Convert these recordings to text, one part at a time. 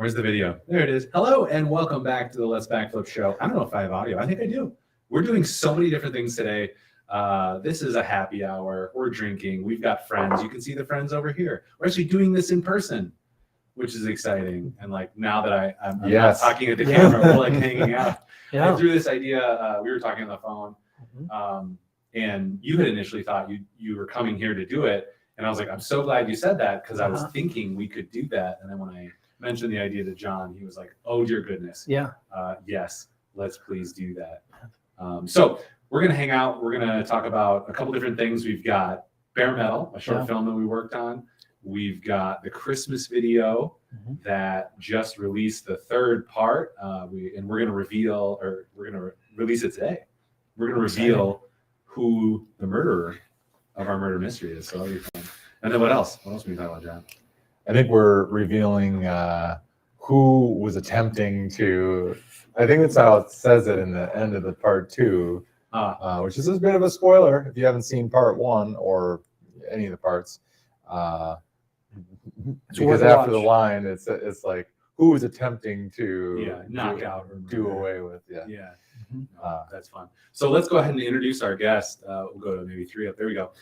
Where's the video? There it is. Hello and welcome back to the Let's Backflip show. I don't know if I have audio. I think I do. We're doing so many different things today. This is a happy hour. We're drinking. We've got friends. You can see the friends over here. We're actually doing this in person, which is exciting. And like now that I'm not talking at the camera, we're like hanging out. I threw this idea. We were talking on the phone, and you had initially thought you were coming here to do it. And I was like, I'm so glad you said that because I was thinking we could do that. And then when I mentioned the idea to John, he was like, oh dear goodness. Yeah. Yes, let's please do that. So we're going to hang out. We're going to talk about a couple different things. We've got Bare Metal, a short film that we worked on. We've got the Christmas video that just released the third part. We're going to reveal, or we're going to release it today. We're going to reveal who the murderer of our murder mystery is. So that'll be fun. And then what else? What else are we talking about, John? I think we're revealing who was attempting to, I think that's how it says it in the end of the part 2, which is a bit of a spoiler if you haven't seen part 1 or any of the parts. Because after the line, it's like, who was attempting to knock out or do away with. That's fun. So let's go ahead and introduce our guest. We'll go to maybe 3 up. There we go.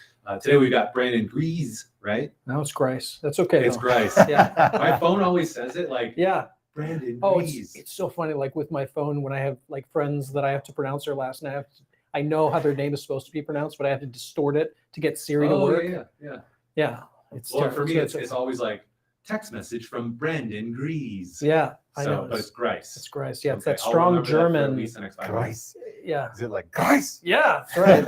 Today we've got Brandon Gries, right? No, it's Gries. That's okay. It's Gries. My phone always says it like Brandon Gries. It's so funny. Like with my phone, when I have like friends that I have to pronounce their last name, I know how their name is supposed to be pronounced, but I have to distort it to get Siri to work. Yeah. Well, for me, it's always like text message from Brandon Gries. Yeah, I know. But it's Gries. It's Gries. Yeah, it's that strong German. Gries. Yeah. Is it like Gries? Yeah, that's right.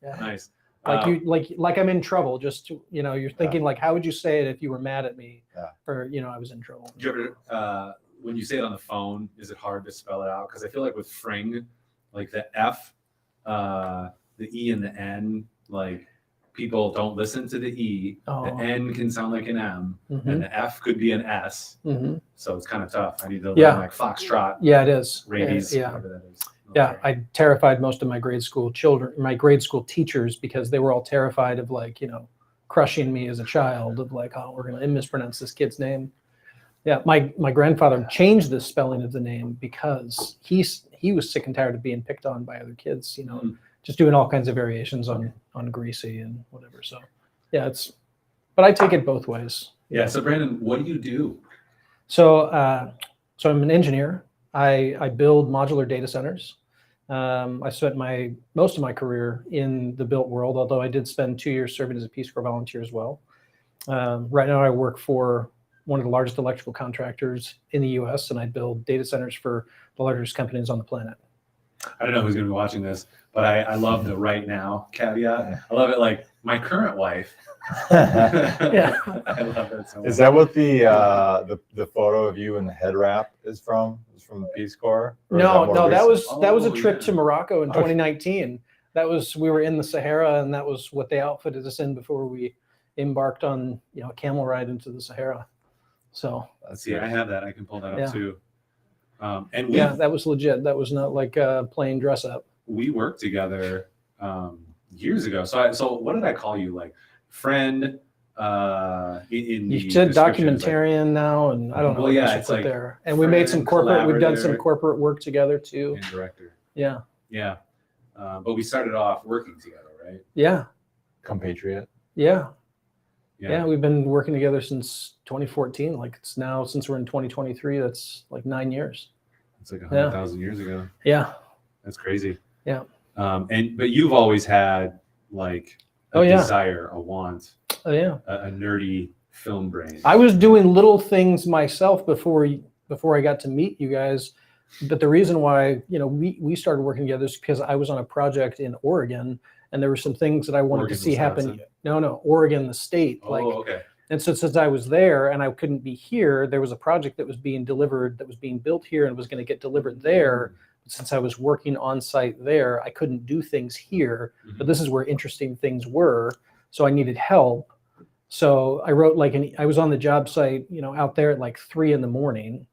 Yeah. Nice. Like I'm in trouble. Just you're thinking like, how would you say it if you were mad at me? Or I was in trouble. Do you ever, when you say it on the phone, is it hard to spell it out? Because I feel like with Fring, like the F, the E, and the N, like people don't listen to the E. The N can sound like an M, and the F could be an S. So it's kind of tough. I need to learn like Foxtrot. Yeah, it is. Rabies, whatever that is. Yeah, I terrified most of my grade school teachers because they were all terrified of like, crushing me as a child of like, oh, we're going to mispronounce this kid's name. Yeah, my grandfather changed the spelling of the name because he was sick and tired of being picked on by other kids, just doing all kinds of variations on Greasy and whatever. So yeah, but I take it both ways. Yeah. So Brandon, what do you do? So I'm an engineer. I build modular data centers. I spent most of my career in the built world, although I did spend 2 years serving as a Peace Corps volunteer as well. Right now I work for one of the largest electrical contractors in the US, and I build data centers for the largest companies on the planet. I don't know who's going to be watching this, but I love the right now caveat. I love it. Like my current wife. Yeah. I love that so much. Is that what the photo of you in the head wrap is from? Is from the Peace Corps? No, that was a trip to Morocco in 2019. We were in the Sahara, and that was what they outfitted us in before we embarked on a camel ride into the Sahara. So let's see. I have that. I can pull that up too. And that was legit. That was not like a plain dress up. We worked together years ago. So what did I call you? Like friend? You said documentarian now, and I don't know. Well, yeah, it's like there. And we made some corporate. We've done some corporate work together too. And director. Yeah. Yeah. But we started off working together, right? Yeah. Compatriot. Yeah. Yeah, we've been working together since 2014. Like it's now, since we're in 2023, that's like 9 years. It's like 100,000 years ago. Yeah. That's crazy. Yeah. But you've always had like a desire, a want, a nerdy film brain. I was doing little things myself before I got to meet you guys. But the reason why, we started working together is because I was on a project in Oregon, and there were some things that I wanted to see happen. No, Oregon, the state. Okay. And so since I was there and I couldn't be here, there was a project that was being delivered, that was being built here and was going to get delivered there. But since I was working on site there, I couldn't do things here. But this is where interesting things were. So I needed help. So I wrote I was on the job site, out there at like 3 a.m,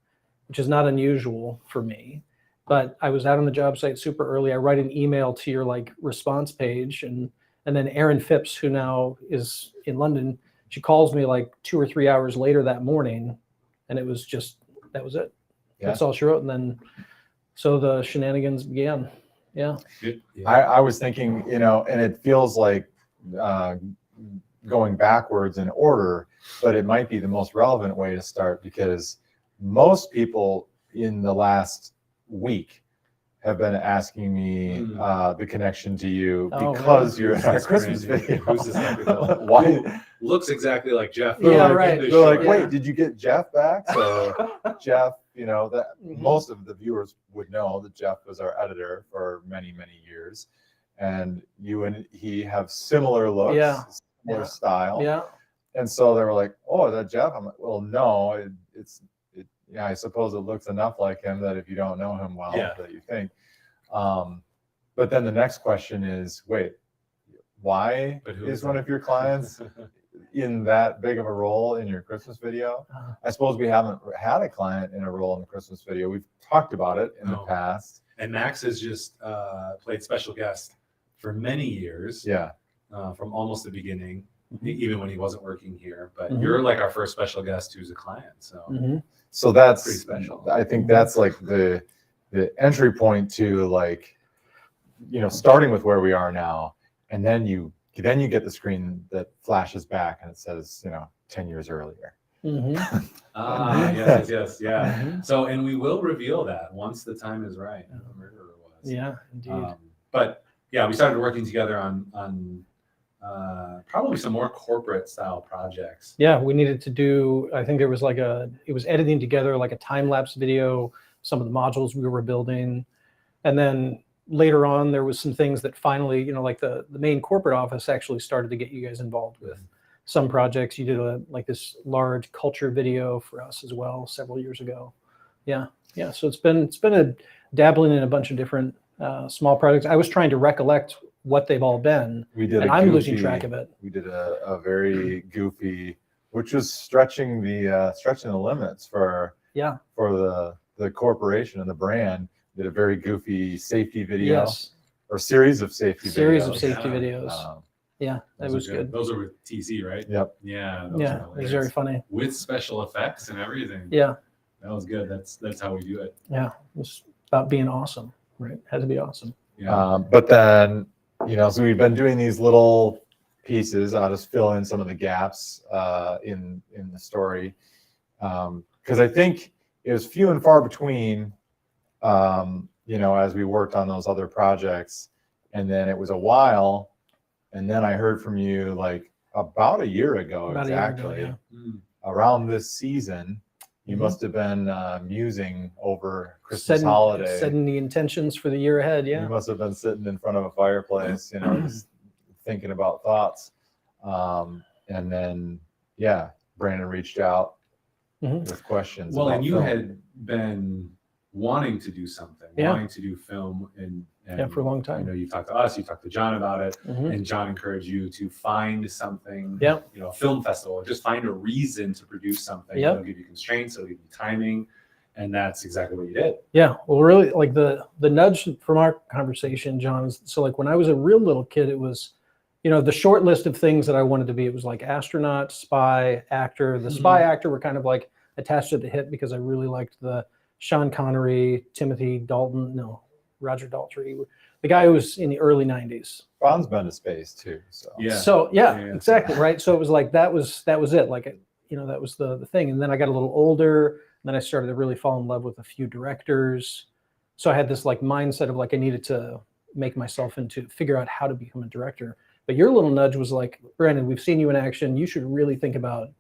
which is not unusual for me. But I was out on the job site super early. I write an email to your response page, and then Erin Phipps, who now is in London, she calls me 2 or 3 hours later that morning, and it was just that was it. Yeah. That's all she wrote. And then, so the shenanigans began. Yeah. I was thinking, and it feels like going backwards in order, but it might be the most relevant way to start because most people in the last week have been asking me the connection to you because you're in our Christmas video. Who's this guy? Why? Looks exactly like Jeff. Yeah, Like, right. in the They're like, short. wait, did you get Jeff back? So Jeff, that most of the viewers would know that Jeff was our editor for many, many years. And you and he have similar looks, similar style. Yeah. And so they were like, oh, is that Jeff? I'm like, well, no, I suppose it looks enough like him that if you don't know him well, that you think. But then the next question is, wait, why is one of your clients in that big of a role in your Christmas video? I suppose we haven't had a client in a role in the Christmas video. We've talked about it in the past. And Max has just played special guest for many years. Yeah. From almost the beginning, even when he wasn't working here. But you're like our first special guest who's a client. So so that's pretty special. I think that's like the entry point to like, starting with where we are now, and then you get the screen that flashes back and it says, 10 years earlier. Yes, yeah. So, and we will reveal that once the time is right. The murderer was. Yeah, indeed. But yeah, we started working together on probably some more corporate style projects. Yeah, we needed to do, I think there was it was editing together like a time-lapse video, some of the modules we were building. And then later on, there was some things that finally, like the main corporate office actually started to get you guys involved with some projects. You did this large culture video for us as well several years ago. Yeah. So it's been a dabbling in a bunch of different small projects. I was trying to recollect what they've all been, and I'm losing track of it. We did a very goofy, which was stretching the limits for the corporation and the brand. Did a very goofy safety video, or series of safety videos. Yeah, that was good. Those are with TC, right? Yep. Yeah. It was very funny with special effects and everything. Yeah, that was good. That's how we do it. Yeah, it was about being awesome, right? Had to be awesome. Yeah. But then, so we've been doing these little pieces. I'll just fill in some of the gaps in the story because I think it was few and far between. As we worked on those other projects, and then it was a while, and then I heard from you like about a year ago, around this season. You must have been musing over Christmas holiday, setting the intentions for the year ahead. Yeah, you must have been sitting in front of a fireplace, just thinking about thoughts, and then Brandon reached out with questions. Well, and you film. had been wanting to do something, wanting to do film, and for a long time. You talked to us, you talked to John about it, and John encouraged you to find something, a film festival, or just find a reason to produce something. It'll give you constraints, it'll give you timing, and that's exactly what you did. Yeah, well, really, like the nudge from our conversation, John, is so like when I was a real little kid, it was, the short list of things that I wanted to be. It was like astronaut, spy, actor. The spy actor were kind of like attached at the hip because I really liked the Sean Connery, Roger Daltrey, the guy who was in the early 90s. Ron's been to space too. So exactly, right. So it was like that was it. Like that was the thing. And then I got a little older, and then I started to really fall in love with a few directors. So I had this like mindset of like I needed to make myself figure out how to become a director. But your little nudge was like, Brandon, we've seen you in action. You should really think about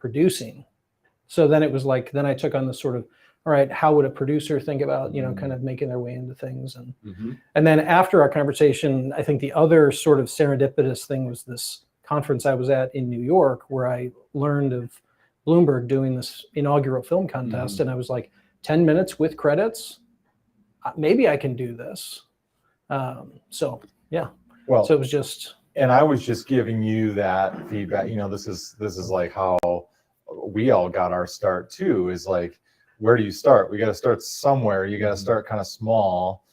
producing. So then it was like, then I took on this sort of, all right, how would a producer think about, kind of making their way into things? And then after our conversation, I think the other sort of serendipitous thing was this conference I was at in New York, where I learned of Bloomberg doing this inaugural film contest. And I was like, 10 minutes with credits, maybe I can do this. Well, so it was just. And I was just giving you that feedback. This is like how we all got our start too, is like, where do you start? We got to start somewhere. You got to start kind of small,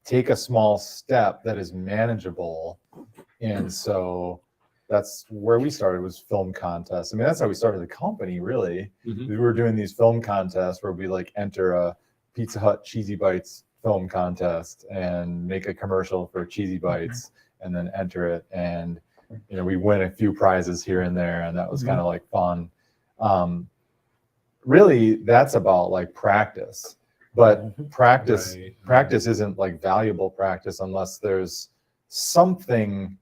take a small step that is manageable. And so that's where we started, was film contests. I mean, that's how we started the company, really. Mhm. We were doing these film contests where we like enter a Pizza Hut Cheesy Bites film contest and make a commercial for Cheesy Bites and then enter it. And, you know, we win a few prizes here and there. And that was kind of like fun. Really, that's about like practice. But practice isn't like valuable practice unless there's something,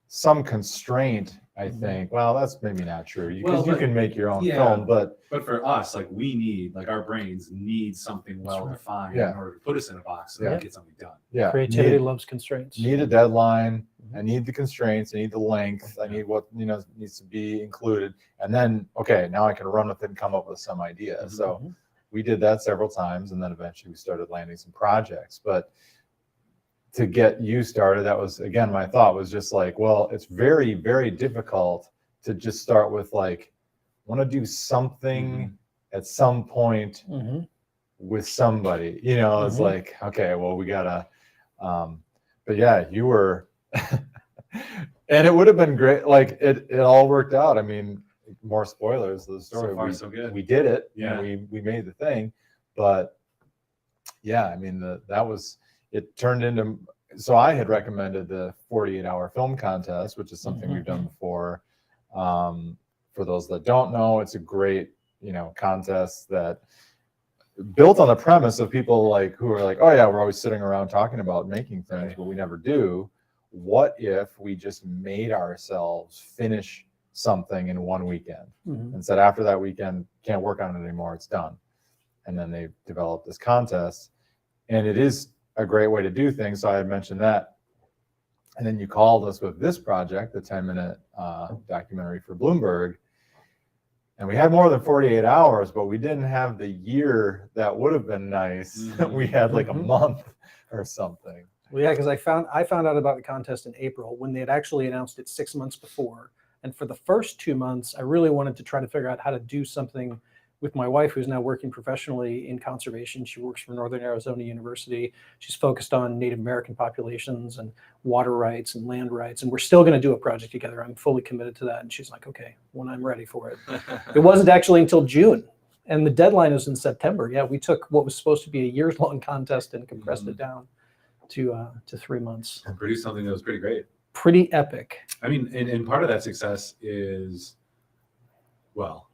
some constraint, I think. Well, that's maybe not true, because you can make your own film, but for us, like, we need, like, our brains need something well defined in order to put us in a box so we can get something done. yeah, Creativity loves constraints. need a deadline. I need the constraints. I need the length. I need what, you know, needs to be included. And then, okay, now I can run with it and come up with some idea. So we did that several times, and then eventually we started landing some projects. But to get you started, that was, again, my thought was just like, well, it's very, very difficult to just start with like, want to do something at some point with somebody, you know. It's like, okay, well, we gotta, but yeah, you were, and it would have been great. Like it all worked out. I mean, more spoilers of the story. So far, so good. We did it. Yeah. And we made the thing, but yeah, I mean, that was, it turned into, so I had recommended the 48-hour film contest, which is something we've done before. For those that don't know, it's a great, you know, contest that built on the premise of people like who are like, oh yeah, we're always sitting around talking about making things, but we never do. What if we just made ourselves finish something in one weekend and said, after that weekend, can't work on it anymore, it's done. And then they developed this contest, and it is a great way to do things. So I had mentioned that. And then you called us with this project, the 10-minute documentary for Bloomberg. And we had more than 48 hours, but we didn't have the year that would have been nice. We had like a month or something. Well, yeah, because I found out about the contest in April when they had actually announced it 6 months before. And for the first 2 months, I really wanted to try to figure out how to do something with my wife, who's now working professionally in conservation. She works for Northern Arizona University. She's focused on Native American populations and water rights and land rights. And we're still going to do a project together. I'm fully committed to that. And she's like, okay, when I'm ready for it. It wasn't actually until June. And the deadline was in September. Yeah, we took what was supposed to be a years-long contest and compressed it down to 3 months. And produced something that was pretty great. Pretty epic. I mean, and part of that success is, well,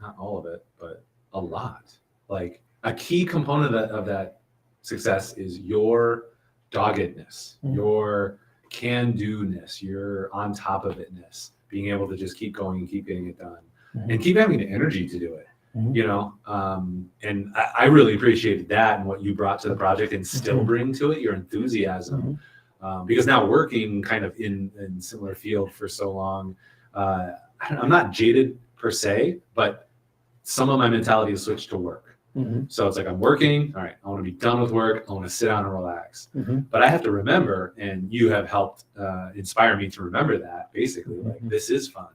not all of it, but a lot. Like, a key component of that success is your doggedness, your can-do-ness, your on top of itness, being able to just keep going and keep getting it done, and keep having the energy to do it. You know, and I really appreciated that and what you brought to the project and still bring to it, your enthusiasm. Because now working kind of in similar field for so long, I'm not jaded per se, but some of my mentality has switched to work. So it's like, I'm working, all right, I want to be done with work, I want to sit down and relax. But I have to remember, and you have helped inspire me to remember that, basically, like, this is fun,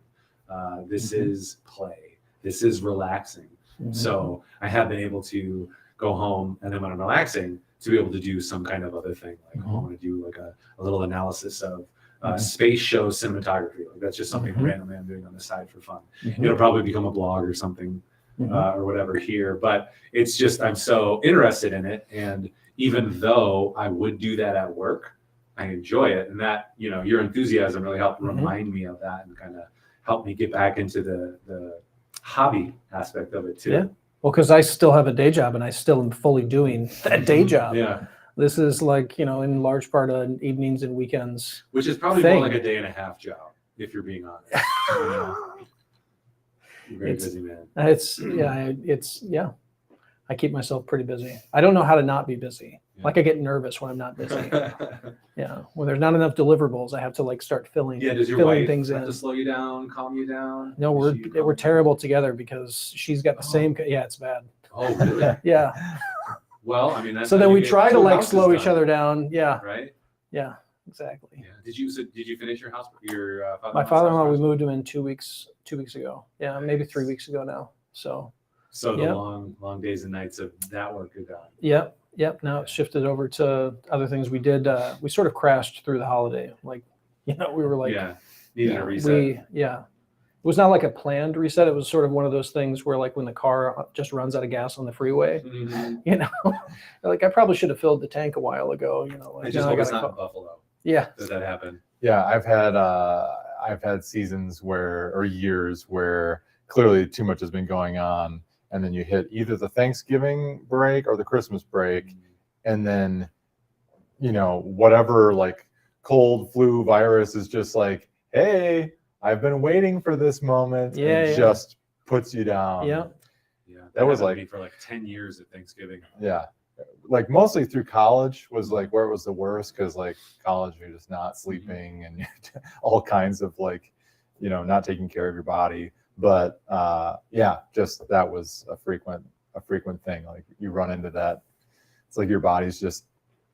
this is play, this is relaxing. So I have been able to go home, and then when I'm relaxing, to be able to do some kind of other thing, like I want to do like a little analysis of space show cinematography. Like, that's just something randomly I'm doing on the side for fun. It'll probably become a blog or something or whatever here, but it's just, I'm so interested in it. And even though I would do that at work, I enjoy it. And that, you know, your enthusiasm really helped remind me of that and kind of helped me get back into the hobby aspect of it too. Yeah. Well, because I still have a day job and I still am fully doing that day job. Yeah. This is like, you know, in large part on evenings and weekends. Which is probably more like a day and a half job, if you're being honest. You know? You're very busy, man. It's I keep myself pretty busy. I don't know how to not be busy. Yeah. Like, I get nervous when I'm not busy. Yeah. When there's not enough deliverables, I have to like start filling does your wife things have in. to slow you down, calm you down? No, we're terrible together because she's got the same. Yeah, it's bad. Oh, really? Yeah. Well, I mean, that's so then we try to like slow each other down. Yeah. Right. Yeah. Exactly. Yeah. Did you finish your house? My father-in-law, we moved him in 2 weeks. 2 weeks ago. Yeah, maybe 3 weeks ago now. So the long days and nights of that work are gone. Yep. Now it's shifted over to other things. We did. We sort of crashed through the holiday. Like, You know, we were like, yeah, needed a reset. It was not like a planned reset. It was sort of one of those things where, like, when the car just runs out of gas on the freeway, Mhm. you know, like I probably should have filled the tank a while ago. You know, like, I just now hope it's gotta not in go. Buffalo. Yeah, That happen. Yeah, I've had seasons or years where clearly too much has been going on, and then you hit either the Thanksgiving break or the Christmas break, and then whatever, like cold flu virus is just like, hey, I've been waiting for this moment, and just puts you down. Yeah. That was happened to like me for like 10 years at Thanksgiving. Yeah, like mostly through college was like where it was the worst, because like college you're just not sleeping and all kinds of like, not taking care of your body. But just that was a frequent thing. Like you run into that. It's like your body's just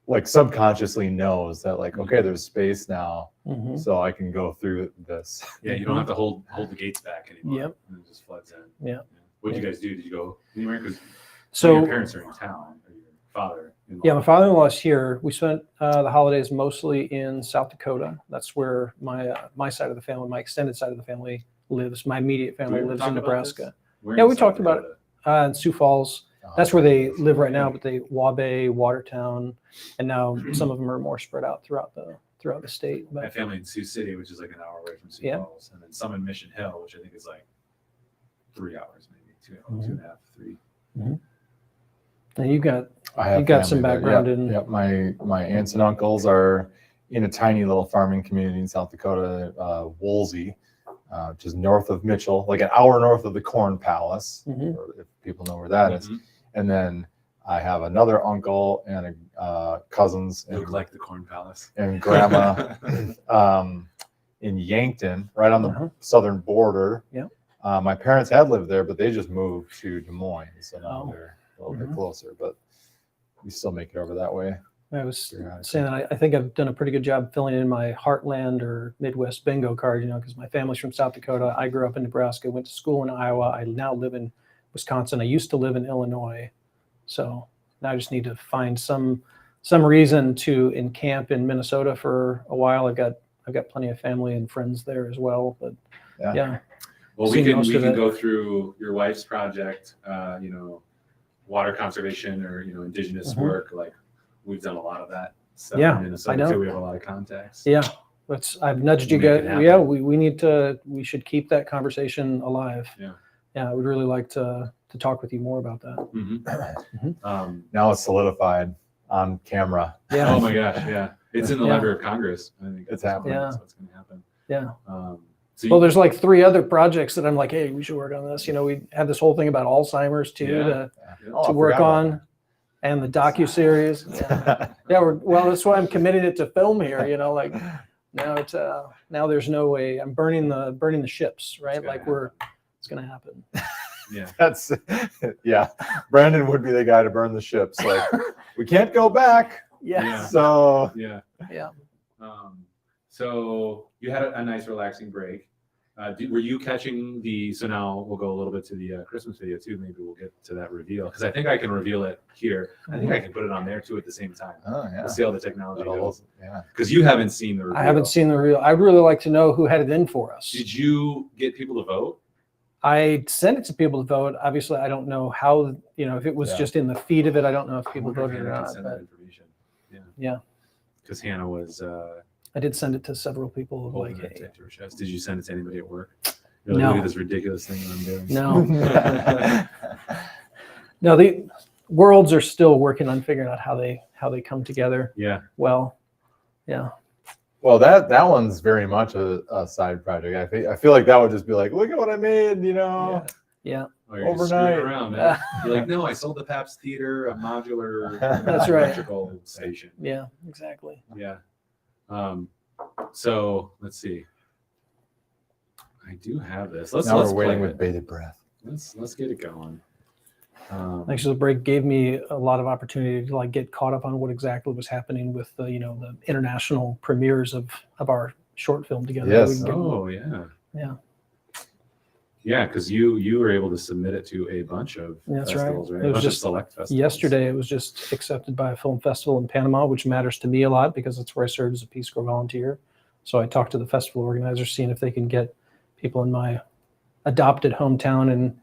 like subconsciously knows that, like, okay, there's space now, so I can go through this. Yeah, you don't have to hold the gates back anymore. Yep. And it just floods in. Yeah. What did you guys do? Did you go anywhere? Because So your parents are in town, or your father. yeah, my father-in-law is here. We spent the holidays mostly in South Dakota. That's where my side of the family, my extended side of the family lives. My immediate family lives in Nebraska. Yeah, we talked about it in Sioux Falls. That's where they live right now, but they Wabash, Watertown, and now some of them are more spread out throughout the state. My But family in Sioux City, which is like an hour away from Sioux Falls, and then some in Mission Hill, which I think is like 3 hours, maybe 2.5, 3. and you got I got some family background there. in. Yep. My aunts and uncles are in a tiny little farming community in South Dakota, Woolsey, which is north of Mitchell, like an hour north of the Corn Palace, or if people know where that is. And then I have another uncle and cousins. They look like the Corn Palace. And grandma in Yankton, right on the southern border. Yeah. My parents had lived there, but they just moved to Des Moines, so now they're a little bit closer. But we still make it over that way. I was saying that I think I've done a pretty good job filling in my Heartland or Midwest bingo card, because my family's from South Dakota. I grew up in Nebraska, went to school in Iowa. I now live in Wisconsin. I used to live in Illinois. So now I just need to find some reason to encamp in Minnesota for a while. I've got plenty of family and friends there as well. But yeah. Well, we can go through your wife's project, water conservation or indigenous work. Like we've done a lot of that stuff in Minnesota. I know. We have a lot of contacts. Yeah. I've nudged you guys. Yeah, we should keep that conversation alive. Yeah, I would really like to talk with you more about that. Now it's solidified on camera. Yeah. Oh my gosh. Yeah. It's in the Library of Congress. I think it's happening. That's what's going to happen. Yeah. So there's like 3 other projects that I'm like, hey, we should work on this. We have this whole thing about Alzheimer's too to work on, and the docuseries. That's why I'm committing it to film here. Like now it's now there's no way. I'm burning the ships, right? Like it's gonna happen. Yeah. Brandon would be the guy to burn the ships. Like we can't go back. Yeah. So so you had a nice relaxing break. Were you catching so now we'll go a little bit to the Christmas video too. Maybe we'll get to that reveal, because I think I can reveal it here. I think I can put it on there too at the same time. Oh yeah. We'll see how the technology goes. Yeah. Because you haven't seen the reveal. I haven't seen the reveal. I'd really like to know who had it in for us. Did you get people to vote? I sent it to people to vote. Obviously, I don't know how, if it was just in the feed of it. I don't know if people voted or not. Send that information. Yeah. Because Hannah was. I did send it to several people. Like, hey. Did you send it to anybody at work? You're like, no. Look at this ridiculous thing that I'm doing. No. No, the worlds are still working on figuring out how they come together. Yeah. Well, yeah. Well, that one's very much a side project. I feel like that would just be like, look at what I made, Yeah. Oh, you're overnight. Just around, man. You're like, no, I sold the Pabst Theater a modular That's right. electrical station. Yeah, exactly. Yeah. So let's see. I do have this. Let's we're waiting play with bated breath. Let's get it going. Actually, the break gave me a lot of opportunity to get caught up on what exactly was happening with the the international premieres of our short film together. Yes. Oh yeah. Yeah. Yeah, because you were able to submit it to a bunch of festivals, right? It was a bunch just of select festivals. Yesterday, it was just accepted by a film festival in Panama, which matters to me a lot because it's where I served as a Peace Corps volunteer. So I talked to the festival organizers, seeing if they can get people in my adopted hometown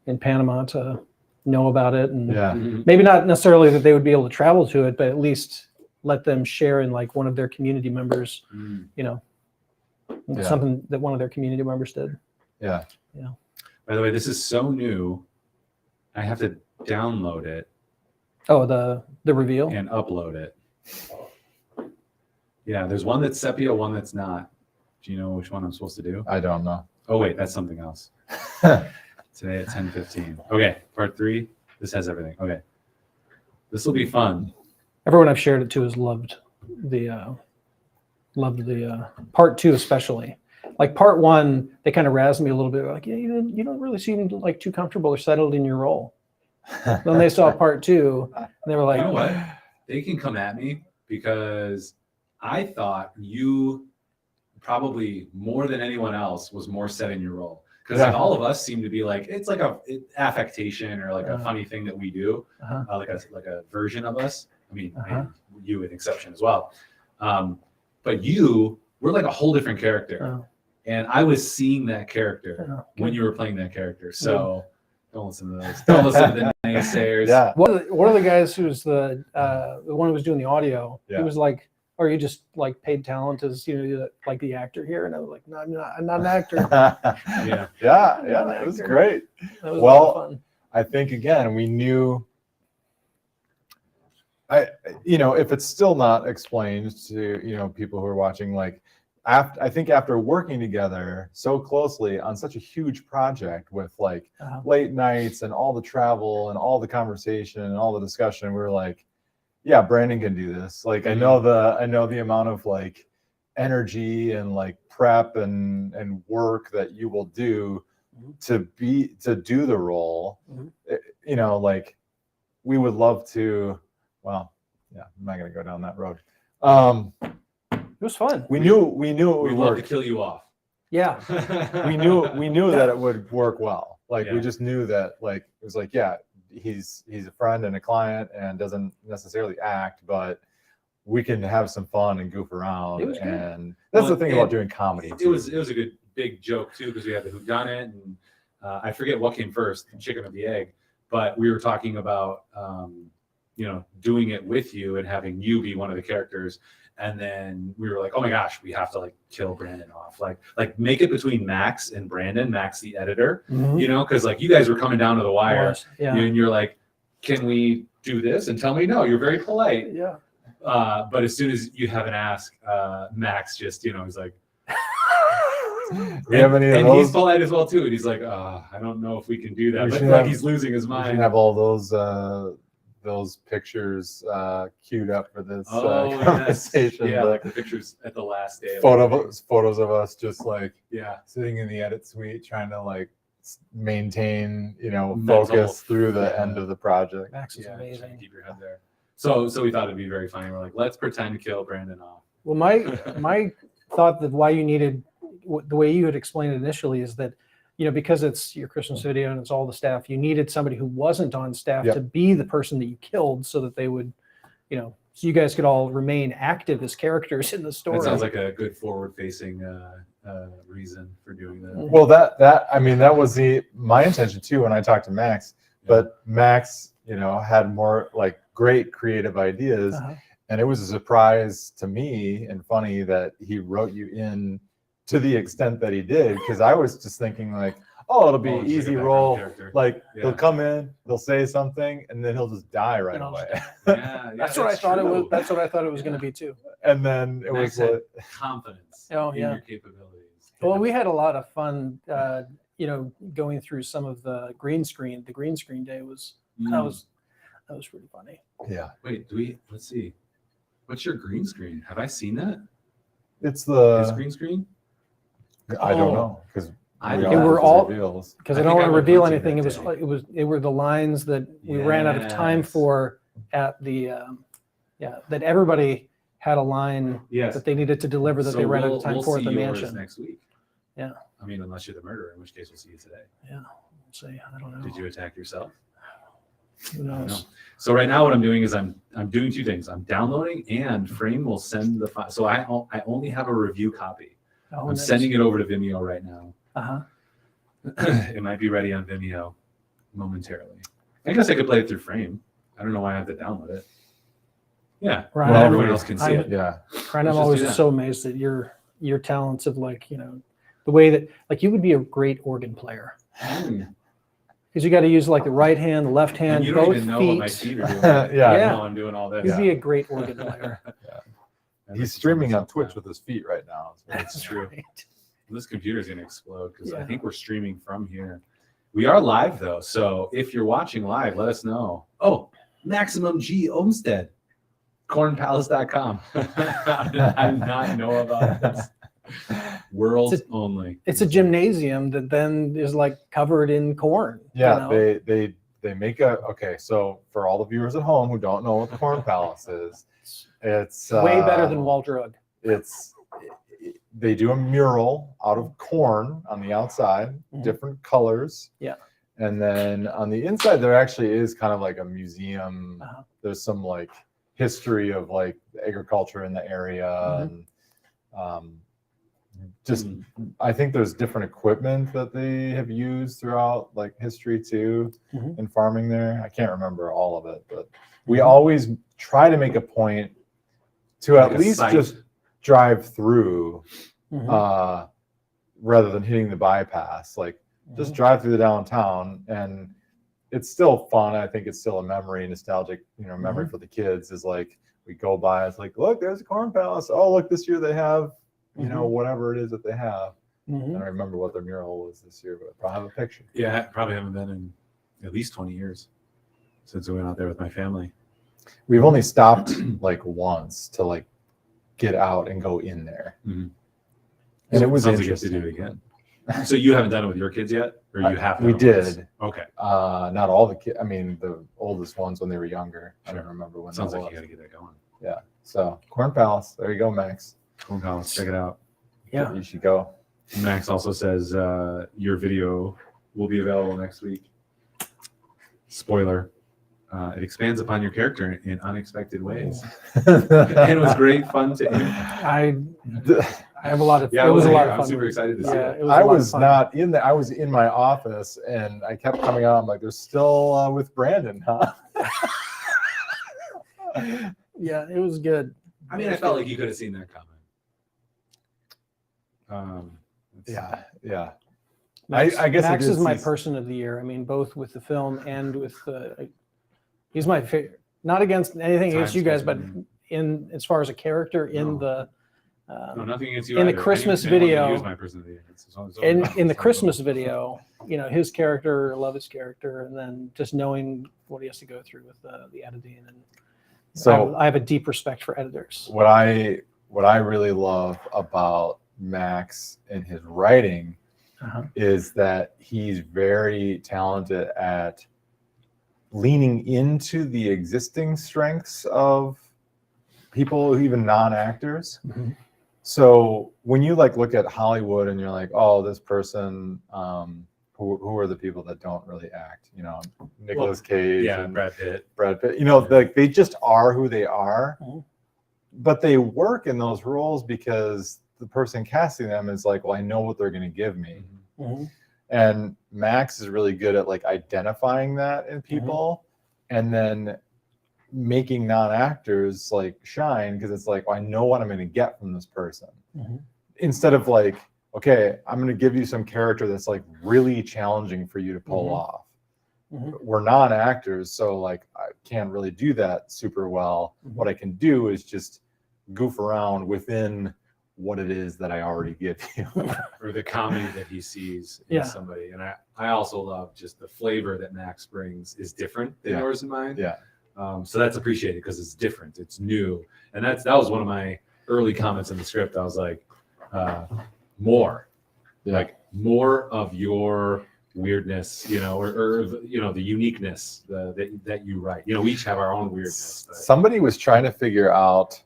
in Panama to know about it, and Yeah. maybe not necessarily that they would be able to travel to it, but at least let them share in like one of their community members, you know, something that one of their community members did. Yeah. Yeah. By the way, this is so new. I have to download it. Oh, the reveal and upload it. Yeah, there's one that's sepia, one that's not. Do you know which one I'm supposed to do? I don't know. Oh wait, that's something else. Today at 10:15. Okay, part 3. This has everything. Okay, this will be fun. Everyone I've shared it to has loved the part 2 especially. Like part 1, they kind of razzed me a little bit, like, yeah, you don't really seem like too comfortable or settled in your role. Then they saw part 2, and they were like, You know what? They can come at me because I thought you probably more than anyone else was more set in your role. Because like all of us seem to be like, it's like a affectation or like a funny thing that we do, like a version of us. I mean, and you an exception as well. But we're like a whole different character. And I was seeing that character when you were playing that character. So don't listen to those. Don't listen to the naysayers. Yeah. One of the guys who's the one who was doing the audio, he was like, "Are you just like paid talent as like the actor here?" And I was like, "No, I'm not an actor." Yeah. It was great. That was a lot of fun. I think again we knew. If it's still not explained to people who are watching, like I think after working together so closely on such a huge project with like late nights and all the travel and all the conversation and all the discussion, we were like, yeah, Brandon can do this. Like I know the amount of like energy and like prep and work that you will do to do the role. Like we would love to. Well, yeah, I'm not gonna go down that road. It was fun. We knew it We'd would love work. to kill you off. Yeah. we knew that it would work well. Like we just knew that like it was like, yeah, he's a friend and a client and doesn't necessarily act, but we can have some fun and goof around. And that's the thing about doing comedy. It was a good big joke too, because we had the Whodunnit and I forget what came first, the chicken or the egg, but we were talking about doing it with you and having you be one of the characters. And then we were like, oh my gosh, we have to like kill Brandon off. Like make it between Max and Brandon, Max the editor, because like you guys were coming down to the wire and you're like, can we do this? And tell me, no, you're very polite. Yeah. But as soon as you have an ask, Max just, he's like, and he's polite as well too. And he's like, I don't know if we can do that. But like he's losing his mind. We should have all those pictures queued up for this conversation. Yes. Yeah, like the pictures at the last day. Photos of us just like sitting in the edit suite trying to like maintain focus through the end of the project. Max is amazing. Keep your head there. So we thought it'd be very funny. We're like, let's pretend to kill Brandon off. Well, my thought that why you needed the way you had explained it initially is that because it's your Christmas video and it's all the staff, you needed somebody who wasn't on staff to be the person that you killed so that they would, so you guys could all remain active as characters in the story. That sounds like a good forward-facing reason for doing that. Well, that was my intention too when I talked to Max, but Max, had more like great creative ideas and it was a surprise to me and funny that he wrote you in to the extent that he did, because I was just thinking like, it'll be an easy role. Like he'll come in, they'll say something, and then he'll just die right away. That's what I thought it was. That's what I thought it was going to be too. And then it was like confidence in your capabilities. Well, we had a lot of fun, going through some of the green screen. The green screen day was that was pretty funny. Yeah. Wait, let's see. What's your green screen? Have I seen that? It's the green screen. I don't know because I don't want to reveal anything. It were the lines that we ran out of time for at the that everybody had a line that they needed to deliver that they ran out of time for at the mansion next week. Yeah. I mean, unless you're the murderer, in which case we'll see you today. Yeah. We'll see. I don't know. Did you attack yourself? Who I don't know. knows? So right now what I'm doing is I'm doing two things. I'm downloading and Frame will send the file. So I only have a review copy. Oh, I'm nice. sending it over to Vimeo right now. Uh-huh. It might be ready on Vimeo momentarily. I guess I could play it through Frame. I don't know why I have to download it. Yeah, Ryan, well, I'm- everyone else can see I'm- it. Yeah. Ryan, Let's I'm just always do that. so amazed at your talents of like, the way that like you would be a great organ player. Because you got to use like the right hand, the left hand, And you don't both even know feet. what my feet are doing. Yeah. I Yeah. know I'm doing all this. You'd be a great organ player. He's streaming on Twitch with his feet right now. That's true. Right. This computer's gonna explode because I Yeah. think we're streaming from here. We are live though, so if you're watching live, let us know. Oh, Maximum G Olmsted, cornpalace.com. How did I not know about this? World It's only. It's a gymnasium that then is like covered in corn. Yeah, they make okay. So for all the viewers at home who don't know what the Corn Palace is, it's Way better than Wall Drug. They do a mural out of corn on the outside, Mhm. different colors. Yeah. And then on the inside, there actually is kind of like a museum. Uh-huh. There's some like history of like agriculture in the area. Mhm. And I think there's different equipment that they have used throughout like history too Mhm. in farming there. I can't remember all of it, but we Mhm. always try to make a point to Like at a least site. just drive through Mhm. rather than hitting the bypass. Like just Mhm. drive through the downtown, and it's still fun. I think it's still a memory, nostalgic, memory for the kids. Is like we go by, it's like, look, there's a Corn Palace. Oh, look, this year they have, Mhm. whatever it is that they have. Mhm. I don't remember what their mural was this year, but I probably have a picture. Yeah, I probably haven't been in at least 20 years since I went out there with my family. We've only stopped like once to like get out and go in there, Mhm. and it was Sounds like you have interesting. to do it again. So you haven't done it with your kids yet, or you have? We done it once? did. Okay. Not all the kids. I mean, the oldest ones when they were younger. I don't Sure. remember when. Sounds that like you was. got to get that going. Yeah. So Corn Palace. There you go, Max. Corn Palace, check it out. Yeah. You should go. Max also says your video will be available next week. Spoiler. It expands upon your character in unexpected ways. And it was great fun to. I have a lot of. Yeah, it was a lot of I'm fun. super excited to see Yeah, it. it was. I a lot of was fun. not in there. I was in my office, and I kept coming out. I'm like, "They're still with Brandon, huh?" Yeah, it was good. I mean, I felt like you could have seen that coming. Let's see. Yeah. Max, I guess I Max did is my see- person of the year. I mean, both with the film and with the. He's my favorite. Not against anything against you guys, but in as far as a character in No. the. No, nothing against you. In the either. Christmas Anyone can video- use my person of the year. In the Christmas video, his character, I love his character, and then just knowing what he has to go through with the editing, and So I have a deep respect for editors. what I really love about Max and his writing Uh-huh. is that he's very talented at leaning into the existing strengths of people, even non-actors. Mhm. So when you like look at Hollywood and you're like, oh, this person, who are the people that don't really act? Nicolas Cage, Yeah, and Brad Pitt. Brad Pitt. Like they just are who they are, Mhm. but they work in those roles because the person casting them is like, well, I know what they're going to give me. Mhm. And Max is really good at like identifying that in people and then making non-actors like shine because it's like, well, I know what I'm going to get from this person. Mhm. Instead of like, okay, I'm going to give you some character that's like really challenging for you to pull Mhm. off. Mhm. We're non-actors, so like I can't really do that super well. Mhm. What I can do is just goof around within what it is that I already give you. Or the comedy that he sees in Yeah. somebody. And I also love just the flavor that Max brings is different than Yeah. yours and mine. Yeah. So that's appreciated because it's different, it's new. And that was one of my early comments in the script. I was like, more. Yeah. Like more of your weirdness, or the uniqueness that you write. We each have our own weirdness. But Somebody was trying to figure out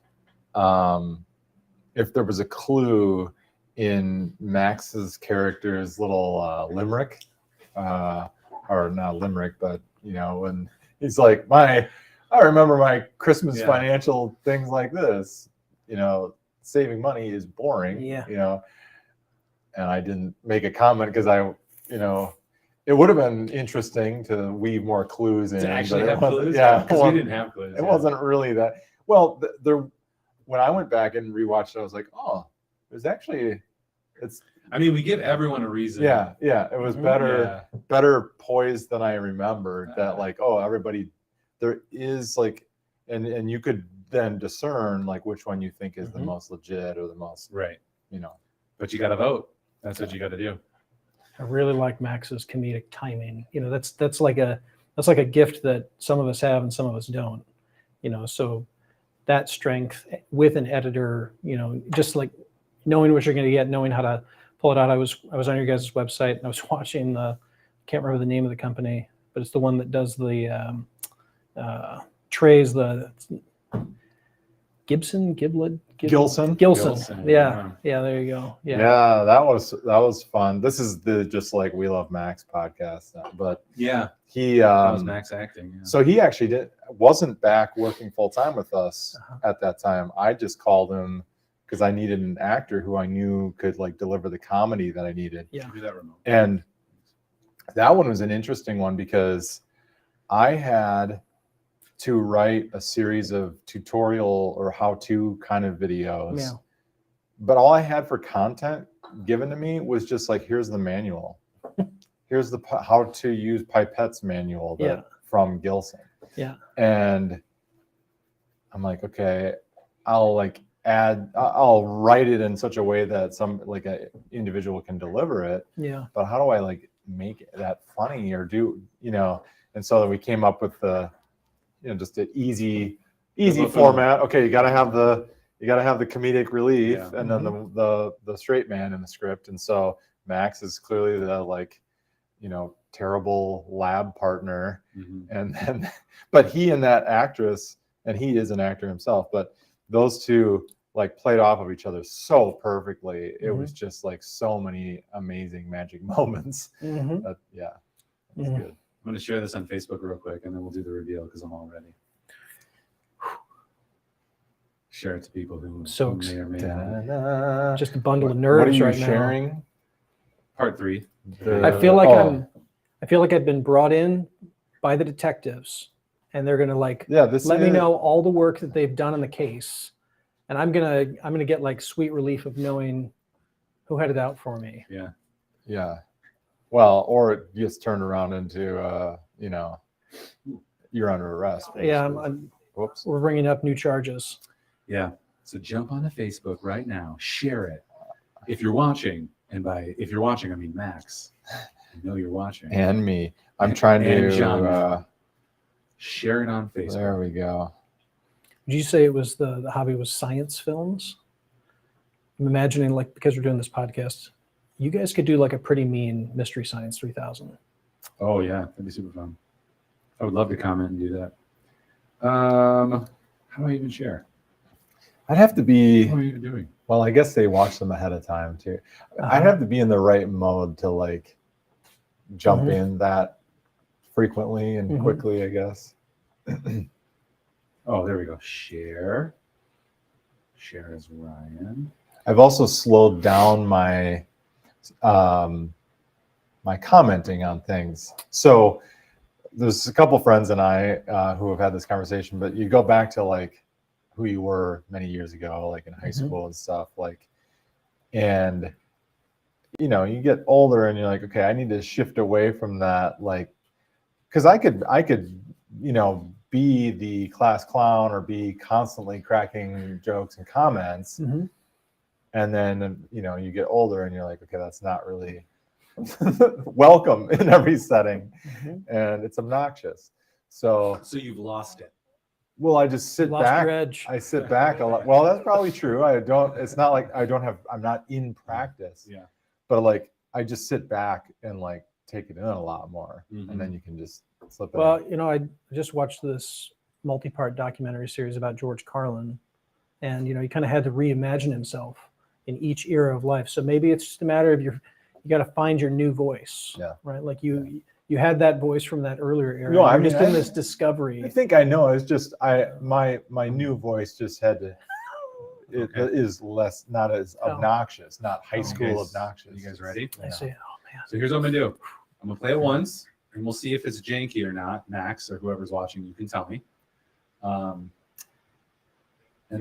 if there was a clue in Max's character's little limerick, or not limerick, but when He's like, I remember my Christmas Yeah. financial things like this. Saving money is boring. Yeah. And I didn't make a comment because it would have been interesting to weave more clues in. To actually but it have wasn't- clues? Yeah, Because we didn't have clues. it wasn't really that. Well, when I went back and rewatched it, I was like, oh, there's actually, it's. I mean, we give everyone a reason. Yeah, it was better poised than I remembered. That everybody, there is and you could then discern which one you think is the most legit or the most right. But you got to vote. That's what you got to do. I really like Max's comedic timing. That's like a gift that some of us have and some of us don't. So that strength with an editor, just like knowing what you're going to get, knowing how to pull it out. I was on your guys' website and I was watching can't remember the name of the company, but it's the one that does the trays, the Gilson. Yeah, there you go. Yeah, that was fun. This is the Just Like We Love Max podcast, but he that was Max acting. Yeah. So he actually wasn't back working full time with us at that time. I just called him because I needed an actor who I knew could deliver the comedy that I needed. Yeah, do that remote. And that one was an interesting one because I had to write a series of tutorial or how-to kind of videos. Yeah. But all I had for content given to me was just here's the manual. Here's the how to use pipettes manual from Gilson. Yeah. And I'm like, okay, I'll write it in such a way that some an individual can deliver it. Yeah. But how do I make that funny or do, and so we came up with the, just an easy format. Okay, you got to have the comedic relief and then the straight man in the script. And so Max is clearly the terrible lab partner. And then, but he and that actress, and he is an actor himself, but those two played off of each other so perfectly. It was just so many amazing magic moments. That, it's good. I'm going to share this on Facebook real quick, and then we'll do the reveal because I'm all ready. Share it to people who may or may not. Just a bundle of nerves. What are you right sharing? Now. Part 3. I feel like I've been brought in by the detectives, and they're gonna let me know all the work that they've done on the case, and I'm gonna get sweet relief of knowing who had it out for me. Yeah. Well, or it gets turned around into you're under arrest. Basically. Yeah, Whoops. We're bringing up new charges. Yeah. So jump onto Facebook right now. Share it. If you're watching, and if you're watching, I mean Max. I know you're watching. And me. I'm trying to John, share it on Facebook. There we go. Did you say it was the hobby was science films? I'm imagining because we're doing this podcast, you guys could do a Pretty Mean Mystery Science 3000. Oh yeah, that'd be super fun. I would love to comment and do that. How do I even share? I'd have to be. What are you even doing? Well, I guess they watch them ahead of time too. I'd have to be in the right mode to jump in that frequently and quickly, I guess. Oh, there we go. Share as Ryan. I've also slowed down my my commenting on things. So there's a couple friends and I who have had this conversation, but you go back to who you were many years ago, in high school and stuff, and you get older and you're okay, I need to shift away from that, because I could be the class clown or be constantly cracking jokes and comments, and then you get older and you're okay, that's not really welcome in every setting, and it's obnoxious. So you've lost it. Well, I just sit back. Your edge. I sit back a lot. Well, that's probably true. It's not I'm not in practice. Yeah. But I just sit back and take it in a lot more, and then you can just slip it. Well, I just watched this multi-part documentary series about George Carlin, and he kind of had to reimagine himself in each era of life. So maybe it's just a matter of you got to find your new voice. Yeah. Right. You You had that voice from that earlier era. No, I You're mean, just in I- this discovery. I think I know. It's just my new voice just had to. It is less, not as obnoxious, not high school obnoxious. You guys ready? I see. Oh man. So here's what I'm gonna do. I'm gonna play it once, and we'll see if it's janky or not. Max or whoever's watching, you can tell me. And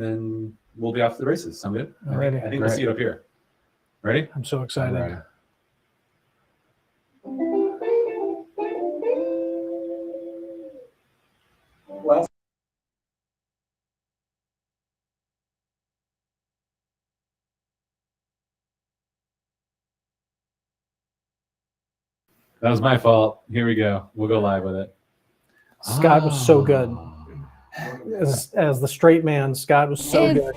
then we'll be off to the races. Sound good? Alrighty. I think we'll see it up here. Ready? I'm so excited. All right. That was my fault. Here we go. We'll go live with it. Scott was so good. As the straight man, Scott was so good.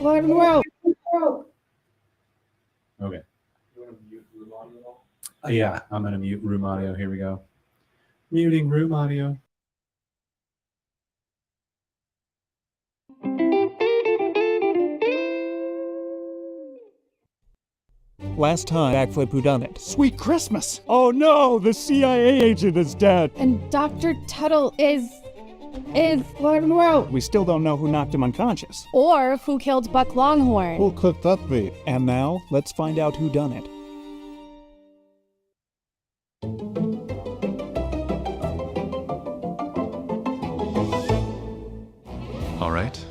Okay. Yeah, I'm gonna mute room audio. Here we go. Muting room audio. Last time, Backflip Whodunnit. Sweet Christmas! Oh no, the CIA agent is dead! And Dr. Tuttle is Lord Monroe. We still don't know who knocked him unconscious. Or who killed Buck Longhorn. Who could that be? And now, let's find out who done it. All right,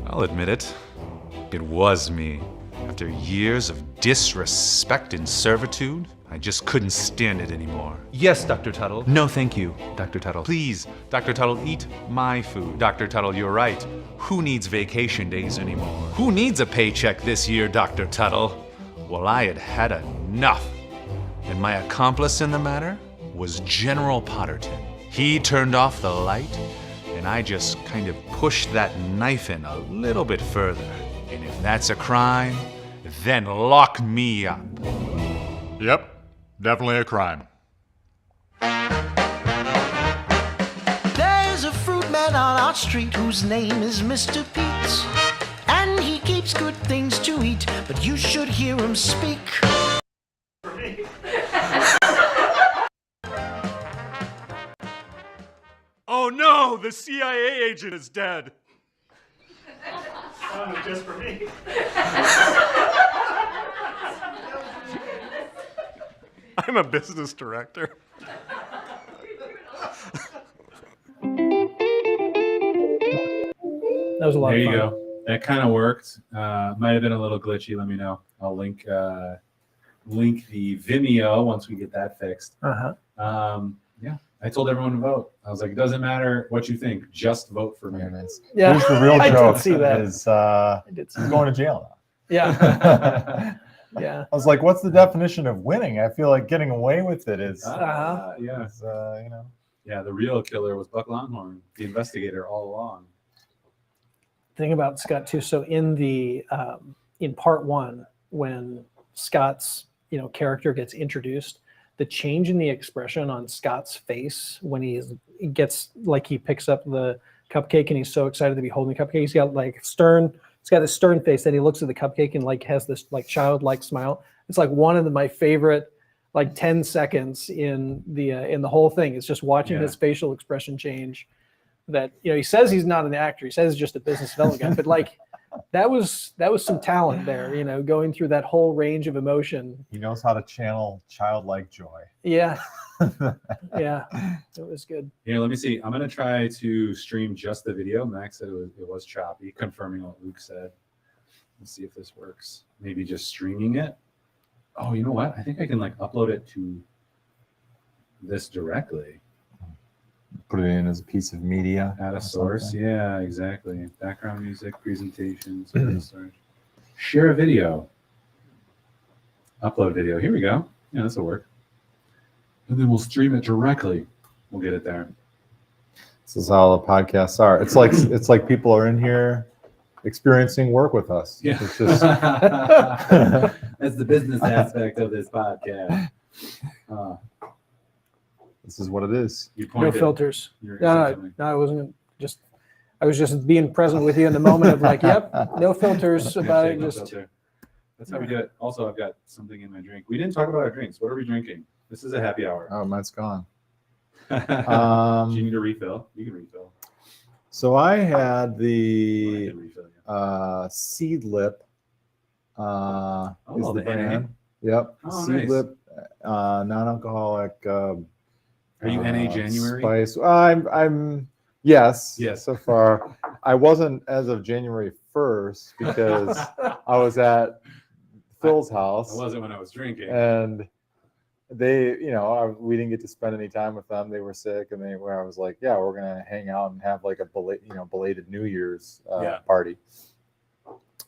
I'll admit it. It was me. After years of disrespect and servitude, I just couldn't stand it anymore. Yes, Dr. Tuttle. No, thank you, Dr. Tuttle. Please, Dr. Tuttle, eat my food. Dr. Tuttle, you're right. Who needs vacation days anymore? Who needs a paycheck this year, Dr. Tuttle? Well, I had had enough. And my accomplice in the matter was General Potterton. He turned off the light, and I just kind of pushed that knife in a little bit further. And if that's a crime, then lock me up. Yep, definitely a crime. There's a fruit man on our street whose name is Mr. Pete. And he keeps good things to eat, but you should hear him speak. Oh no, the CIA agent is dead. Just for me. I'm a business director. That was a lot There of you fun. go. That kind of worked. Might have been a little glitchy. Let me know. I'll link the Vimeo once we get that fixed. Yeah, I told everyone to vote. I was like, it doesn't matter what you think, just vote for me. Yeah, Here's the real I did joke. see that. Is I did see he's that. going to jail Yeah, now. yeah. I was like, what's the definition of winning? I feel like getting away with it is, Yeah. is you know. Yeah, the real killer was Buck Longhorn, the investigator all along. Thing about Scott too. So in the in part one, when Scott's character gets introduced, the change in the expression on Scott's face when he gets like he picks up the cupcake and he's so excited to be holding the cupcake. He's got like stern. He's got this stern face. Then he looks at the cupcake and like has this like childlike smile. It's like one of my favorite like 10 seconds in the whole thing. It's just watching his facial expression change. That he says he's not an actor. He says he's just a business development guy. But like that was some talent there. Going through that whole range of emotion. He knows how to channel childlike joy. Yeah, yeah, it was good. Here, let me see. I'm gonna try to stream just the video. Max said it was choppy, confirming what Luke said. Let's see if this works. Maybe just streaming it. Oh, you know what? I think I can like upload it to this directly. Put it in as a piece of media. Add a or source. something. Yeah, exactly. Background music, presentations, storage. Share a video. Upload video. Here we go. Yeah, this will work. And then we'll stream it directly. We'll get it there. This is how the podcasts are. It's like people are in here experiencing work with us. Yeah. It's just That's the business aspect of this podcast. this is what it is. You No pointed. filters. You're No, something. I wasn't. I was just being present with you in the moment of like, yep, no filters about it. No Just filter. That's how we do it. Also, I've got something in my drink. We didn't talk about our drinks. What are we drinking? This is a happy hour. Oh, mine's gone. Do you need a refill? You can refill. So I had I the can refill you. Seed Lip. Is Oh, the the NA? brand. Yep. Oh, Seed nice. Lip, non-alcoholic. Are you NA January? Spice. I'm yes. Yes. So far, I wasn't as of January 1st because I was at Phil's I house wasn't when I was drinking. and they, we didn't get to spend any time with them. They were sick, and I was like, yeah, we're gonna hang out and have like a belated New Year's party.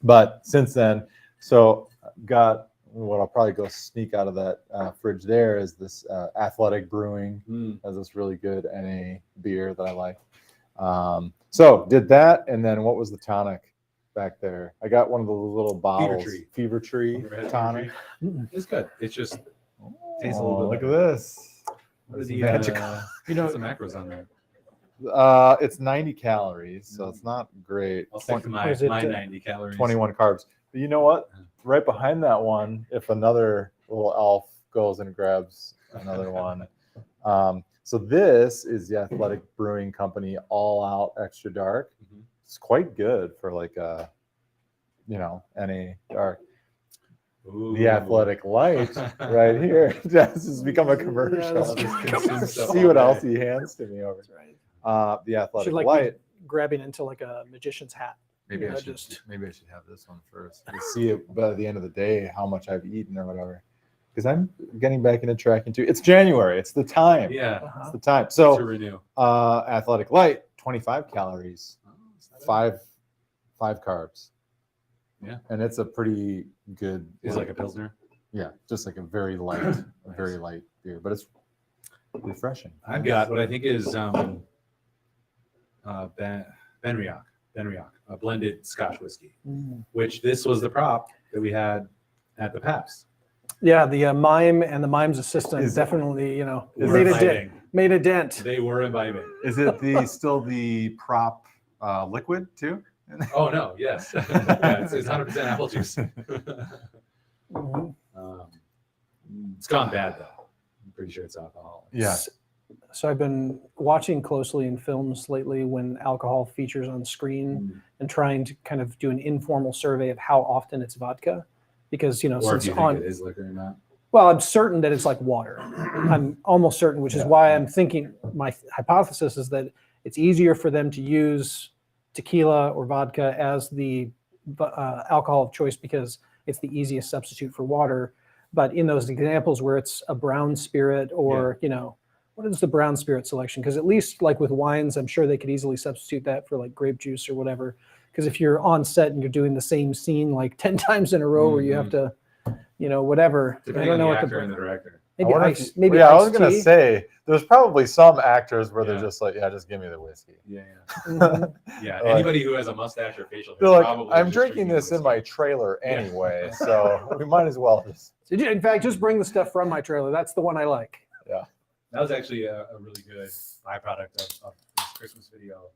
But since then, so got what I'll probably go sneak out of that fridge there is this Athletic Brewing has this really good NA beer that I like. So did that, and then what was the tonic back there? I got one of the little bottles, Fever Tree tonic. It's good. It's just tastes a Oh, little look bit at this. What is It's the magical. what's the macros on there? It's 90 calories, so it's not great. I'll stick to my 90 calories. 21 carbs. But you know what? Right behind that one, if another little elf goes and grabs another one. So this is the Athletic Brewing Company All Out Extra Dark. It's quite good for like a, any dark. Ooh. The Athletic Light right here. This has become a commercial. See what else he hands to me over. The Athletic Should like Light. be grabbing into like a magician's hat. Maybe You I know, should just- maybe I should have this one first. To see it by the end of the day how much I've eaten or whatever. Because I'm getting back into tracking too. It's January. It's the time. Yeah. It's the time. To So renew. Athletic Light, 25 calories, five carbs. Yeah. And it's a pretty good. Is it like a Pilsner? Yeah, just like a very light beer, but it's refreshing. I've got what I think is Benriach, a blended Scotch whiskey, which this was the prop that we had at the Paps. Yeah, the mime and the mime's assistant Is- definitely, is made it a dent. Made a dent. They were imbibing. Is it still the prop liquid too? Oh no, yes, yeah, it's 100% apple juice. Mhm. It's gone bad though. I'm pretty sure it's alcohol. Yeah. So I've been watching closely in films lately when alcohol features on screen and trying to kind of do an informal survey of how often it's vodka, because Or if since you think it is liquor or not. well, I'm certain that it's like water. I'm almost certain, which is why I'm thinking my hypothesis is that it's easier for them to use tequila or vodka as the alcohol of choice because it's the easiest substitute for water. But in those examples where it's a brown spirit or, what is the brown spirit selection? Because at least like with wines, I'm sure they could easily substitute that for like grape juice or whatever. Because if you're on set and you're doing the same scene like 10 times in a row where you have to, whatever. Depending I don't know on what the actor and the director. Maybe I wonder ice. if- Maybe yeah, I was iced gonna tea. say there's probably some actors where Yeah. they're just like, yeah, just give me the whiskey. Yeah. Mhm. Yeah. Like- Anybody who has a mustache or facial hair They're like, probably I'm just drinking this in whiskey. my trailer anyway, so we might as well just. In fact, just bring the stuff from my trailer. That's the one I like. That was actually a really good byproduct of this Christmas video.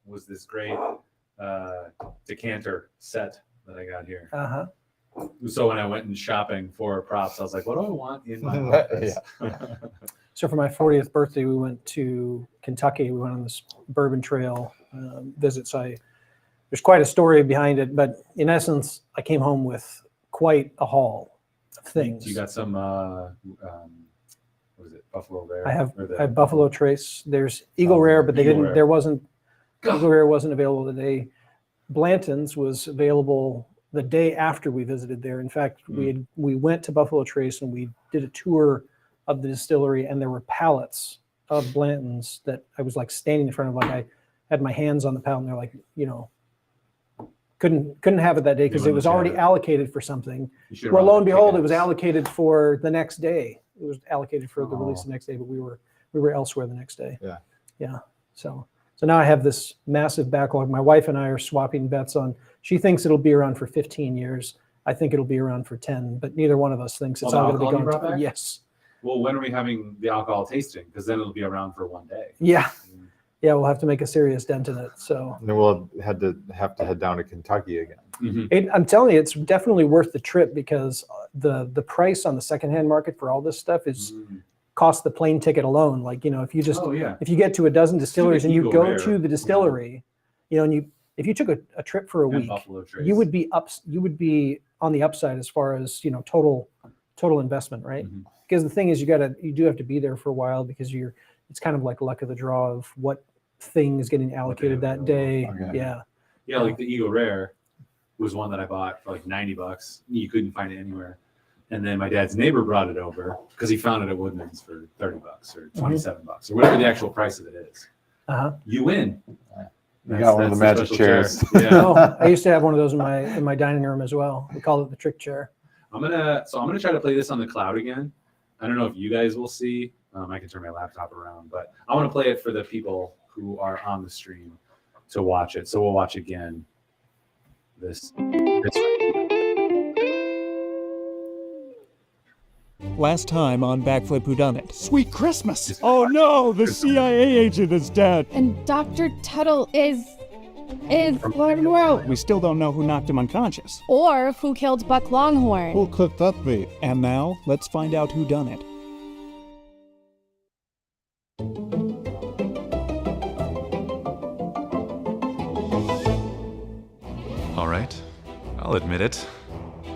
Was this great decanter set that I got here? Uh-huh. So when I went and shopping for props, I was like, what do I want in my office? So for my 40th birthday, we went to Kentucky. We went on this bourbon trail visit. So there's quite a story behind it. But in essence, I came home with quite a haul of things. You got some, what is it, Buffalo Rare? I have Or I have Buffalo Trace. There's Eagle Rare, but they Eagle didn't. Rare. There wasn't. Eagle Rare wasn't available today. Blanton's was available the day after we visited there. In fact, we went to Buffalo Trace and we did a tour of the distillery, and there were pallets of Blanton's that I was like standing in front of. Like I had my hands on the pallet, and they're like, couldn't have it that day because it wouldn't was let you already have it. allocated for something. You should've Well, brought lo the and behold, it was chickens. allocated for the next day. It was allocated for the release the next day, but we were elsewhere the next day. Yeah. So now I have this massive backlog. My wife and I are swapping bets on. She thinks it'll be around for 15 years. I think it'll be around for 10, but neither one of us thinks it's Oh, the all going to alcohol be you brought gone. back? Yes. Well, when are we having the alcohol tasting? Because then it'll be around for one day. Yeah. Yeah. We'll have to make a serious dent in it. So And then we'll have to head down to Kentucky again. I'm telling you, it's definitely worth the trip because the price on the secondhand market for all this stuff is cost the plane ticket alone. Like, if you just, Oh yeah. if you get to a dozen distilleries and you Eagle go Rare. to the distillery, and if you took a trip for a And week, Buffalo Trace. you would be on the upside as far as, total investment, right? Mhm. Because the thing is, you do have to be there for a while because it's kind of like luck of the draw of what thing is getting allocated that day. Okay. Yeah. Yeah, like the Eagle Rare was one that I bought for like $90. You couldn't find it anywhere. And then my dad's neighbor brought it over because he found it at Woodman's for $30 or $27 or whatever the actual price of it is. Uh-huh. You win. You got one of the magic special chairs. chair. Yeah. Oh, I used to have one of those in my dining room as well. We call it the trick chair. I'm gonna try to play this on the cloud again. I don't know if you guys will see. I can turn my laptop around, but I want to play it for the people who are on the stream to watch it. So we'll watch again. This Last time on Backflip Whodunnit. Sweet Christmas! Oh no, the CIA agent is dead. And Dr. Tuttle is well, We still don't know who knocked him unconscious. or who killed Buck Longhorn. Who could that be? And now, let's find out who done it. All right, I'll admit it.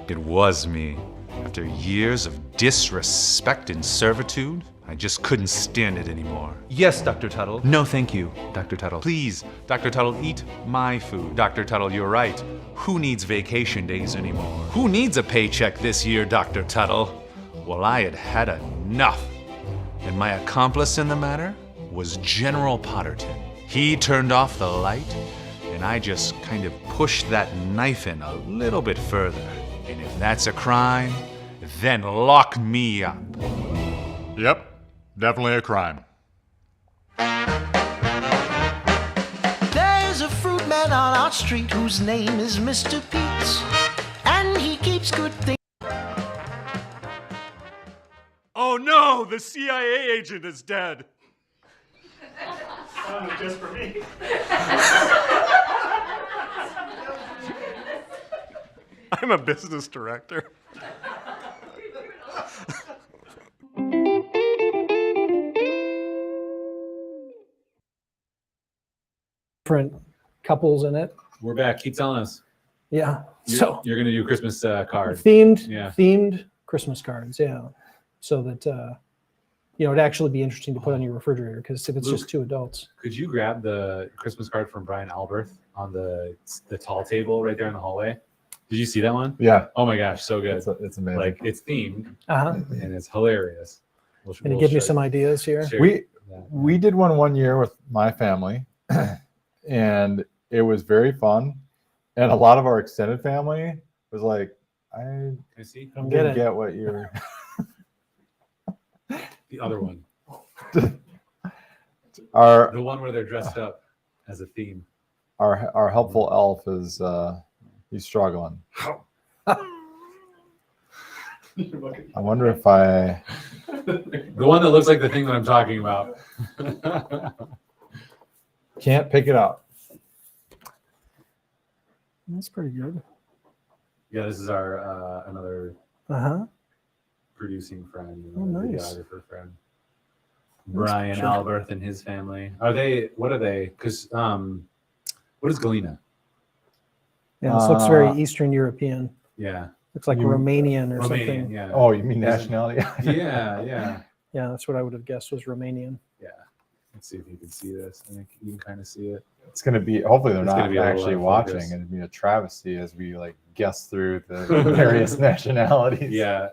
It was me. After years of disrespect and servitude, I just couldn't stand it anymore. Yes, Dr. Tuttle. No, thank you, Dr. Tuttle. Please, Dr. Tuttle, eat my food. Dr. Tuttle, you're right. Who needs vacation days anymore? Who needs a paycheck this year, Dr. Tuttle? Well, I had had enough. And my accomplice in the matter was General Potterton. He turned off the light, and I just kind of pushed that knife in a little bit further. And if that's a crime, then lock me up. Yep, definitely a crime. There's a fruit man on our street whose name is Mr. Pete, and he keeps good things. Oh no, the CIA agent is dead. Just for me. I'm a business director. Different couples in it. we're back. Keep telling us. Yeah. You're gonna do Christmas card. Themed Christmas cards. Yeah. So that, it'd actually be interesting to put on your refrigerator because if it's Luke. just two adults. Could you grab the Christmas card from Brian Alberth on the tall table right there in the hallway? Did you see that one? Yeah, Oh my gosh, so good. it's amazing. Like it's themed Uh-huh. and it's hilarious. Can you give me some ideas here? We did one year with my family, and it was very fun. And a lot of our extended family was like, I Can I see Don't get didn't it. get what you're. the other one? Our The one where they're dressed up as a theme. our helpful elf is he's struggling. I wonder if I. The one that looks like the thing that I'm talking about. Can't pick it up. That's pretty good. Yeah, this is our another Uh-huh. producing friend, Oh, nice. videographer friend. Brian Sure. Alberth and his family. What are they? Because what is Galena? Yeah, this looks very Eastern European. Yeah. Looks like You- Romanian or Romanian, something. yeah. Oh, you mean nationality? Yeah. Yeah, that's what I would have guessed was Romanian. Yeah. Let's see if you can see this. I think you can kind of see it. It's going to be. Hopefully, they're It's gonna not be a little actually out of watching. focus. It'd be a travesty as we guess through the various nationalities. Yeah.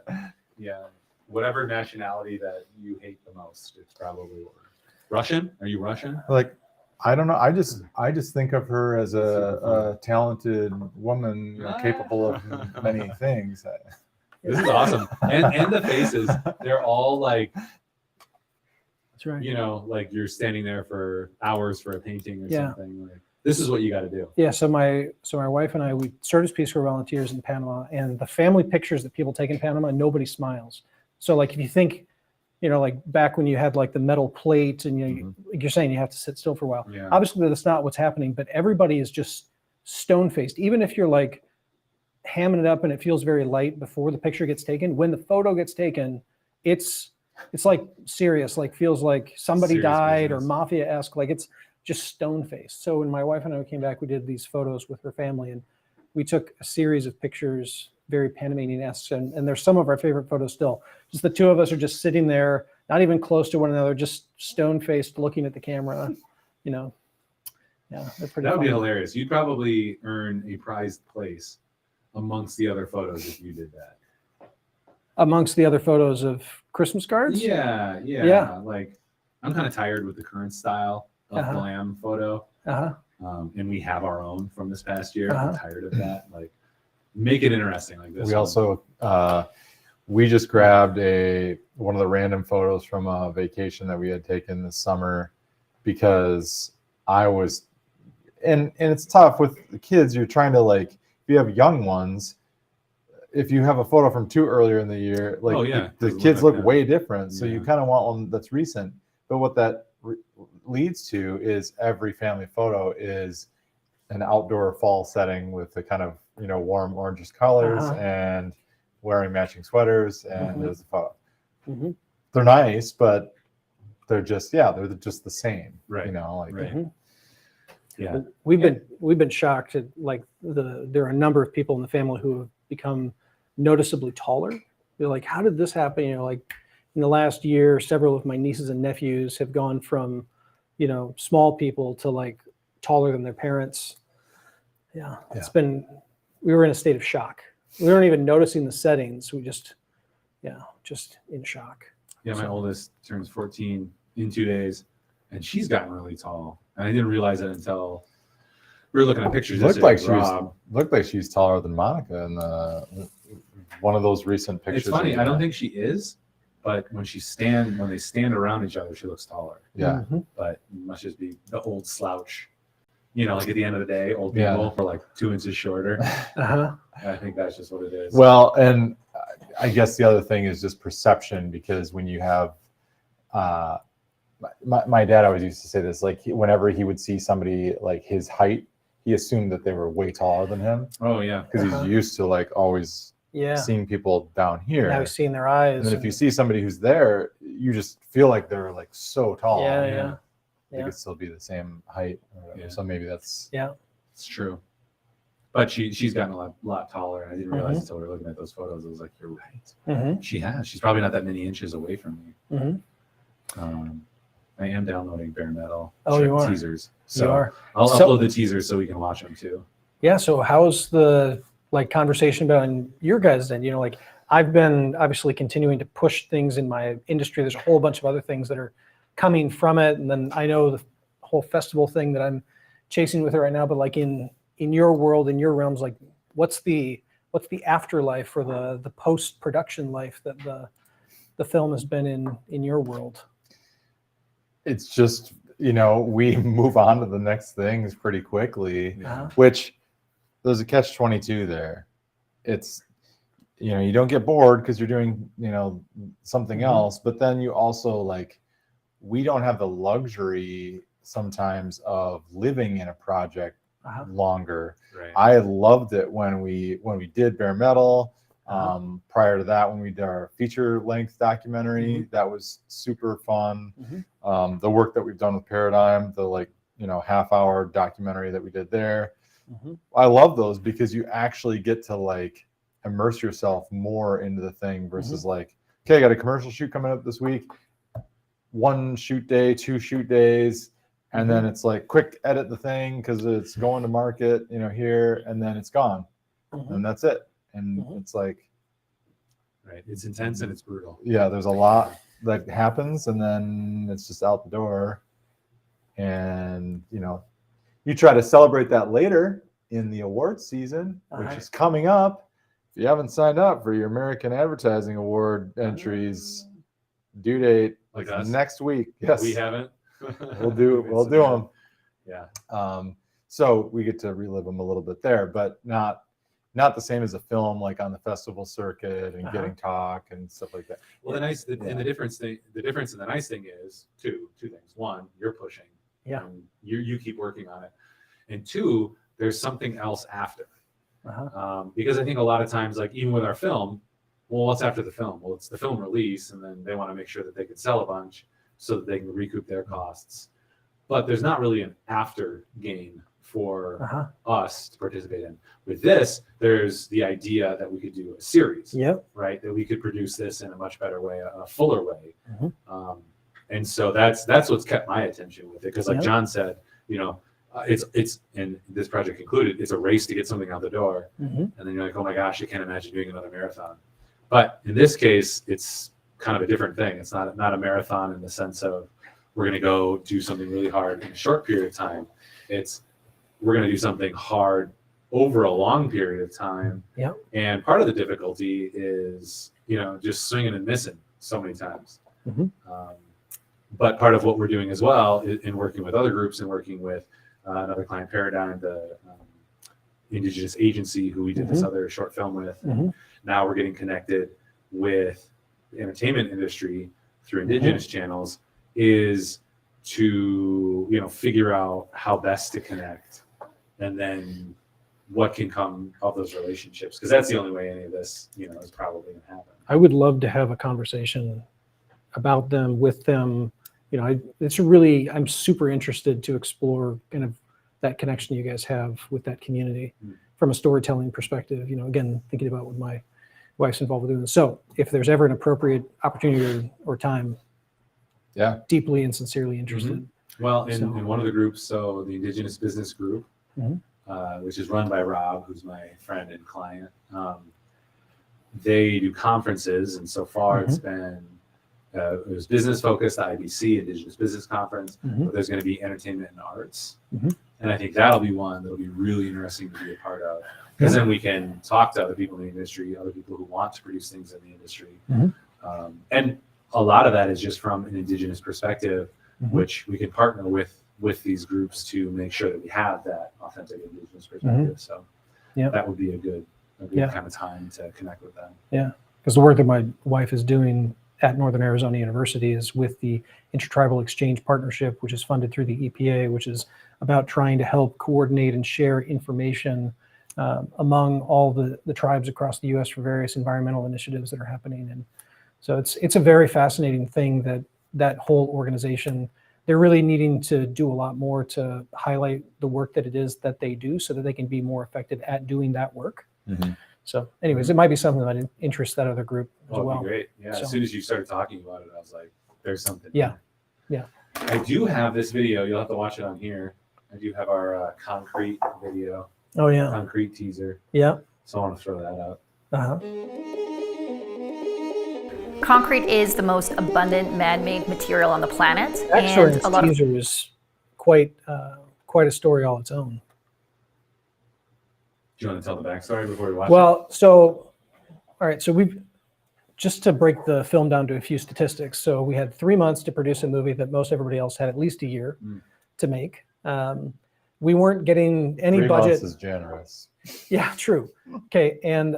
Whatever nationality that you hate the most, it's probably Russian. Are you Russian? I don't know. I just think of her as a talented woman, capable of many things. This is awesome. And the faces, they're all like, That's right. like you're standing there for hours for a painting or Yeah. something. Like, this is what you got to do. Yeah, so my wife and I, we served as Peace Corps volunteers in Panama, and the family pictures that people take in Panama, nobody smiles. So if you think, back when you had the metal plate and you're saying you have to sit still for a while. Yeah. Obviously that's not what's happening, but everybody is just stone-faced. Even if you're hamming it up and it feels very light before the picture gets taken, when the photo gets taken, it's it's like serious, like feels like somebody Serious died or business. mafia-esque, like it's just stone-faced. So when my wife and I came back, we did these photos with her family, and we took a series of pictures, very Panamanian-esque, and there's some of our favorite photos still. Just the two of us are just sitting there, not even close to one another, just stone-faced looking at the camera, you know. Yeah, they're pretty That would be fun. hilarious. You'd probably earn a prized place amongst the other photos if you did that. Amongst the other photos of Christmas cards? Yeah. Yeah. Like, I'm kind of tired with the current style of glam photo. Uh-huh. And we have our own from this past year. Uh-huh. I'm tired of that. Like, make it interesting like this. We one. also we just grabbed one of the random photos from a vacation that we had taken this summer because I was and it's tough with the kids. You're trying to, like, if you have young ones, if you have a photo from too earlier in the year, like, Oh, yeah. the Doesn't kids look look like that. way different. So you Yeah. kind of want one that's recent. But what that leads to is every family photo is an outdoor fall setting with the kind of, warm orangish colors and wearing matching sweaters, and there's a photo. Mhm. They're nice, but they're just they're just the same, Right. like Right. Yeah. We've been shocked at, like, there are a number of people in the family who have become noticeably taller. They're like, how did this happen? Like, in the last year, several of my nieces and nephews have gone from, small people to, like, taller than their parents. Yeah, we were in a state of shock. We weren't even noticing the settings. We just in shock. Yeah, my oldest turns 14 in 2 days, and she's gotten really tall. And I didn't realize it until we were looking at pictures. looked yesterday like with she Rob. looked like she's taller than Monica in one of those recent pictures. It's funny. we I don't had. think she is, but when they stand around each other, she looks taller. Yeah. Mhm. But it must just be the old slouch. Like at the end of the day, old Yeah. people are like 2 inches shorter. Uh-huh. I think that's just what it is. Well, and I guess the other thing is just perception, because when you have, my dad always used to say this, like, whenever he would see somebody like his height, he assumed that they were way taller than him Oh yeah. because he's used to, like, always Yeah. seeing people down here. Now he's seeing their eyes. And then if you see somebody who's there, you just feel like they're, like, so tall. Yeah. They Yeah. could still be the same height or whatever. Yeah. So maybe that's It's true. But she's gotten a lot taller. I didn't realize Mhm. until we were looking at those photos. I was like, you're right. Mhm. She has. She's probably not that many inches away from me. Mhm. I am downloading bare metal Oh, you are? teasers. So You are. I'll So- upload the teasers so we can watch them too. Yeah. So how's the, like, conversation about on your guys' end? Like, I've been obviously continuing to push things in my industry. There's a whole bunch of other things that are coming from it, and then I know the whole festival thing that I'm chasing with it right now. But, like, in your world, in your realms, like, what's the afterlife or the post-production life that the film has been in your world? it's just, we move on to the next things pretty quickly. Uh-huh. Which there's a catch-22 there. It's, you don't get bored because you're doing, something else, but then you also, like, we don't have the luxury sometimes of living in a project Uh-huh. longer. Right. I loved it when we did bare metal. Prior to that, when we did our feature-length documentary, that was super fun. The work that we've done with Paradigm, the, like, half-hour documentary that we did there, I love those because you actually get to, like, immerse yourself more into the thing versus like, okay, I got a commercial shoot coming up this week, 1 shoot day, 2 shoot days, and then it's like, quick edit the thing because it's going to market, here, and then it's gone, and that's it. And it's like, Right. It's intense and it's brutal. yeah, there's a lot that happens, and then it's just out the door. And you try to celebrate that later in the awards season, which is coming up. If you haven't signed up for your American Advertising Award entries, due date Like is us? next week. Yes, We haven't. we'll do them. Yeah. So we get to relive them a little bit there, but not the same as a film, like on the festival circuit and getting talk and stuff like that. Well, and the difference and the nice thing is two things. One, you're pushing. Yeah. And you keep working on it. And two, there's something else after. Because I think a lot of times, like, even with our film, well, what's after the film? Well, it's the film release, and then they want to make sure that they can sell a bunch so that they can recoup their costs. But there's not really an after gain for us to participate in. With this, there's the idea that we could do a series, right? That we could produce this in a much better way, a fuller way. And so that's what's kept my attention with it. Because like John said, you know, it's and this project included, it's a race to get something out the door. And then you're like, oh my gosh, I can't imagine doing another marathon. But in this case, it's kind of a different thing. It's not a marathon in the sense of we're going to go do something really hard in a short period of time. It's we're going to do something hard over a long period of time. And part of the difficulty is, you know, just swinging and missing so many times. But part of what we're doing as well in working with other groups and working with another client, Paradigm, the Indigenous agency who we did this other short film with. Now we're getting connected with the entertainment industry through Indigenous channels, is to, you know, figure out how best to connect, and then what can come of those relationships, because that's the only way any of this, you know, is probably going to happen. I would love to have a conversation about them, with them. You know, I'm super interested to explore kind of that connection you guys have with that community from a storytelling perspective. You know, again, thinking about what my wife's involved with doing this. So if there's ever an appropriate opportunity or time, deeply and sincerely interested. Well, in one of the groups, so the Indigenous Business Group, which is run by Rob, who's my friend and client, they do conferences, and so far it's been it was business focused, the IBC, Indigenous Business Conference, but there's going to be entertainment and arts. And I think that'll be one that'll be really interesting to be a part of, because then we can talk to other people in the industry, other people who want to produce things in the industry. And a lot of that is just from an Indigenous perspective, which we can partner with these groups to make sure that we have that authentic Indigenous perspective. So that would be a good kind of time to connect with them. Yeah, because the work that my wife is doing at Northern Arizona University is with the Intertribal Exchange Partnership, which is funded through the EPA, which is about trying to help coordinate and share information among all the tribes across the U.S. for various environmental initiatives that are happening. And so it's a very fascinating thing that whole organization, they're really needing to do a lot more to highlight the work that it is that they do, so that they can be more effective at doing that work. So anyways, it might be something that interests that other group as well. That'd be great. Yeah, So, as soon as you started talking about it, I was like, there's something. Yeah. I do have this video. You'll have to watch it on here. I do have our concrete video, Oh yeah. concrete teaser. Yeah. So I want to throw that out. Concrete is the most abundant man-made material on the planet. Actually, and its a lot teaser is quite a story all its own. Do you want to tell the backstory before we watch it? Well, so, all right, so just to break the film down to a few statistics. So we had 3 months to produce a movie that most everybody else had at least a year to make. We weren't getting any 3 budget. months is generous. Yeah, true. Okay, and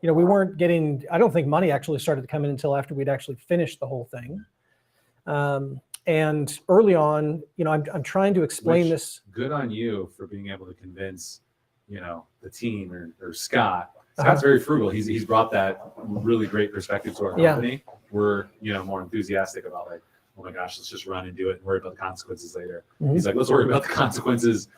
you know, we weren't getting, I don't think money actually started to come in until after we'd actually finished the whole thing. And early on, you know, I'm trying to explain this. Good on you for being able to convince, you know, the team or Scott. Scott's very frugal. He's brought that really great perspective to our company. We're, you know, more enthusiastic about like, oh my gosh, let's just run and do it and worry about the consequences later. He's like, let's worry about the consequences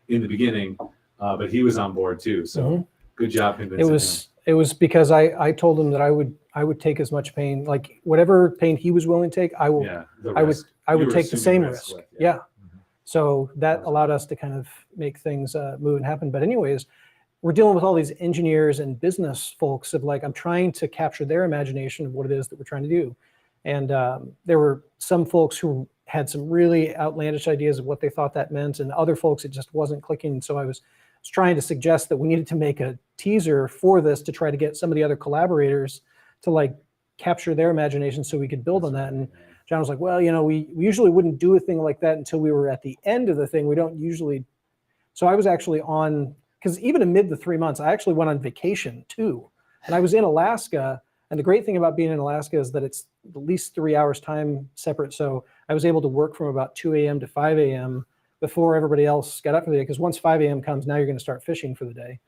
in the beginning. But he was on board too. So good job convincing him. It was because I told him that I would take as much pain, like whatever pain he was willing to take, I would take the same risk. Yeah. So that allowed us to kind of make things move and happen. But anyways, we're dealing with all these engineers and business folks of like, I'm trying to capture their imagination of what it is that we're trying to do. And there were some folks who had some really outlandish ideas of what they thought that meant, and other folks, it just wasn't clicking. So I was trying to suggest that we needed to make a teaser for this to try to get some of the other collaborators to like capture their imagination so we could build on that. And John was like, well, you know, we usually wouldn't do a thing like that until we were at the end of the thing. We don't usually. So I was actually on, because even amid the 3 months, I actually went on vacation too. And I was in Alaska. And the great thing about being in Alaska is that it's at least 3 hours time separate. So I was able to work from about 2 a.m. to 5 a.m. before everybody else got up for the day. Because once 5 a.m. comes, now you're going to start fishing for the day.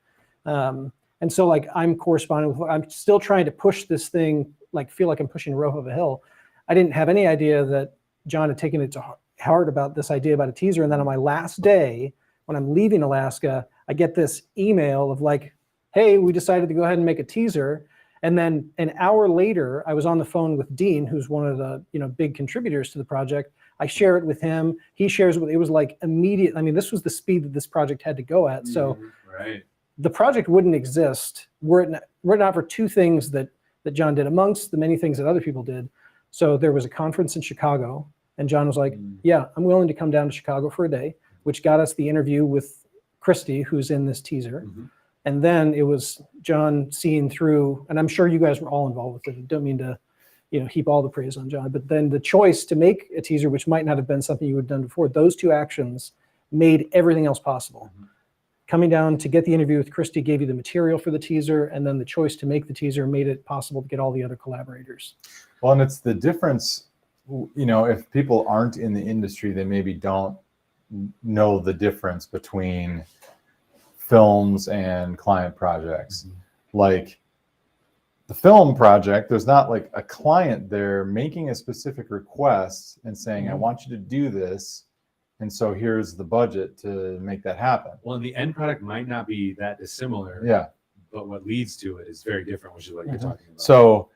And so like I'm corresponding with, I'm still trying to push this thing, like feel like I'm pushing a rope of a hill. I didn't have any idea that John had taken it to heart about this idea about a teaser. And then on my last day, when I'm leaving Alaska, I get this email of like, hey, we decided to go ahead and make a teaser. And then an hour later, I was on the phone with Dean, who's one of the big contributors to the project. I share it with him. He shares it. It was like immediate. I mean, this was the speed that this project had to go at. So right. The project wouldn't exist were it not for two things that John did amongst the many things that other people did. So there was a conference in Chicago, and John was like, yeah, I'm willing to come down to Chicago for a day, which got us the interview with Christy, who's in this teaser. And then it was John seeing through, and I'm sure you guys were all involved with it. I don't mean to, heap all the praise on John, but then the choice to make a teaser, which might not have been something you would have done before, those two actions made everything else possible. Coming down to get the interview with Christy gave you the material for the teaser, and then the choice to make the teaser made it possible to get all the other collaborators. Well, and it's the difference, if people aren't in the industry, they maybe don't know the difference between films and client projects. Like the film project, there's not like a client there making a specific request and saying, I want you to do this, and so here's the budget to make that happen. Well, and the end product might not be that dissimilar. Yeah. But what leads to it is very different, which is what you're talking about. So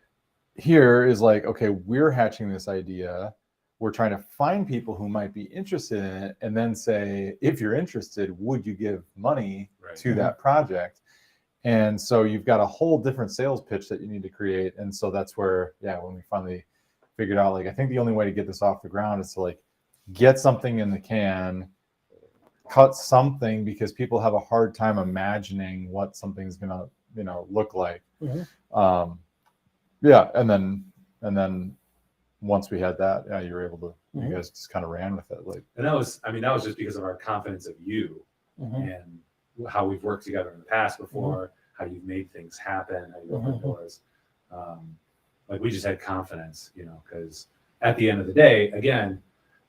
here is like, okay, we're hatching this idea. We're trying to find people who might be interested in it, and then say, if you're interested, would you give money to that project? And so you've got a whole different sales pitch that you need to create. And so that's where, when we finally figured out, like, I think the only way to get this off the ground is to like get something in the can, cut something, because people have a hard time imagining what something's gonna, look like. And then once we had that, you were able to, you guys just kind of ran with it. Like, and that was just because of our confidence of you and how we've worked together in the past before, how you've made things happen, how you open doors. Like we just had confidence, because at the end of the day, again,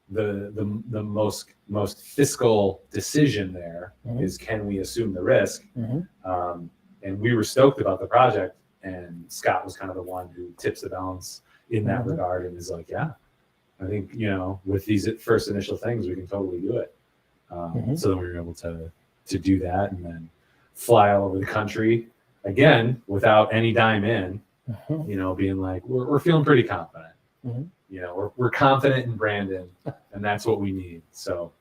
the most fiscal decision there is, can we assume the risk? And we were stoked about the project, and Scott was kind of the one who tips the balance in that regard, and is like, I think, with these first initial things, we can totally do it. So then we were able to do that, and then fly all over the country again without any dime in, being like, we're feeling pretty confident. We're confident in Brandon, and that's what we need. So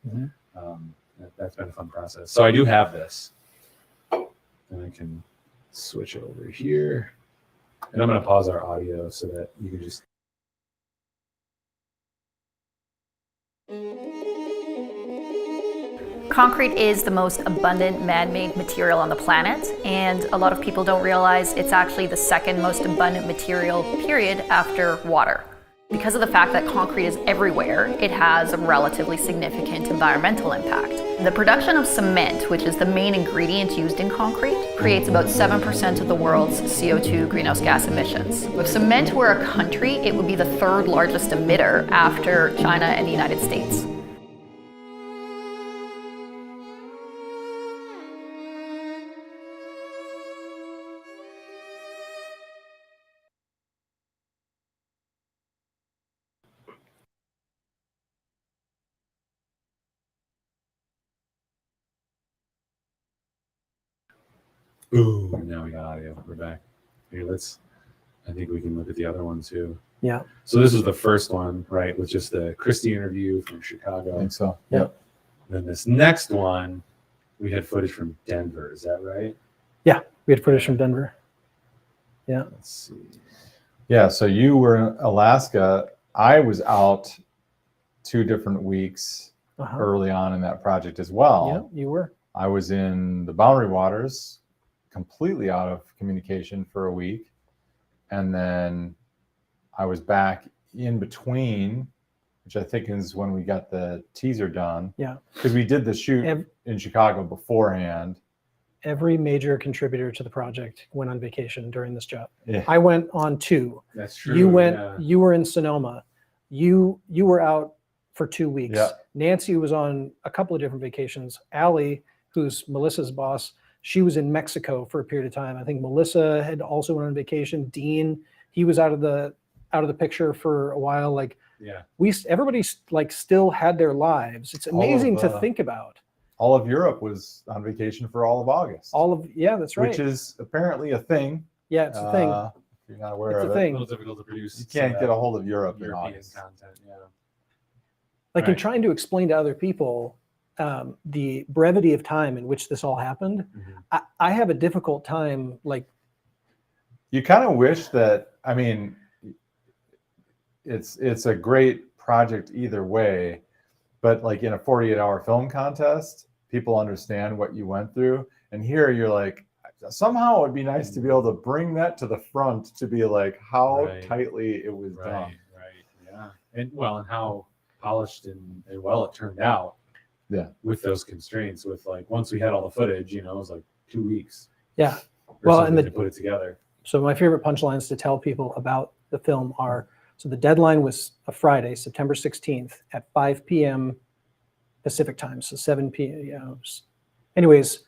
that's been a fun process. So I do have this, and I can switch over here, and I'm going to pause our audio so that you can just. Concrete is the most abundant man-made material on the planet, and a lot of people don't realize it's actually the second most abundant material, period, after water. Because of the fact that concrete is everywhere, it has a relatively significant environmental impact. The production of cement, which is the main ingredient used in concrete, creates about 7% of the world's CO2 greenhouse gas emissions. If cement were a country, it would be the third largest emitter after China and the United States. Ooh, now we got audio. We're back. Here, I think we can look at the other one too. Yeah. So this was the first one, right, with just the Christie interview from Chicago. I think so. Yep. Then this next one, we had footage from Denver. Is that right? Yeah, we had footage from Denver. Yeah. Let's see. Yeah, so you were in Alaska. I was out 2 different weeks early on in that project as well. Yeah, you were. I was in the Boundary Waters, completely out of communication for a week. And then I was back in between, which I think is when we got the teaser done. Yeah. Because we did the shoot in Chicago beforehand. Every major contributor to the project went on vacation during this job. Yeah. I went on 2. That's true. You were in Sonoma. You were out for 2 weeks. Yeah. Nancy was on a couple of different vacations. Allie, who's Melissa's boss, She was in Mexico for a period of time. I think Melissa had also went on vacation. Dean, he was out of the picture for a while. Like, Yeah. Everybody like still had their lives. It's amazing to think about. All of Europe was on vacation for all of August. That's right. Which is apparently a thing. Yeah, it's a thing. If you're not aware It's of a it. thing. A little difficult to produce. You can't get a hold of Europe in European August. content. Yeah. Like in Right. trying to explain to other people the brevity of time in which this all happened, I have a difficult time. Like, You kind of wish that, I mean, it's a great project either way, but like in a 48-hour film contest, people understand what you went through. And here you're like, somehow it would be nice to be able to bring that to the front to be like how Right. tightly it was done. Right. Yeah. And how polished and well it turned out. Yeah. With those constraints, with like once we had all the footage, it was like 2 weeks. yeah. Or Well, something and to put it together. So my favorite punchlines to tell people about the film are, so the deadline was a Friday, September 16th at 5 p.m. Pacific time, so 7 p.m. Anyways,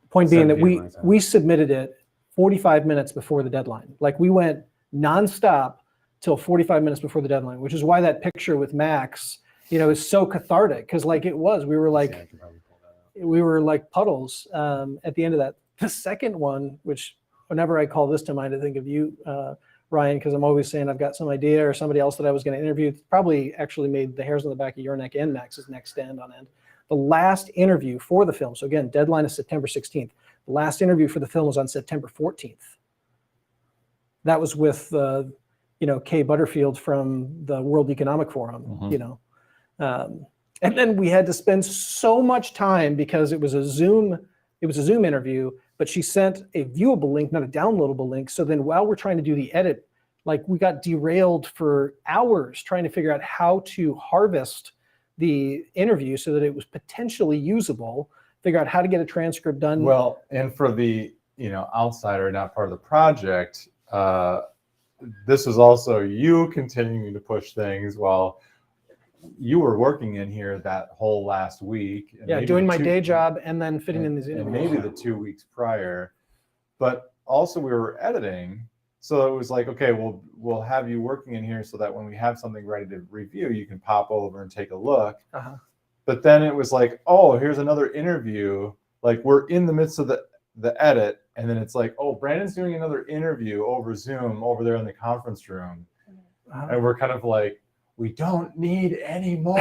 point being 7 that p.m. my time. we submitted it 45 minutes before the deadline. Like, we went nonstop till 45 minutes before the deadline, which is why that picture with Max, is so cathartic, because like it was, we were like, Yeah, I could probably pull that out. we were like puddles at the end of that. The second one, which whenever I call this to mind, I think of you, Ryan, because I'm always saying I've got some idea or somebody else that I was going to interview. It's probably actually made the hairs on the back of your neck and Max's neck stand on end. The last interview for the film, so again, deadline is September 16th. The last interview for the film was on September 14th. That was with, Kay Butterfield from the World Economic Forum, and then we had to spend so much time because it was a Zoom interview, but she sent a viewable link, not a downloadable link. So then while we're trying to do the edit, like, we got derailed for hours trying to figure out how to harvest the interview so that it was potentially usable, figure out how to get a transcript done. Well, and for the outsider, not part of the project, this was also you continuing to push things while you were working in here that whole last week. And yeah, maybe doing the my two- day job and then fitting in these and interviews. maybe the 2 weeks prior, but also we were editing. So it was like, okay, we'll have you working in here so that when we have something ready to review, you can pop over and take a look. But then it was like, oh, here's another interview. Like, we're in the midst of the edit, and then it's like, oh, Brandon's doing another interview over Zoom over there in the conference room. And we're kind of like, we don't need any more.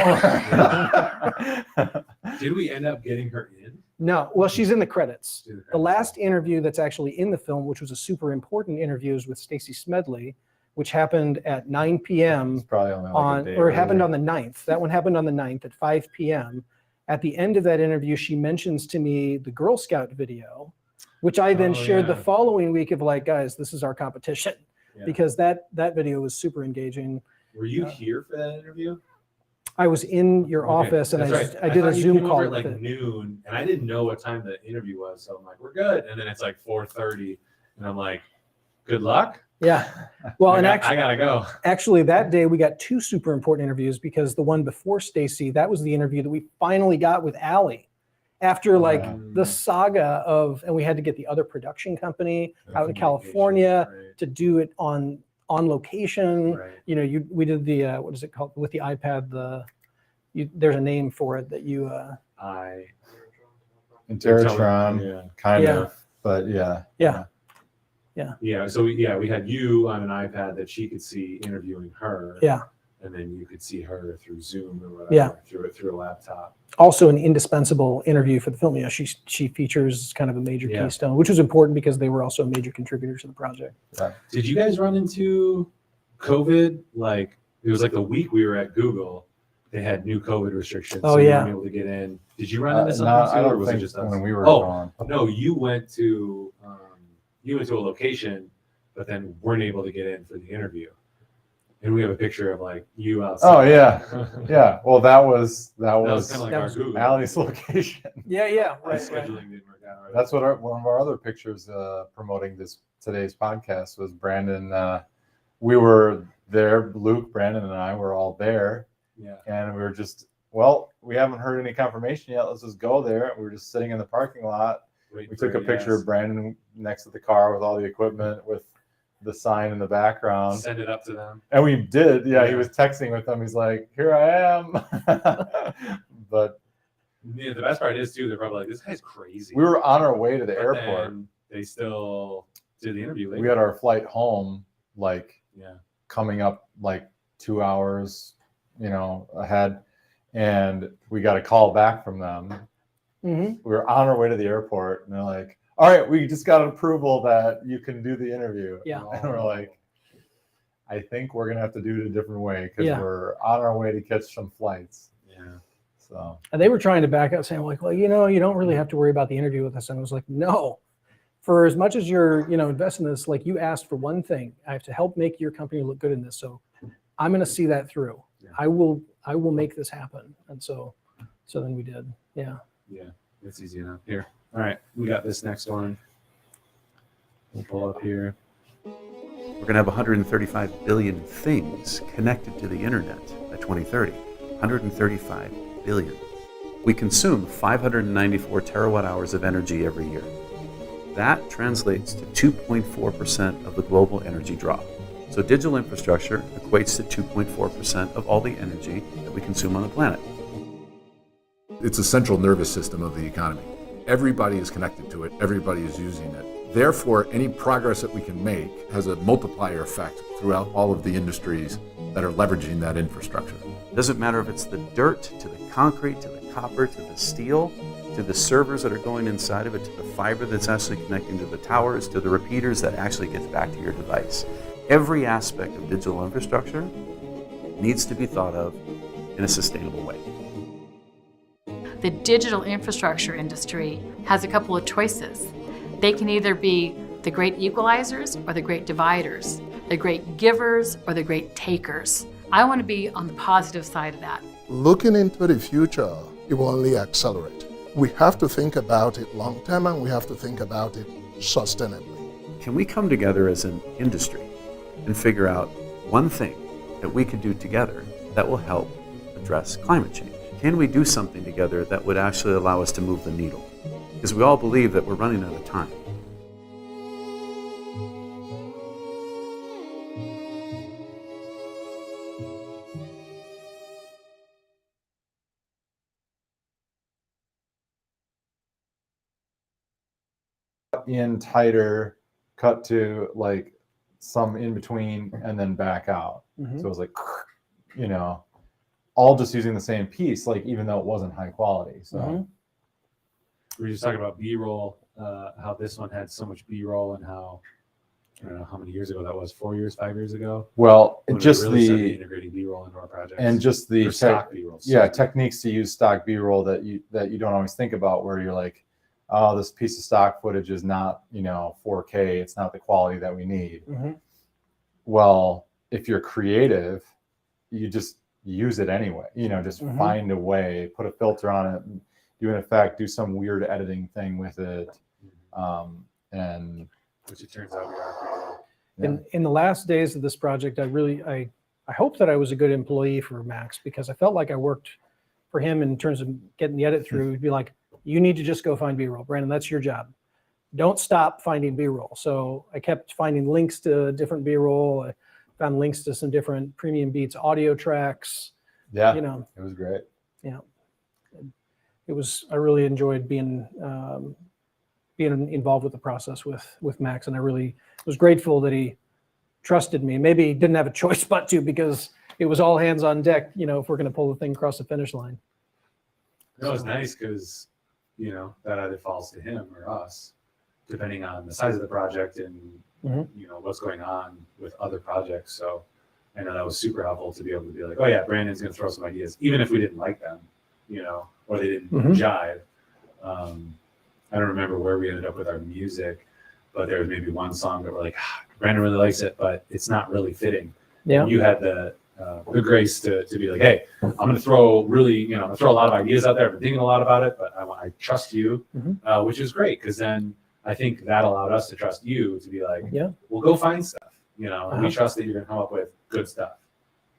Did we end up getting her in? No, well, she's in the credits. To the The credits? last interview that's actually in the film, which was a super important interview, is with Stacey Smedley, which happened at 9 p.m. It's probably only like a day or it happened earlier. on the 9th. That one happened on the 9th at 5 p.m. At the end of that interview, she mentions to me the Girl Scout video, which I then Oh, shared the yeah. following week of like, guys, this is our competition, Yeah. because that video was super engaging. Were you here for that interview? I was in your Okay, office and that's right. I did a thought you Zoom came call over at with like it. noon, and I didn't know what time the interview was, so I'm like, we're good. And then it's like 4:30, and I'm like, good luck. Yeah. Well, and I gotta go. actually that day we got two super important interviews, because the one before Stacy, that was the interview that we finally got with Allie after like the saga of, and we had to get the other production company out in California Right. to do it on location. Right. We did the what is it called with the iPad, there's a name for it that you Interrotron, Yeah. kind Yeah. of, but yeah. Yeah. So we had you on an iPad that she could see interviewing her. Yeah. And then you could see her through Zoom or whatever. Yeah. Through a laptop. also an indispensable interview for the film. She features kind of a major keystone, which was important because they were also a major contributor to the project. Did you guys run into COVID? Like, it was like the week we were at Google, they had new COVID restrictions. Oh, so you yeah. weren't able to get in. Did you run into something No, too, I or don't was it think just us? when we were Oh, gone. no, you went to a location, but then weren't able to get in for the interview. And we have a picture of like you outside. Oh yeah, yeah. Well, that was That was kind of like that our was Google. Allie's location. Yeah, Our scheduling didn't work out right. That's what one of our other pictures promoting today's podcast was Brandon. We were there. Luke, Brandon, and I were all there, Yeah. and we were just, well, we haven't heard any confirmation yet. Let's just go there. We were just sitting in the parking lot, We took a picture of Brandon next to the car with all the equipment with the sign in the background. Send it up to them. And we did. Yeah, Yeah. he was texting with them. He's like, here I am. But Yeah, the best part is too, they're probably like, this guy's crazy. we were on our way to the But airport. then they still did the interview later. We had our flight home like yeah. coming up like 2 hours, ahead. And we got a call back from them. Mm-hmm. We were on our way to the airport and they're like, all right, we just got an approval that you can do the interview. Yeah. And we're like, I think we're going to have to do it a different way because Yeah. we're on our way to catch some flights. Yeah. So And they were trying to back up, saying like, well, you don't really have to worry about the interview with us. And I was like, no, for as much as you're, investing in this, like you asked for one thing, I have to help make your company look good in this. So I'm going to see that through. Yeah. I will make this happen. And so then we did. Yeah. Yeah. It's easy enough. Here. All right. We got this next one. We'll pull up here. We're going to have 135 billion things connected to the internet by 2030. 135 billion. We consume 594 terawatt hours of energy every year. That translates to 2.4% of the global energy draw. So digital infrastructure equates to 2.4% of all the energy that we consume on the planet. It's a central nervous system of the economy. Everybody is connected to it. Everybody is using it. Therefore, any progress that we can make has a multiplier effect throughout all of the industries that are leveraging that infrastructure. It doesn't matter if it's the dirt, to the concrete, to the copper, to the steel, to the servers that are going inside of it, to the fiber that's actually connecting to the towers, to the repeaters that actually gets back to your device. Every aspect of digital infrastructure needs to be thought of in a sustainable way. The digital infrastructure industry has a couple of choices. They can either be the great equalizers or the great dividers, the great givers or the great takers. I want to be on the positive side of that. Looking into the future, it will only accelerate. We have to think about it long term and we have to think about it sustainably. Can we come together as an industry and figure out one thing that we could do together that will help address climate change? Can we do something together that would actually allow us to move the needle? Because we all believe that we're running out of time. in tighter, cut to like some in between, and then back out. Mhm. So it was like, all just using the same piece, like even though it wasn't high quality. So Mhm. We were just talking about B-roll, how this one had so much B-roll, and how I don't know how many years ago that was, 4 years, 5 years ago. well, when just we really started the integrating B-roll into our projects, and just the or stock B-roll. techniques to use stock B-roll that you don't always think about, where you're like, oh, this piece of stock footage is not 4K, it's not the quality that we need. Mhm. Well, if you're creative, you just use it anyway. Just Mhm. find a way, put a filter on it, do an effect, do some weird editing thing with it, and which it turns out we are creative. In the last days of this project, I hope that I was a good employee for Max, because I felt like I worked for him in terms of getting the edit through. He'd be like, you need to just go find B-roll. Brandon, that's your job. Don't stop finding B-roll. So I kept finding links to different B-roll. I found links to some different Premium Beats audio tracks. yeah, It was great. Yeah. I really enjoyed being involved with the process with Max, and I really was grateful that he trusted me. Maybe he didn't have a choice but to, because it was all hands on deck, if we're going to pull the thing across the finish line. That was nice because, that either falls to him or us, depending on the size of the project and, Mhm. what's going on with other projects. So I know that was super helpful to be able to be like, oh yeah, Brandon's going to throw some ideas, even if we didn't like them, or they didn't Mhm. jive. I don't remember where we ended up with our music, but there was maybe one song that we're like, Brandon really likes it, but it's not really fitting. Yeah. And you had the grace to be like, hey, I'm going to throw a lot of ideas out there. I've been thinking a lot about it, but I trust you, Mhm. which is great, because then I think that allowed us to trust you to be like, Yeah. well, go find stuff, and Uh-huh. we trust that you're going to come up with good stuff.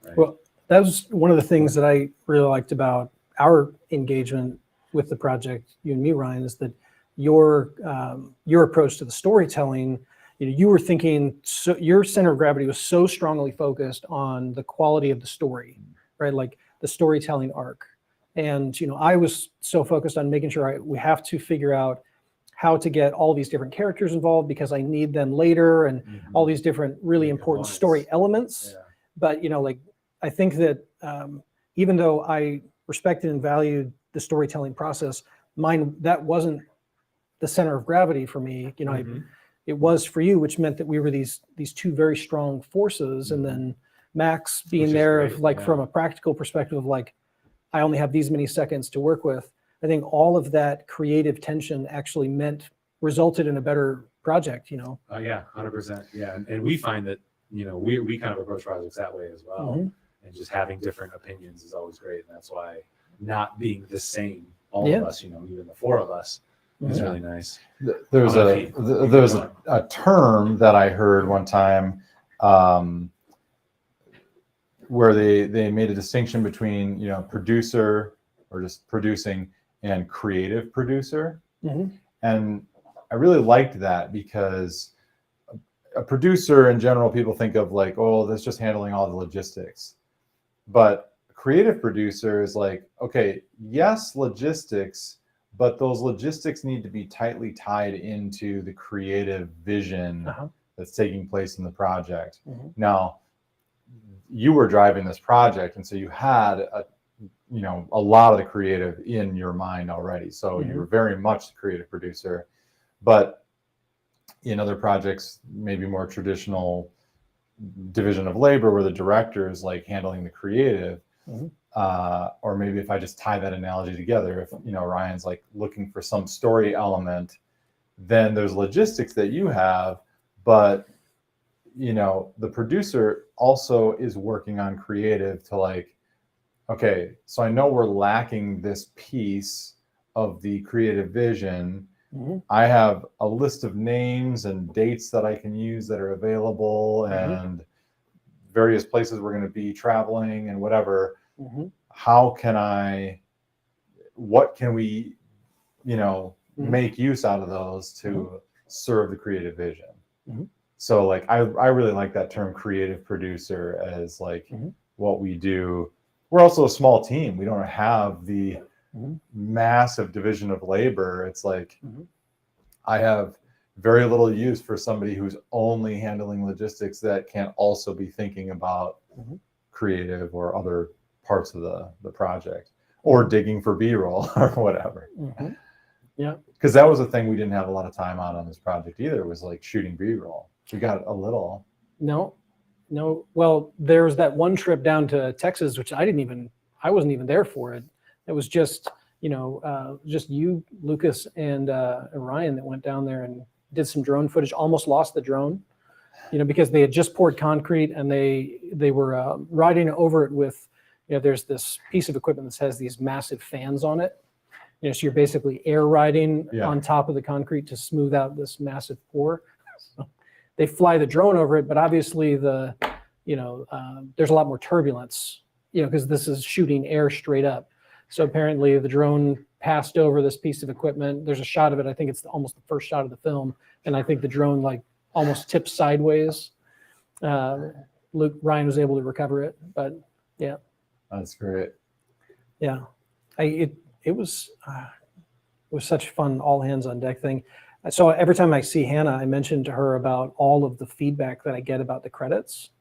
Right? Well, that was one of the things that I really liked about our engagement with the project, you and me, Ryan, is that your approach to the storytelling, you were thinking, so your center of gravity was so strongly focused on the quality of the story, right? Like the storytelling arc. And, I was so focused on making sure we have to figure out how to get all these different characters involved because I need them later and all these different really important story elements. Yeah. But, I think that even though I respected and valued the storytelling process, that wasn't the center of gravity for me. It was for you, which meant that we were these two very strong forces. And then Max being there from a practical perspective of like, I only have these many seconds to work with. I think all of that creative tension actually resulted in a better project, Oh yeah, 100%. Yeah. And we find that, we kind of approach projects that way as well. And just having different opinions is always great. And that's why not being the same, all of us, even the four of us, is really nice. There's a term that I heard one time where they made a distinction between producer or just producing and creative producer. And I really liked that because a producer in general, people think of like, oh, that's just handling all the logistics. But a creative producer is like, okay, yes, logistics, but those logistics need to be tightly tied into the creative vision that's taking place in the project. Now, you were driving this project, and so you had a lot of the creative in your mind already. So you were very much the creative producer. But in other projects, maybe more traditional division of labor where the director is like handling the creative, or maybe if I just tie that analogy together, if Ryan's like looking for some story element, then there's logistics that you have, but the producer also is working on creative to like, okay, so I know we're lacking this piece of the creative vision. I have a list of names and dates that I can use that are available and various places we're going to be traveling and whatever. What can we, make use out of those to serve the creative vision? So like, I really like that term creative producer as like what we do. We're also a small team. We don't have the massive division of labor. It's like, I have very little use for somebody who's only handling logistics that can also be thinking about creative or other parts of the project or digging for B-roll or whatever. Yeah. Because that was a thing we didn't have a lot of time on this project either, was like shooting B-roll. We got a little. No. Well, there was that one trip down to Texas, which I wasn't even there for it. It was just, just you, Lucas, and Ryan that went down there and did some drone footage. Almost lost the drone, because they had just poured concrete and they were riding over it with, there's this piece of equipment that has these massive fans on it. So you're basically air riding on top of the concrete to smooth out this massive pour. So they fly the drone over it, but obviously there's a lot more turbulence, because this is shooting air straight up. So apparently the drone passed over this piece of equipment. There's a shot of it. I think it's almost the first shot of the film. And I think the drone like almost tipped sideways. Ryan was able to recover it, but yeah. That's great. Yeah. It was such a fun all hands on deck thing. So every time I see Hannah, I mention to her about all of the feedback that I get about the credits.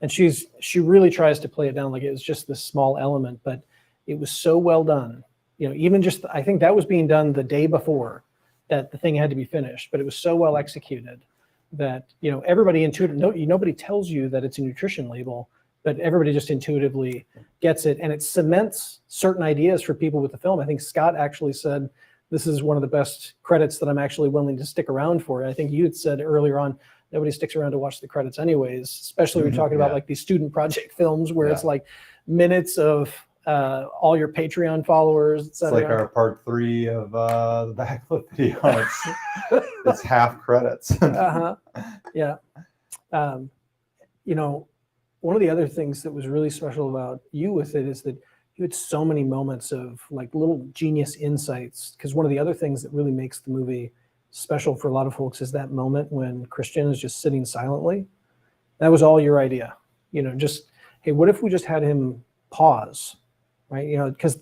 And she really tries to play it down like it was just this small element, but it was so well done. Even just, I think that was being done the day before that the thing had to be finished, but it was so well executed that, everybody nobody tells you that it's a nutrition label, but everybody just intuitively gets it. And it cements certain ideas for people with the film. I think Scott actually said, this is one of the best credits that I'm actually willing to stick around for. I think you had said earlier on, nobody sticks around to watch the credits anyways, especially when you're talking about like these student project films where it's like minutes of all your Patreon followers, etc. It's like our part 3 of the backflip video. It's half credits. Yeah. One of the other things that was really special about you with it is that you had so many moments of like little genius insights. Because one of the other things that really makes the movie special for a lot of folks is that moment when Christian is just sitting silently. That was all your idea, just, hey, what if we just had him pause, right? Because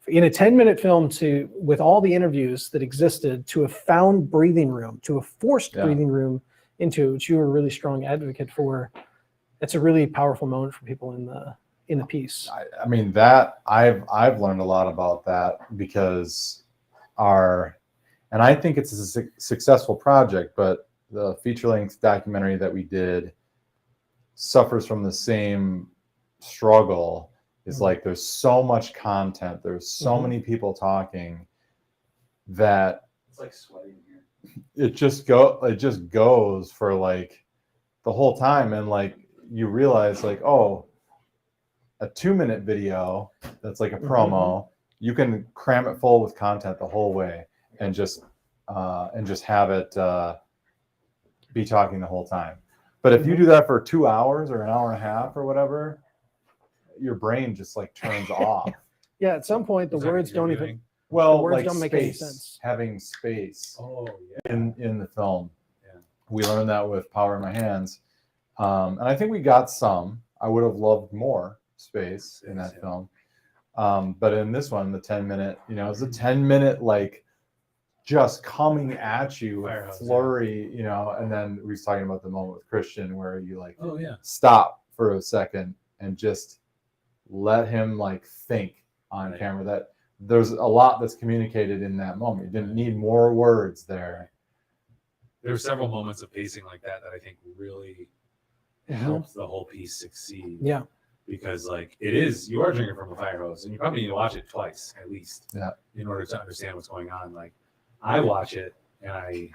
in a 10-minute film with all the interviews that existed, to a found breathing room, to a forced breathing room into which you were a really strong advocate for, it's a really powerful moment for people in the piece. I mean, that I've learned a lot about that because and I think it's a successful project, but the feature-length documentary that we did suffers from the same struggle. Is like there's so much content, there's so many people talking that it's like sweating here. It just goes for like the whole time, and like you realize like, oh, a 2-minute video that's like a promo, you can cram it full with content the whole way and just have it be talking the whole time. But if you do that for 2 hours or an hour and a half or whatever, your brain just like turns off. Yeah, at some point the words don't even. Well, the words like don't make any sense. Having space. Oh, yeah. In the film. Yeah. We learned that with Power in My Hands, and I think we got some. I would have loved more space in that film, but in this one, the 10-minute, it's a 10-minute like just coming at you flurry, and then we was talking about the moment with Christian where you like stop for a second and just let him like think on camera. That there's a lot that's communicated in that moment. You didn't need more words there. There were several moments of pacing like that I think really helps the whole piece succeed. Yeah. Because like you are drinking from a fire hose, and you probably need to watch it twice at least in order to understand what's going on. Like I watch it and I,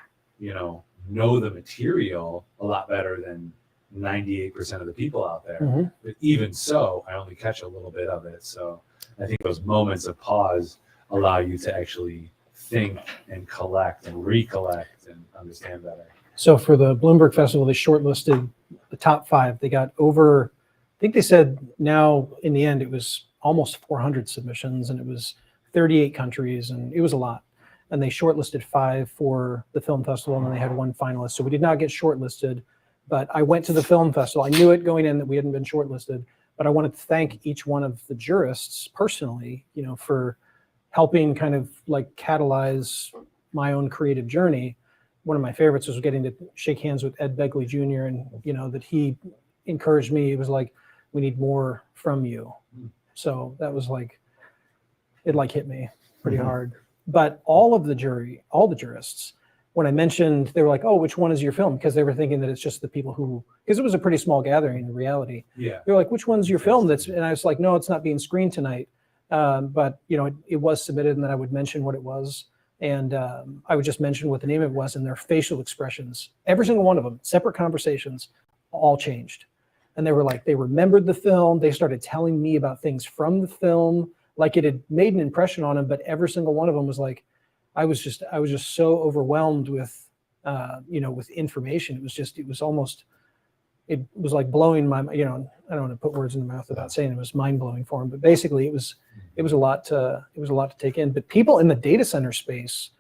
know the material a lot better than 98% of the people out there. But even so, I only catch a little bit of it. So I think those moments of pause allow you to actually think and collect and recollect and understand better. So for the Bloomberg Festival, they shortlisted the top 5. They got over, I think they said now in the end, it was almost 400 submissions, and it was 38 countries, and it was a lot. And they shortlisted 5 for the film festival, and then they had 1 finalist. So we did not get shortlisted, but I went to the film festival. I knew it going in that we hadn't been shortlisted, but I wanted to thank each one of the jurists personally, for helping kind of like catalyze my own creative journey. One of my favorites was getting to shake hands with Ed Begley Jr. and, that he encouraged me. It was like, we need more from you. So that was like, it like hit me pretty hard. But all the jurists, when I mentioned, they were like, oh, which one is your film? Because they were thinking that it's just the people because it was a pretty small gathering in reality. Yeah. They were like, which one's your film? And I was like, no, it's not being screened tonight. But, it was submitted, and then I would mention what it was. And I would just mention what the name of it was, and their facial expressions, every single one of them, separate conversations, all changed. And they were like, they remembered the film. They started telling me about things from the film, like it had made an impression on them. But every single one of them was like, I was just so overwhelmed with, with information. It was like blowing my, I don't want to put words in the mouth without saying it was mind blowing for them. But basically it was a lot to take in. But people in the data center space,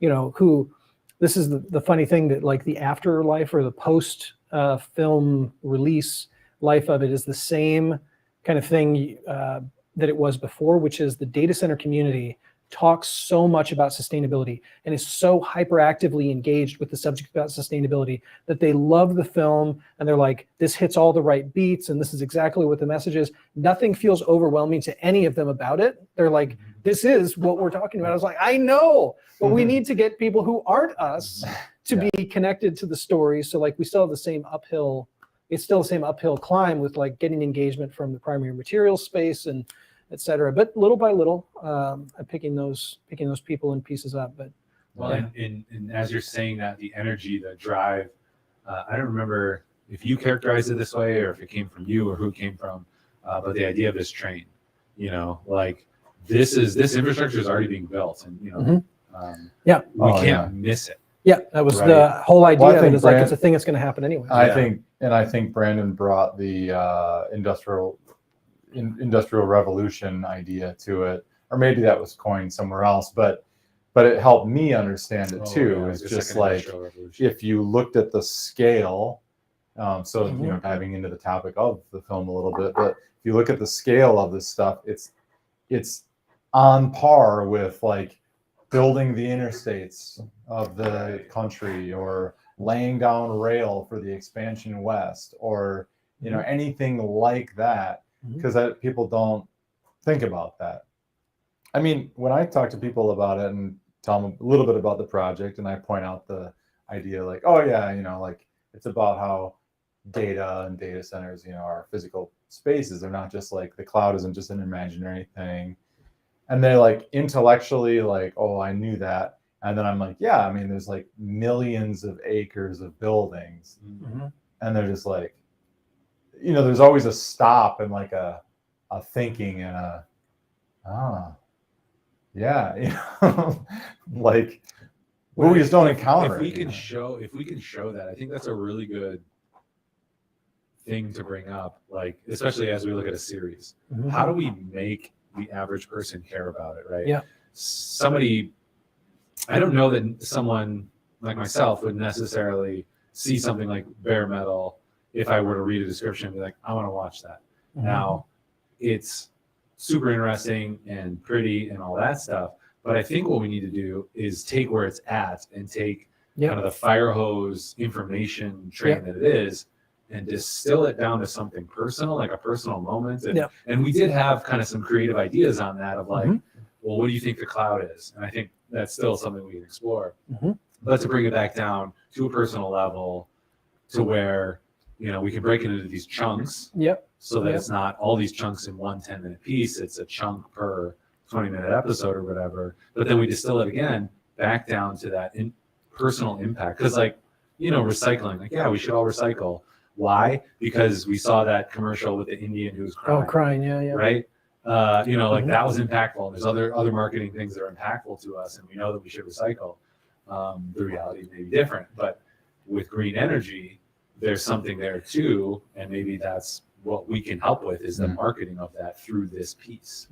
this is the funny thing, that like the afterlife or the post film release life of it is the same kind of thing that it was before, which is the data center community talks so much about sustainability and is so hyperactively engaged with the subject about sustainability that they love the film, and they're like, this hits all the right beats and this is exactly what the message is. Nothing feels overwhelming to any of them about it. They're like, this is what we're talking about. I was like, I know, but we need to get people who aren't us to be connected to the story. So like we still have the same uphill climb with like getting engagement from the primary materials space and et cetera. But little by little, I'm picking those people and pieces up. But and as you're saying that, the energy, the drive, I don't remember if you characterized it this way or if it came from you or who it came from, but the idea of this train, like this infrastructure is already being built, and we can't miss it. Yeah, that was the whole idea of it. Is like it's a thing that's going to happen anyway. I think Brandon brought the industrial industrial revolution idea to it, or maybe that was coined somewhere else, but it helped me understand it too. It's just like if you looked at the scale, so you know, diving into the topic of the film a little bit, but if you look at the scale of this stuff, it's on par with like building the interstates of the country, or laying down rail for the expansion west, or you know, anything like that, because people don't think about that. I mean, when I talk to people about it and tell them a little bit about the project, and I point out the idea like, oh yeah, you know, like it's about how data and data centers, you know, are physical spaces. They're not just like, the cloud isn't just an imaginary thing. And they're like intellectually like, oh, I knew that. And then I'm like, yeah, I mean, there's like millions of acres of buildings. And they're just like, you know, there's always a stop and like a thinking and yeah, you know, like we just don't encounter if we can show that, I think that's a really good thing to bring up, like especially as we look at a series. How do we make the average person care about it, right? Yeah. Somebody, I don't know that someone like myself would necessarily see something like bare metal if I were to read a description and be like, I want to watch that. Now, it's super interesting and pretty and all that stuff, but I think what we need to do is take where it's at and take kind of the fire hose information train that it is, and distill it down to something personal, like a personal moment. And we did have kind of some creative ideas on that of like, well, what do you think the cloud is? And I think that's still something we can explore. But to bring it back down to a personal level, to where, you know, we can break it into these chunks. So that it's not all these chunks in one 10-minute piece. It's a chunk per 20-minute episode or whatever. But then we distill it again back down to that personal impact. Because like, you know, recycling, like, yeah, we should all recycle. Why? Because we saw that commercial with the Indian who was crying. Oh, crying, yeah. Right? You know, like that was impactful. There's other marketing things that are impactful to us, and we know that we should recycle. The reality may be different, but with green energy, there's something there too, and maybe that's what we can help with, is the marketing of that through this piece.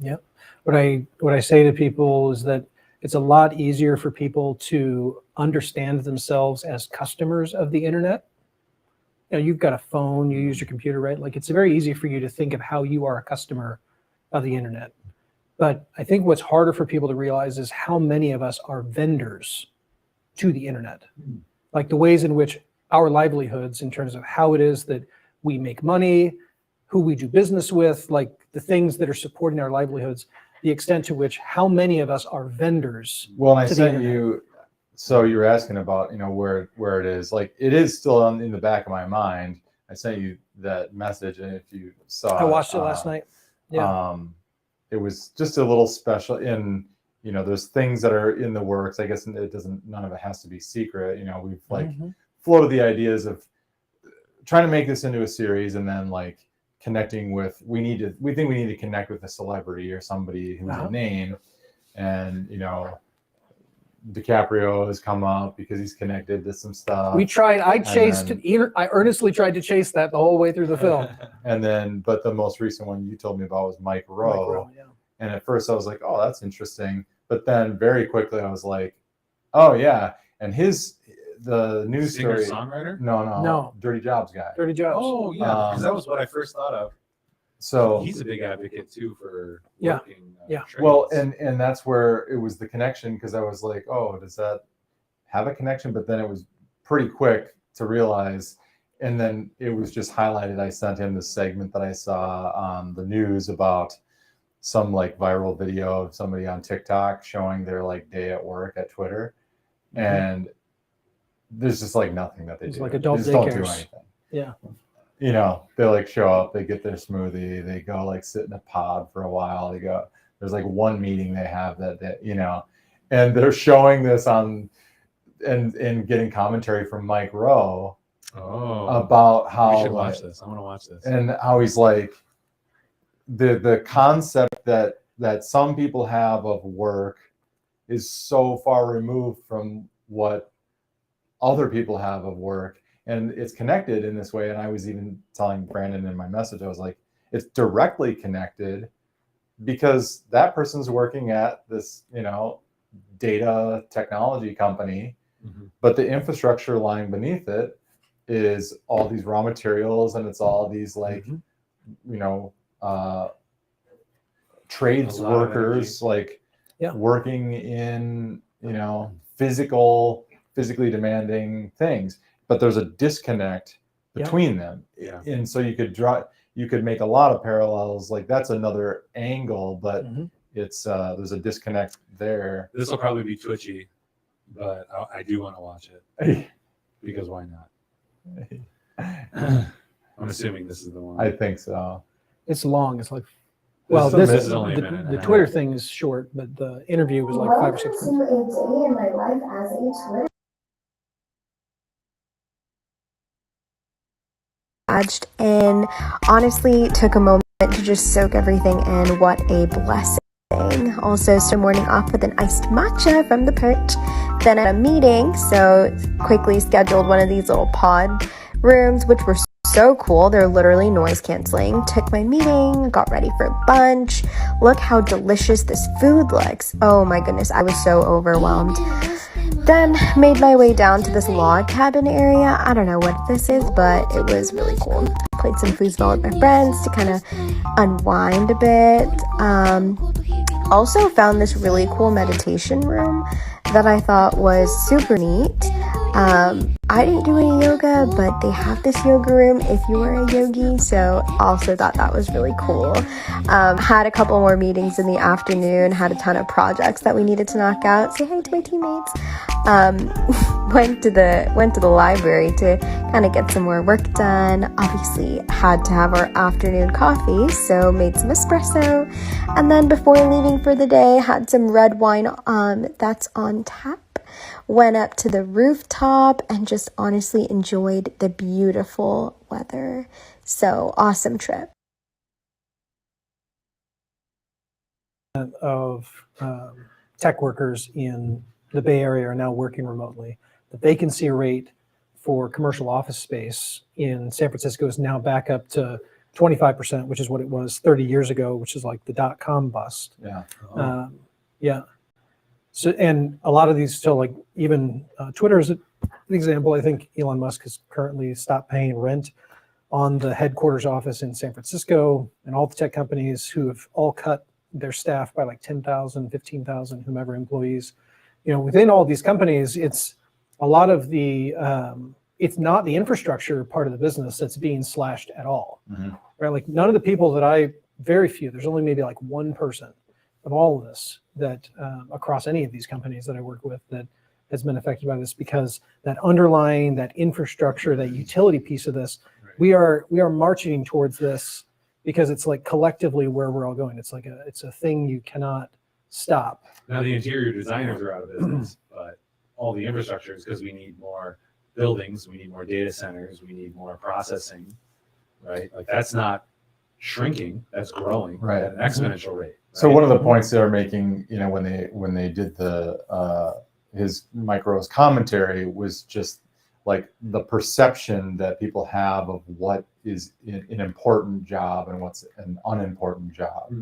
What I say to people is that it's a lot easier for people to understand themselves as customers of the internet. You know, you've got a phone, you use your computer, right? Like it's very easy for you to think of how you are a customer of the internet. But I think what's harder for people to realize is how many of us are vendors to the internet. Like the ways in which our livelihoods, in terms of how it is that we make money, who we do business with, like the things that are supporting our livelihoods, the extent to which how many of us are vendors. Well, and I sent you, so you were asking about, you know, where it is. Like it is still in the back of my mind. I sent you that message, and if you saw, I watched it last night. It was just a little special. In, you know, there's things that are in the works. I guess it doesn't. None of it has to be secret. You know, we've like floated the ideas of trying to make this into a series, and then like connecting with. We think we need to connect with a celebrity or somebody who's a name, and you know, DiCaprio has come up because he's connected to some stuff. We tried. I earnestly tried to chase that the whole way through the film. And then, but the most recent one you told me about was Mike Rowe. And at first I was like, oh, that's interesting. But then very quickly I was like, oh yeah. And the news story. Singer-songwriter? No. Dirty Jobs guy. Dirty Jobs. Oh yeah, because that was what I first thought of. So he's a big advocate too for working. Well, and that's where it was the connection, because I was like, oh, does that have a connection? But then it was pretty quick to realize, and then it was just highlighted. I sent him this segment that I saw on the news about some like viral video of somebody on TikTok showing their like day at work at Twitter, and there's just like nothing that they do. Like adult they just don't do daycares. anything. Yeah. You know, they like show up, they get their smoothie, they go like sit in a pod for a while. They go, there's like one meeting they have that you know, and they're showing this on and getting commentary from Mike Rowe about how we should watch this. I want to watch this. And how he's like the concept that some people have of work is so far removed from what other people have of work. And it's connected in this way. And I was even telling Brandon in my message, I was like, it's directly connected because that person's working at this, data technology company, but the infrastructure lying beneath it is all these raw materials, and it's all these trades workers working in physically demanding things, but there's a disconnect between them. And so you could make a lot of parallels, like that's another angle, but it's there's a disconnect there. This will probably be twitchy, but I do want to watch it because why not? I'm assuming this is the one. I think so. It's long. It's like, this is only a minute. The Twitter thing is short, but the interview was like 5 or 6 minutes. Welcome to a day in my life as a Twitter. And honestly took a moment to just soak everything in. What a blessing. Also, started morning off with an iced matcha from the perch. Then at a meeting, so quickly scheduled one of these little pod rooms, which were so cool. They're literally noise canceling. Took my meeting, got ready for lunch. Look how delicious this food looks. Oh my goodness, I was so overwhelmed. Then made my way down to this log cabin area. I don't know what this is, but it was really cool. Played some foosball with my friends to kind of unwind a bit. Also found this really cool meditation room that I thought was super neat. I didn't do any yoga, but they have this yoga room if you are a yogi, so also thought that was really cool. Had a couple more meetings in the afternoon, had a ton of projects that we needed to knock out. Say hi to my teammates. Went to the library to kind of get some more work done. Obviously had to have our afternoon coffee, so made some espresso. And then before leaving for the day, had some red wine that's on tap. Went up to the rooftop and just honestly enjoyed the beautiful weather. So awesome trip. Of tech workers in the Bay Area are now working remotely. The vacancy rate for commercial office space in San Francisco is now back up to 25%, which is what it was 30 years ago, which is like the .com bust. Yeah. So, and a lot of these still, like even Twitter is an example. I think Elon Musk has currently stopped paying rent on the headquarters office in San Francisco, and all the tech companies who have all cut their staff by like 10,000, 15,000, whomever employees. Within all these companies, it's a lot of the, it's not the infrastructure part of the business that's being slashed at all, right? Like none of the people very few, there's only maybe like one person of all of this that across any of these companies that I work with that has been affected by this, because that underlying, that infrastructure, that utility piece of this, we are marching towards this because it's like collectively where we're all going. It's like it's a thing you cannot stop. Now the interior designers are out of business, but all the infrastructure is because we need more buildings, we need more data centers, we need more processing, right? Like that's not shrinking, that's growing at an exponential rate. So one of the points they were making, when they did his Micro's commentary was just like the perception that people have of what is an important job and what's an unimportant job.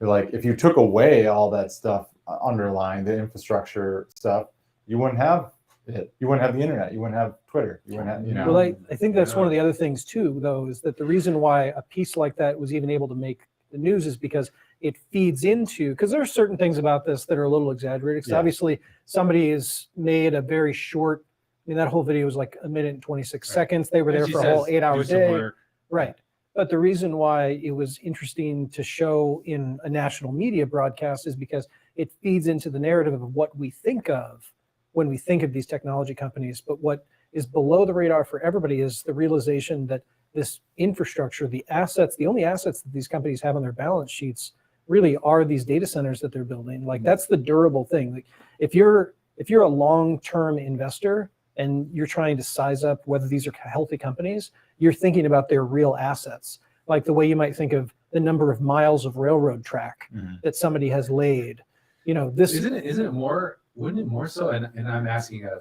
Like if you took away all that stuff underlying the infrastructure stuff, you wouldn't have it. You wouldn't have the internet. You wouldn't have Twitter. You wouldn't have, Well, I think that's one of the other things too, though, is that the reason why a piece like that was even able to make the news is because it feeds into, because there are certain things about this that are a little exaggerated. Because obviously somebody has made a very short, that whole video was like 1 minute and 26 seconds. They were there for a whole 8-hour day. Right. But the reason why it was interesting to show in a national media broadcast is because it feeds into the narrative of what we think of when we think of these technology companies. But what is below the radar for everybody is the realization that this infrastructure, the assets, the only assets that these companies have on their balance sheets really are these data centers that they're building. Like that's the durable thing. Like if you're a long-term investor and you're trying to size up whether these are healthy companies, you're thinking about their real assets, like the way you might think of the number of miles of railroad track that somebody has laid. This isn't it more, wouldn't it more so, and I'm asking a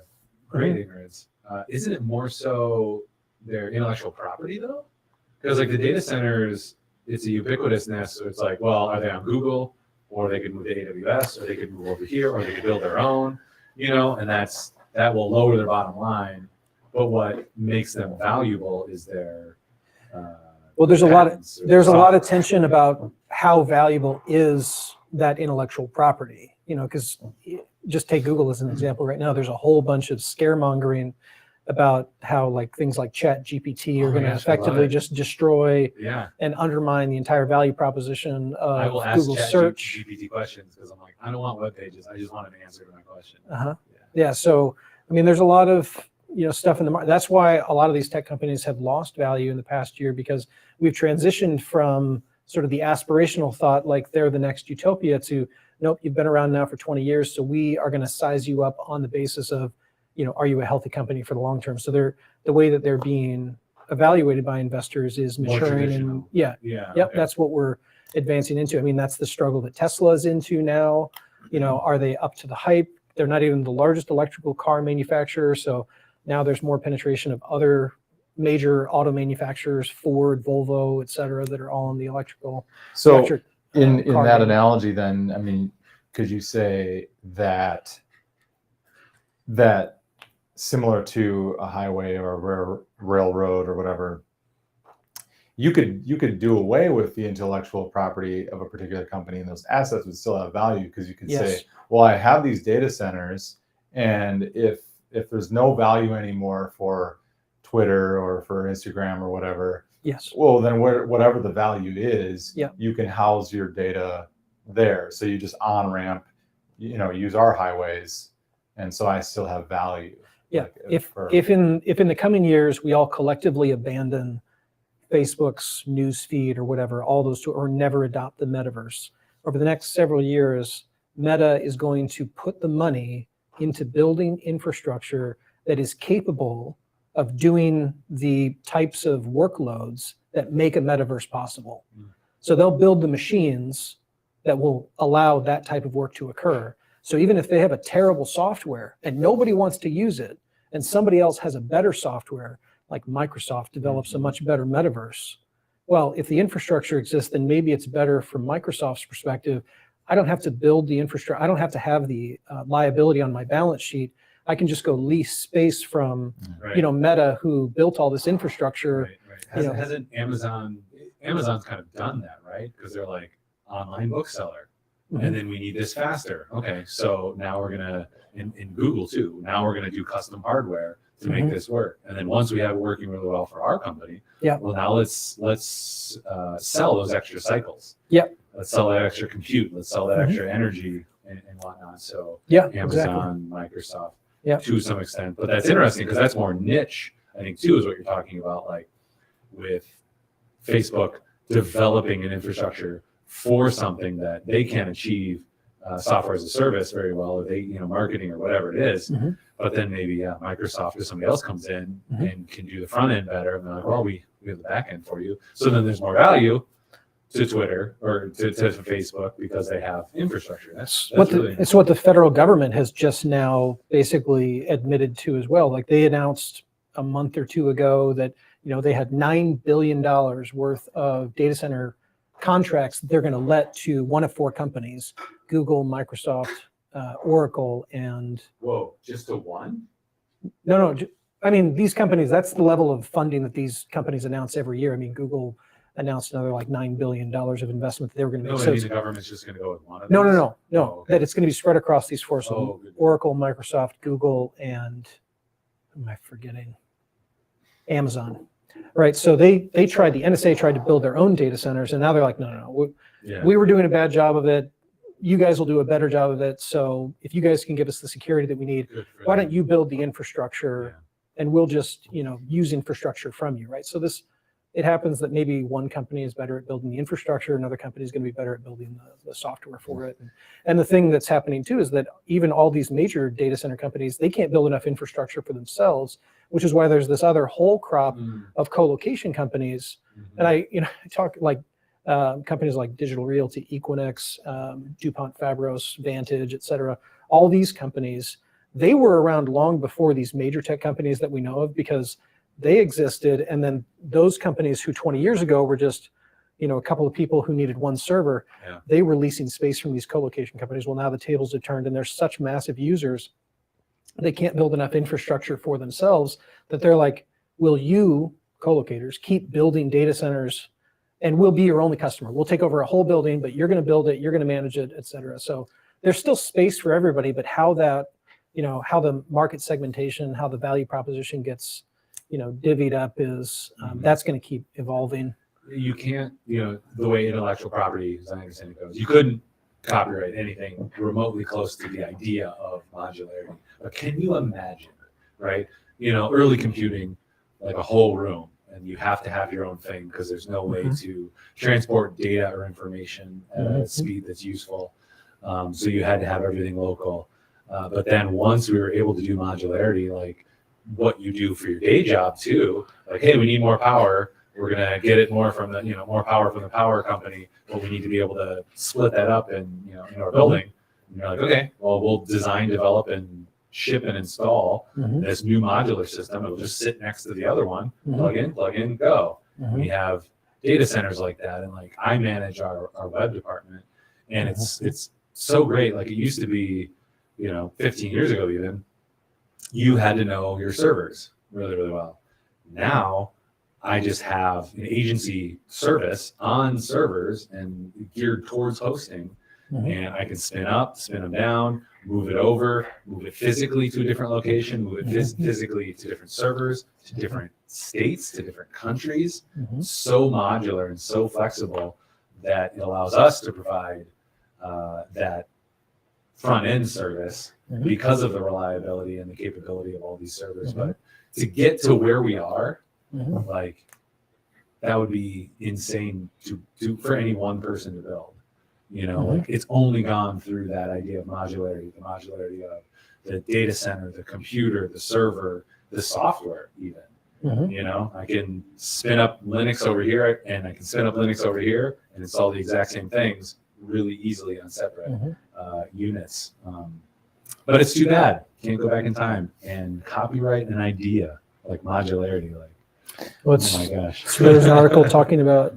great ignorance, isn't it more so their intellectual property though? Because like the data centers, it's a ubiquitousness. So it's like, well, are they on Google, or they could move to AWS, or they could move over here, or they could build their own, and that will lower their bottom line. But what makes them valuable is their well, there's a lot of tension about how valuable is that intellectual property, because just take Google as an example right now. There's a whole bunch of scaremongering about how things like Chat GPT are going to effectively just destroy and undermine the entire value proposition of I will ask Google Chat search. GPT questions because I'm like, I don't want web pages. I just want an answer to my question. Yeah. So, there's a lot of, stuff in the market. That's why a lot of these tech companies have lost value in the past year, because we've transitioned from sort of the aspirational thought, like they're the next utopia, to nope, you've been around now for 20 years. So we are going to size you up on the basis of, are you a healthy company for the long term? So the way that they're being evaluated by investors is maturing. And that's what we're advancing into. That's the struggle that Tesla is into now. Are they up to the hype? They're not even the largest electrical car manufacturer. So now there's more penetration of other major auto manufacturers, Ford, Volvo, et cetera, that are all in the electrical. So in that analogy, then, could you say that similar to a highway or a railroad or whatever, you could do away with the intellectual property of a particular company, and those assets would still have value, because you could say, well, I have these data centers, and if there's no value anymore for Twitter or for Instagram or whatever, well, then whatever the value is, you can house your data there. So you just on-ramp, use our highways, and so I still have value. Yeah. If in the coming years we all collectively abandon Facebook's news feed or whatever, all those or never adopt the metaverse, over the next several years, Meta is going to put the money into building infrastructure that is capable of doing the types of workloads that make a metaverse possible. So they'll build the machines that will allow that type of work to occur. So even if they have a terrible software and nobody wants to use it, and somebody else has a better software, like Microsoft develops a much better metaverse, well, if the infrastructure exists, then maybe it's better from Microsoft's perspective. I don't have to build the infrastructure. I don't have to have the liability on my balance sheet. I can just go lease space from, Meta, who built all this infrastructure. Hasn't Amazon's kind of done that, right? Because they're like online bookseller, and then we need this faster. Okay, so now we're gonna in Google too. Now we're gonna do custom hardware to make this work, and then once we have it working really well for our company, well, now let's sell those extra cycles. Let's sell that extra compute. Let's sell that extra energy and whatnot. So Amazon, Microsoft, to some extent. But that's interesting because that's more niche, I think, too, is what you're talking about, like with Facebook developing an infrastructure for something that they can't achieve software as a service very well, or they, marketing or whatever it is. But then maybe Microsoft or somebody else comes in and can do the front end better. And they're like, well, we have the back end for you. So then there's more value to Twitter or to Facebook because they have infrastructure. It's what the federal government has just now basically admitted to as well. Like they announced a month or two ago that they had $9 billion worth of data center contracts that they're going to let to one of four companies: Google, Microsoft, Oracle, and just to one? No. These companies, that's the level of funding that these companies announce every year. Google announced another like $9 billion of investment that they were going to make. So the government's just going to go with one of these? No. Okay. That it's going to be spread across these four. So Oracle, Microsoft, Google, and who am I forgetting? Amazon. Right. So the NSA tried to build their own data centers, and now they're like, no. We were doing a bad job of it. You guys will do a better job of it. So if you guys can give us the security that we need, why don't you build the infrastructure and we'll just, use infrastructure from you, right? So it happens that maybe one company is better at building the infrastructure, another company is going to be better at building the software for it. And the thing that's happening too is that even all these major data center companies, they can't build enough infrastructure for themselves, which is why there's this other whole crop of co-location companies. And I talk like companies like Digital Realty, Equinix, DuPont, Fabros, Vantage, et cetera. All these companies, they were around long before these major tech companies that we know of, because they existed. And then those companies who 20 years ago were just, a couple of people who needed one server, they were leasing space from these co-location companies. Well, now the tables have turned and there's such massive users, they can't build enough infrastructure for themselves that they're like, will you, co-locators, keep building data centers and we'll be your only customer. We'll take over a whole building, but you're going to build it, you're going to manage it, et cetera. So there's still space for everybody, but how that, how the market segmentation, how the value proposition gets, divvied up is, that's going to keep evolving. You can't, the way intellectual property, as I understand it goes, you couldn't copyright anything remotely close to the idea of modularity. But can you imagine, right? Early computing, like a whole room, and you have to have your own thing because there's no way to transport data or information at a speed that's useful. So you had to have everything local. But then once we were able to do modularity, like what you do for your day job too, like, hey, we need more power. We're going to get it more from the, more power from the power company, but we need to be able to split that up in our building. And you're like, okay, well, we'll design, develop, and ship and install this new modular system. It'll just sit next to the other one, plug in, go. We have data centers like that. And like, I manage our web department, and it's so great. Like it used to be, 15 years ago, even you had to know your servers really, really well. Now I just have an agency service on servers and geared towards hosting, and I can spin up, spin them down, move it over, move it physically to a different location, move it physically to different servers, to different states, to different countries. So modular and so flexible that it allows us to provide that front end service because of the reliability and the capability of all these servers. But to get to where we are, like that would be insane to for any one person to build. Like it's only gone through that idea of modularity, the modularity of the data center, the computer, the server, the software even. I can spin up Linux over here and I can spin up Linux over here and install the exact same things really easily on separate units. But it's too bad. Can't go back in time and copyright an idea like modularity. Like, oh my gosh. So there's an article talking about,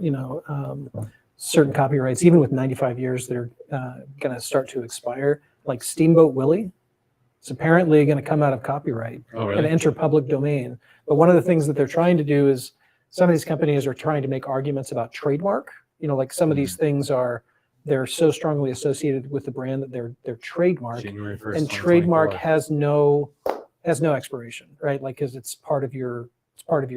certain copyrights, even with 95 years, they're going to start to expire. Like Steamboat Willie, it's apparently going to come out of copyright and enter public domain. But one of the things that they're trying to do is some of these companies are trying to make arguments about trademark. Like some of these things they're so strongly associated with the brand that they're trademark, and trademark has no expiration, right? Like, because it's part of your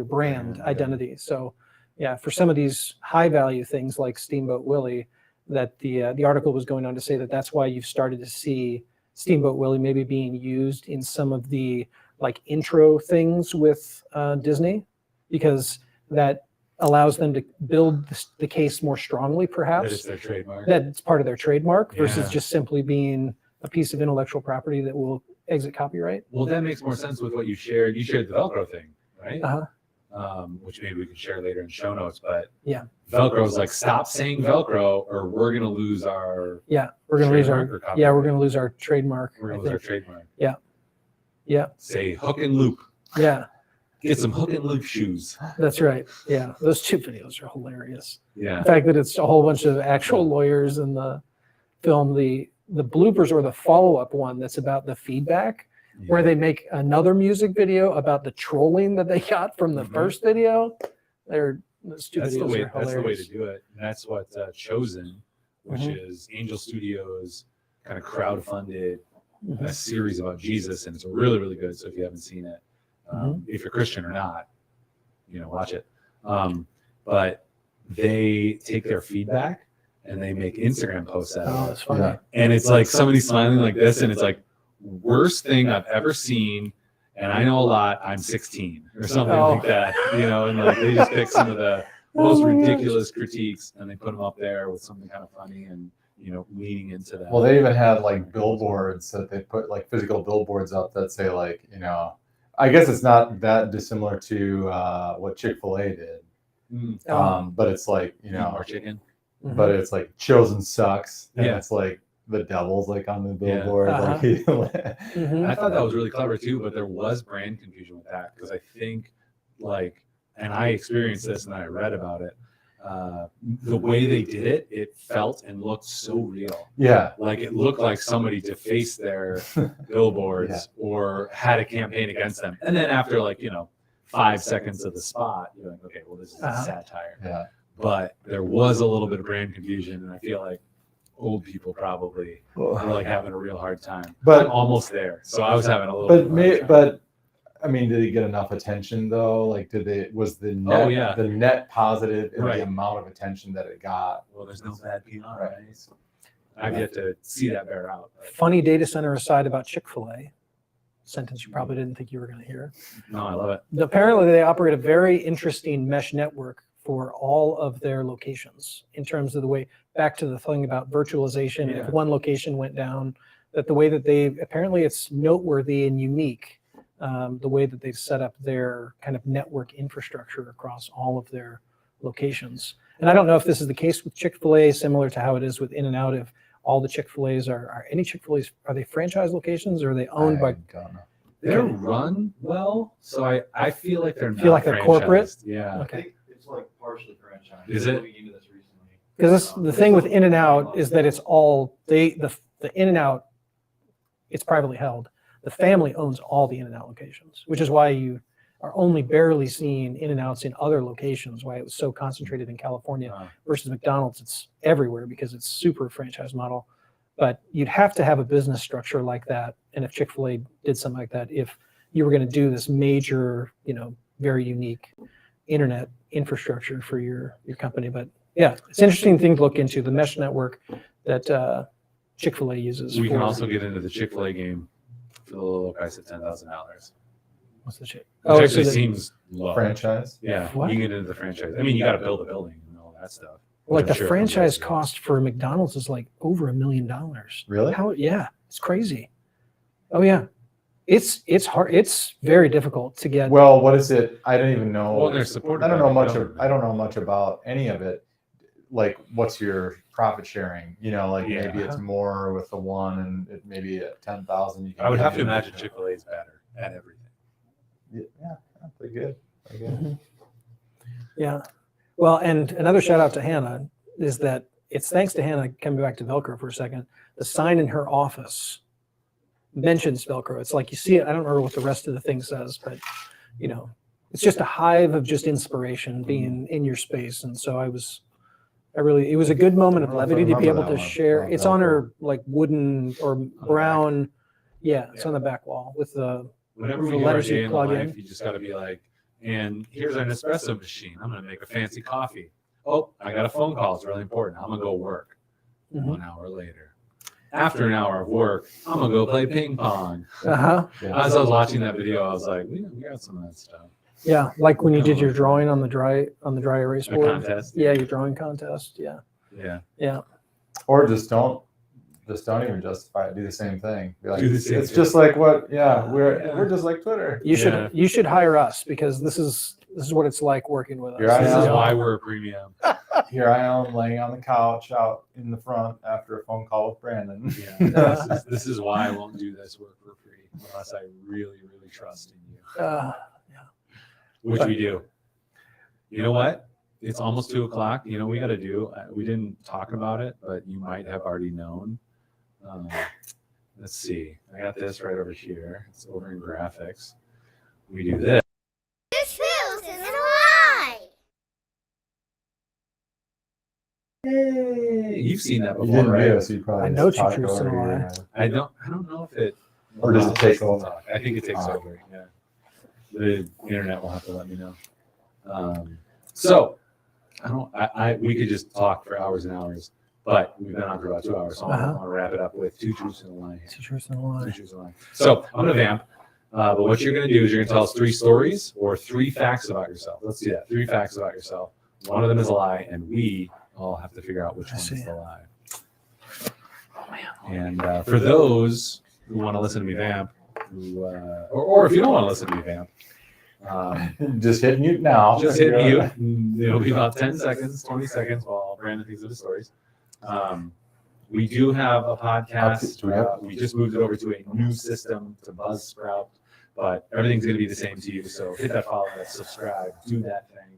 brand identity. So yeah, for some of these high value things like Steamboat Willie, that the article was going on to say that that's why you've started to see Steamboat Willie maybe being used in some of the like intro things with Disney, because that allows them to build the case more strongly, perhaps. That it's their trademark. That it's part of their trademark versus just simply being a piece of intellectual property that will exit copyright. Well, that makes more sense with what you shared. You shared the Velcro thing, right? Which maybe we can share later in show notes. But Velcro is like, stop saying Velcro, or we're gonna lose our we're gonna lose our trademark. We're gonna lose our trademark. Say hook and loop. Get some hook and loop shoes. That's right. Yeah, those two videos are hilarious. Yeah. The fact that it's a whole bunch of actual lawyers in the film, the bloopers or the follow-up one that's about the feedback, where they make another music video about the trolling that they got from the first video. Those two videos are hilarious. That's the way to do it. And that's what Chosen, which is Angel Studios kind of crowdfunded a series about Jesus, and it's really, really good. So if you haven't seen it, if you're Christian or not, watch it. But they take their feedback and they make Instagram posts out of it. That's funny. And it's like somebody smiling like this, and it's like, worst thing I've ever seen. And I know a lot. I'm 16 or something like that, and like they just pick some of the most ridiculous critiques and they put them up there with something kind of funny and, leaning into that. Well, they even had like billboards that they put like physical billboards up that say like, I guess it's not that dissimilar to what Chick-fil-A did. But it's like, our chicken. But it's like Chosen sucks. And it's like the devil's like on the billboard. I thought that was really clever too, but there was brand confusion with that because I think and I experienced this and I read about it. the way they did it, it felt and looked so real. Yeah. Like it looked like somebody defaced their billboards or had a campaign against them. And then after 5 seconds of the spot, you're like, okay, well, this is a satire. Yeah. But there was a little bit of brand confusion, and I feel like old people probably were like having a real hard time. But I'm almost there, so I was having a little. But I mean, did it get enough attention though? Like, was the net the net positive in the amount of attention that it got? Well, there's no bad PR, right? I've yet to see that bear out. Funny data center aside about Chick-fil-A. Sentence you probably didn't think you were going to hear. No, I love it. Apparently, they operate a very interesting mesh network for all of their locations in terms of the way, back to the thing about virtualization, if one location went down, that the way that apparently it's noteworthy and unique, the way that they've set up their kind of network infrastructure across all of their locations. And I don't know if this is the case with Chick-fil-A, similar to how it is with In-N-Out, if all the Chick-fil-A's are any Chick-fil-A's, are they franchise locations or are they owned by? They're run well, so I feel like they're feel like they're corporate. Yeah. Okay. It's like partially franchised. Is it? Because the thing with In-N-Out is that it's all the In-N-Out, it's privately held. The family owns all the In-N-Out locations, which is why you are only barely seeing In-N-Outs in other locations, why it was so concentrated in California versus McDonald's. It's everywhere because it's super franchise model. But you'd have to have a business structure like that. And if Chick-fil-A did something like that, if you were going to do this major, very unique internet infrastructure for your company. But yeah, it's an interesting thing to look into, the mesh network that Chick-fil-A uses. We can also get into the Chick-fil-A game for the low price of $10,000. What's the Chick? Which actually seems low. Franchise? Yeah, What? you can get into the franchise. I mean, you got to build a building and all that stuff. Like the franchise cost for McDonald's is like over $1 million. Really? How? Yeah, it's crazy. Oh yeah, it's hard. It's very difficult to get. Well, what is it? I don't even know. Well, they're supported I don't by know the much. government. I don't know much about any of it. Like, what's your profit sharing? Maybe it's more with the one, and it maybe at 10,000. I would have to imagine Chick-fil-A is better at everything. Yeah, pretty good. Yeah. Well, and another shout out to Hannah is that it's thanks to Hannah, coming back to Velcro for a second, the sign in her office mentions Velcro. It's like you see it. I don't remember what the rest of the thing says, but it's just a hive of just inspiration being in your space. And so it was a good moment of levity to be able to share. It's on her like wooden or brown. Yeah, it's on the back wall with the Whenever we the get our letters day you in plug life, in. you just got to be like, and here's an espresso machine. I'm going to make a fancy coffee. Oh, I got a phone call. It's really important. I'm going to go work. 1 hour later. After an hour of work, I'm going to go play ping pong. Uh-huh. As I was watching that video, I was like, we got some of that stuff. Yeah, like when you did your drawing on the dry erase board. Contest. Yeah, your drawing contest. Yeah. Yeah. Yeah. Or just don't even justify it. Do the same thing. Be like, Do the same it's thing. just like what? Yeah, we're just like Twitter. You should hire us because this is what it's like working with us. Here I This am. is why we're a premium. Here I am laying on the couch out in the front after a phone call with Brandon. Yeah, this is why I won't do this work for free unless I really, really trust in you. Which we do. You know what? It's almost 2:00. You know what we got to do? We didn't talk about it, but you might have already known. Let's see. I got this right over here. It's over in graphics. We do this. This feels is a lie. Hey, you've seen that You before, didn't right? video, so you probably I know just talked True Truths over and a your- Lie. I don't know if it Or does it take over? I think it takes over. Yeah, the internet will have to let me know. So we could just talk for hours and hours, but we've been on for about 2 hours, so I want to wrap it up with 2 truths and a lie. 2 truths and a lie. 2 truths and a lie. So I'm gonna vamp, but what you're gonna do is you're gonna tell us 3 stories or 3 facts about yourself. Let's do that. 3 facts about yourself. One of them is a lie, and we all have to figure out which one is the lie. And for those who want to listen to me vamp, or if you don't want to listen to me vamp, just hit mute now. Just hit mute. It'll be about 10 seconds, 20 seconds while Brandon thinks of the stories. We do have a podcast. We just moved it over to a new system to Buzzsprout, but everything's going to be the same to you. So hit that follow, that subscribe, do that thing.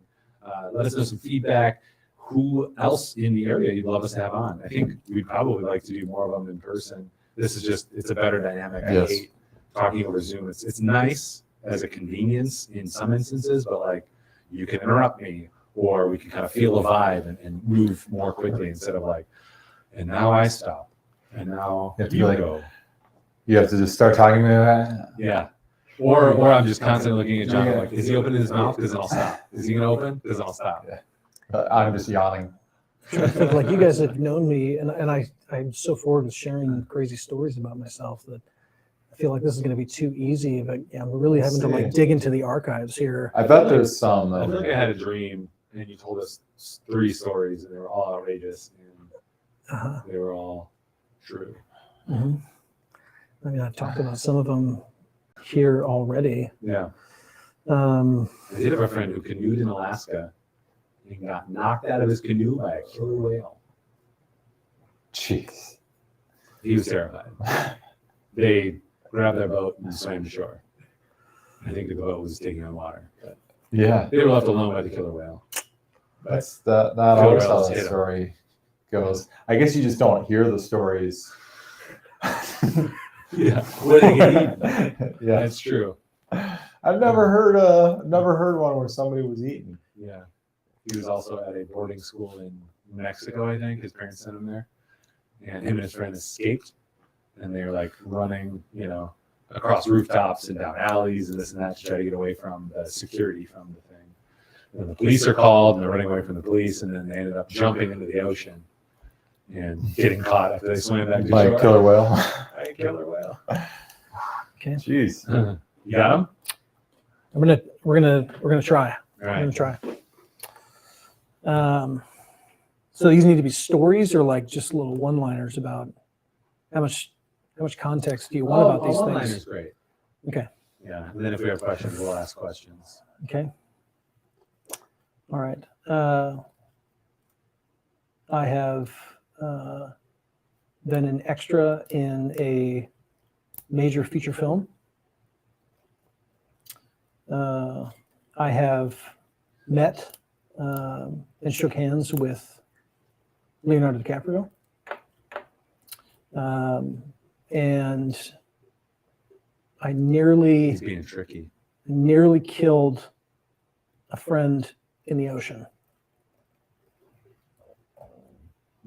Let us know some feedback. who else in the area you'd love us to have on. I think we'd probably like to do more of them in person. This is just, it's a better dynamic. I Yes. hate talking over Zoom. It's nice as a convenience in some instances, but like you can interrupt me or we can kind of feel a vibe and move more quickly instead of like, and now I stop and now You have to you be like- go. You have to just start talking to me. Yeah. Or I'm just constantly looking at John like, is he opening his mouth? Because then I'll stop. Is he going to open? Because then I'll stop. I'm just yawning. I think like you guys have known me, and I'm so forward with sharing crazy stories about myself that I feel like this is going to be too easy. But yeah, I'm really having to like dig into the archives here. I bet there's some. I feel like I had a dream and you told us 3 stories and they were all outrageous and they were all true. Mm-hmm. I mean, I've talked about some of them here already. Yeah. I did have a friend who canoed in Alaska and got knocked out of his canoe by a killer whale. Jeez. He was terrified. They grabbed their boat and swam to shore. I think the boat was taking on water. But Yeah. they were left alone by the killer whale. That's not Killer always how whales the hit 'em. story goes. I guess you just don't hear the stories. Yeah. When they get eaten. Yeah, That's true. I've never heard one where somebody was eaten. Yeah. He was also at a boarding school in Mexico, I think. His parents sent him there. And him and his friend escaped. And they were like running, across rooftops and down alleys and this and that to try to get away from the security from the thing. And the police are called and they're running away from the police. And then they ended up jumping into the ocean and getting caught after they swam back to By shore. a killer whale. By a killer whale. Okay. Jeez. You got him? We're gonna try. All We're right. gonna try. So these need to be stories or like just little one-liners about how much context do you want about these One-liner's things? great. Okay. Yeah. And then if we have questions, we'll ask questions. Okay. All right. I have been an extra in a major feature film. I have met and shook hands with Leonardo DiCaprio. And I He's being tricky. nearly killed a friend in the ocean.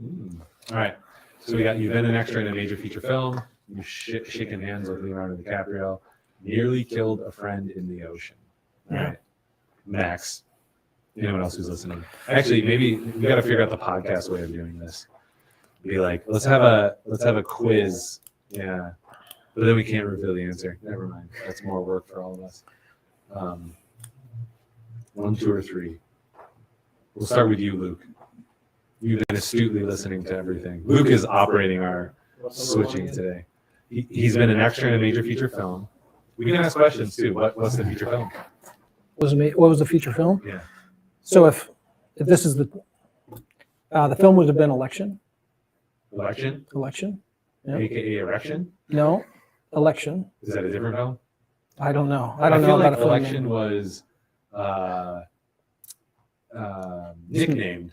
All right. So you've been an extra in a major feature film. You've shaken hands with Leonardo DiCaprio. Nearly killed a friend in the ocean. All right. Max. Anyone else who's listening? Actually, maybe we got to figure out the podcast way of doing this. Be like, let's have a quiz. Yeah. But then we can't reveal the answer. Never mind. That's more work for all of us. 1, 2, or 3. We'll start with you, Luke. You've been astutely listening to everything. Luke is operating our switching today. He's been an extra in a major feature film. We can ask questions too. What's the feature film? What was the feature film? Yeah. So if this is the film would have been Election. Election? Election. Yeah. AKA Erection? No, Election. Is that a different film? I don't know. I don't know feel about like a film Election name. was nicknamed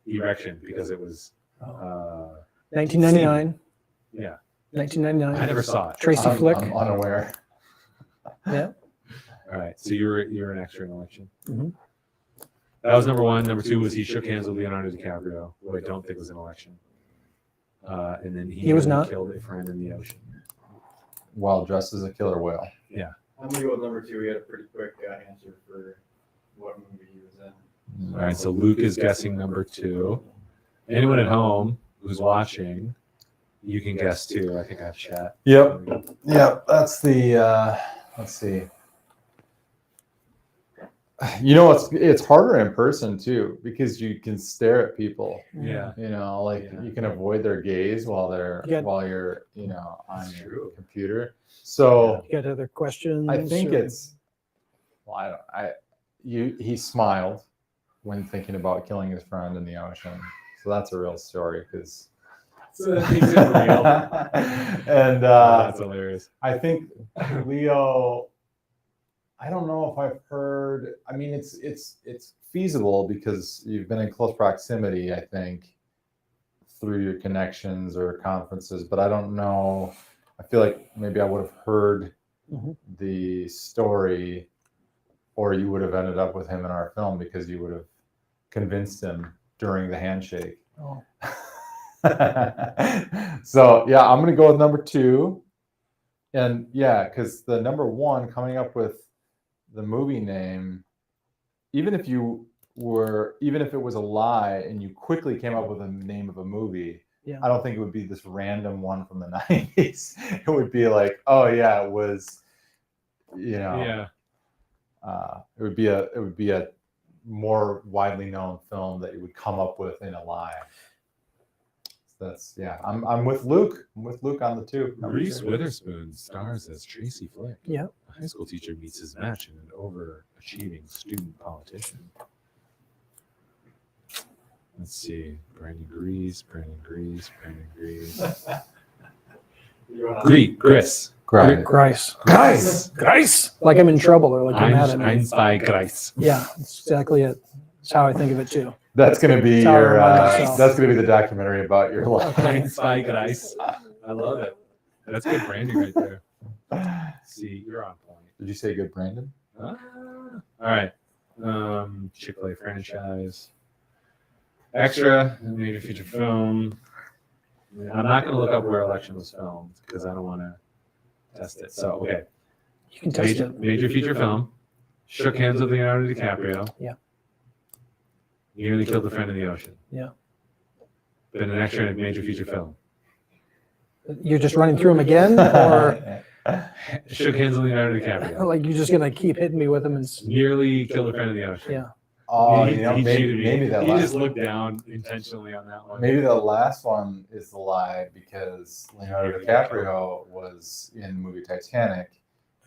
Erection because it was 1999. Yeah. 1999. I never saw it. Tracy Flick. I'm unaware. Yeah. All right. So you're an extra in Election. Mhm. That was number 1. Number 2 was he shook hands with Leonardo DiCaprio, who I don't think was an Election. And then He was not? killed a friend in the ocean. While dressed as a killer whale. Yeah. I'm gonna go with number 2. We had a pretty quick answer for what movie he was in. All right. So Luke is guessing number 2. Anyone at home who's watching, you can guess too. I think I have chat. Yep. That's the. Let's see. It's harder in person too because you can stare at people. Yeah. You can avoid their gaze while you're on That's your true. computer. So You got other questions? I think or- he smiled when thinking about killing his friend in the ocean. So that's a real story because. So that makes it real. And That's hilarious. I think Leo. I don't know if I've heard. I mean, it's feasible because you've been in close proximity, I think, through your connections or conferences, but I don't know. I feel like maybe I would have heard the story, or you would have ended up with him in our film because you would have convinced him during the handshake. Oh. So yeah, I'm gonna go with number 2. And yeah, because the number 1 coming up with the movie name, even if it was a lie and you quickly came up with the name of a movie, Yeah. I don't think it would be this random one from the 90s. It would be like, oh yeah, it was, it would be a more widely known film that you would come up with in a lie. That's I'm with Luke. I'm with Luke on the 2. Reese Witherspoon stars as Tracy Flick. Yeah. A high school teacher meets his match in an overachieving student politician. Let's see. Brandon Gries. Gries. Like I'm in trouble or like I'm mad at me. Einstein Gries. Yeah, that's exactly it. That's how I think of it too. That's gonna be That's how I your. remind myself. That's gonna be the documentary about your life. Einstein Gries. I love it. That's good branding right there. See, you're on point. Did you say good, Brandon? All right. Chick-fil-A franchise. Extra, major feature film. I'm not going to look up where Election was filmed because I don't want to test it. So, okay. You can test it. Major feature film. Shook hands with Leonardo DiCaprio. Yeah. Nearly killed a friend in the ocean. Yeah. Been an extra in a major feature film. You're just running through them again, or Shook hands with Leonardo DiCaprio. like you're just gonna keep hitting me with them and Nearly killed a friend in the ocean. Yeah. Oh, he cheated me. maybe that. He last just looked down intentionally on that one. Maybe the last one is the lie because Leonardo DiCaprio was in the movie Titanic,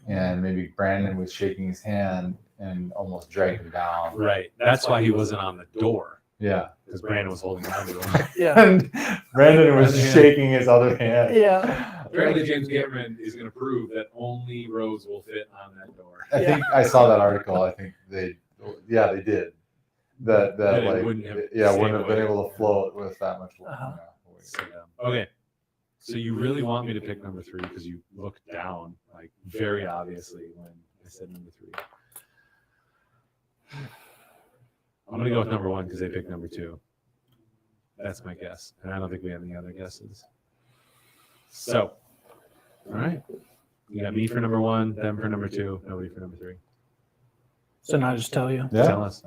and maybe Brandon was shaking his hand and almost dragged him down. Right. That's why he wasn't on the door. Yeah. Because Brandon was holding on to it. Yeah. And Brandon was shaking his other hand. Yeah. Apparently, James Cameron is going to prove that only Rose will fit on that door. I think I saw that article. I think they did. That That it like wouldn't have wouldn't have been stayed able away. to float with that much. Okay. So you really want me to pick number 3 because you looked down like very obviously when I said number 3. I'm going to go with number 1 because they picked number 2. That's my guess. And I don't think we have any other guesses. So, all right. You got me for number 1, them for number 2, nobody for number 3. So now I just tell you. Yeah. Tell us.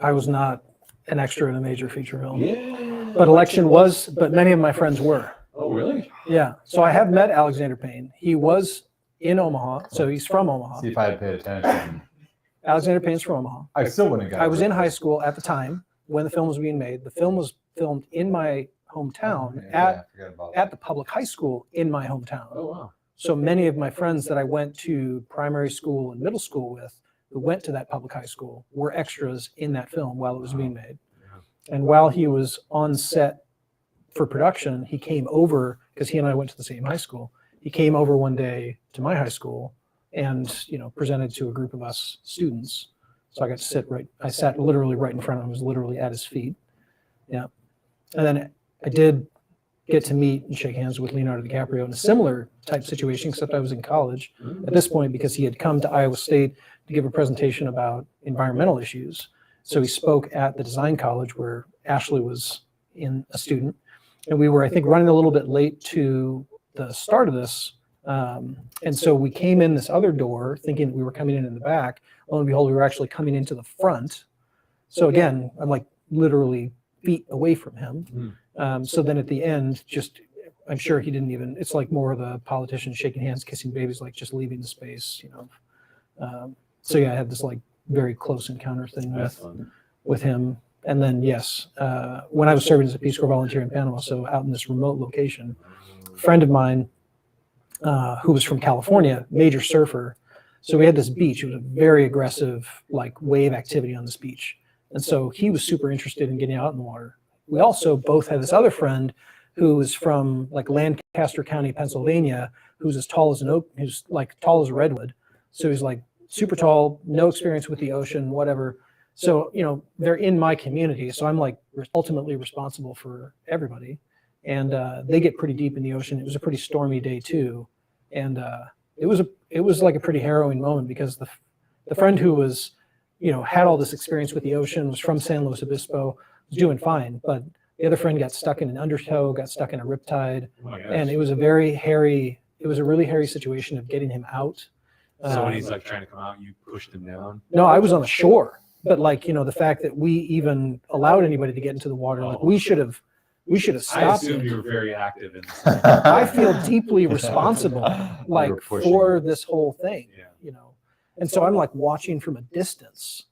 I was not an extra in a major feature film. Yeah. But Election was, but many of my friends were. Oh, really? Yeah. So I have met Alexander Payne. He was in Omaha, so he's from Omaha. See if I had paid attention. Alexander Payne's from Omaha. I still wouldn't have got I was in high school at the time when the film was being made. The film was filmed in my hometown I forgot about that. at the public high school in my hometown. Oh, wow. So many of my friends that I went to primary school and middle school with who went to that public high school were extras in that film while it was being made. And while he was on set for production, he came over, because he and I went to the same high school. He came over one day to my high school and, presented to a group of us students. So I got to I sat literally right in front of him. I was literally at his feet. Yeah. And then I did get to meet and shake hands with Leonardo DiCaprio in a similar type situation, except I was in college at this point because he had come to Iowa State to give a presentation about environmental issues. So he spoke at the design college where Ashley was a student. And we were, I think, running a little bit late to the start of this. And so we came in this other door thinking we were coming in the back. Lo and behold, we were actually coming into the front. So again, I'm like literally feet away from him. So then at the end, I'm sure he didn't even, it's like more of the politicians shaking hands, kissing babies, like just leaving the space, So yeah, I had this like very close encounter thing with him. And then yes, when I was serving as a Peace Corps volunteer in Panama, so out in this remote location, a friend of mine who was from California, major surfer. So we had this beach. It was a very aggressive like wave activity on this beach. And so he was super interested in getting out in the water. We also both had this other friend who was from like Lancaster County, Pennsylvania, who's as tall as an oak, who's like tall as a redwood. So he's like super tall, no experience with the ocean, whatever. So, they're in my community. So I'm like ultimately responsible for everybody. And they get pretty deep in the ocean. It was a pretty stormy day too. And it was like a pretty harrowing moment because the friend who was, had all this experience with the ocean, was from San Luis Obispo, was doing fine. But the other friend got stuck in an undertow, got stuck in a riptide. And it was a really hairy situation of getting him out. So when he's like trying to come out, you pushed him down? No, I was on the shore. But the fact that we even allowed anybody to get into the water, like we should have stopped. I assumed you were very active in this. I feel deeply responsible, for this whole thing, And so I'm like watching from a distance.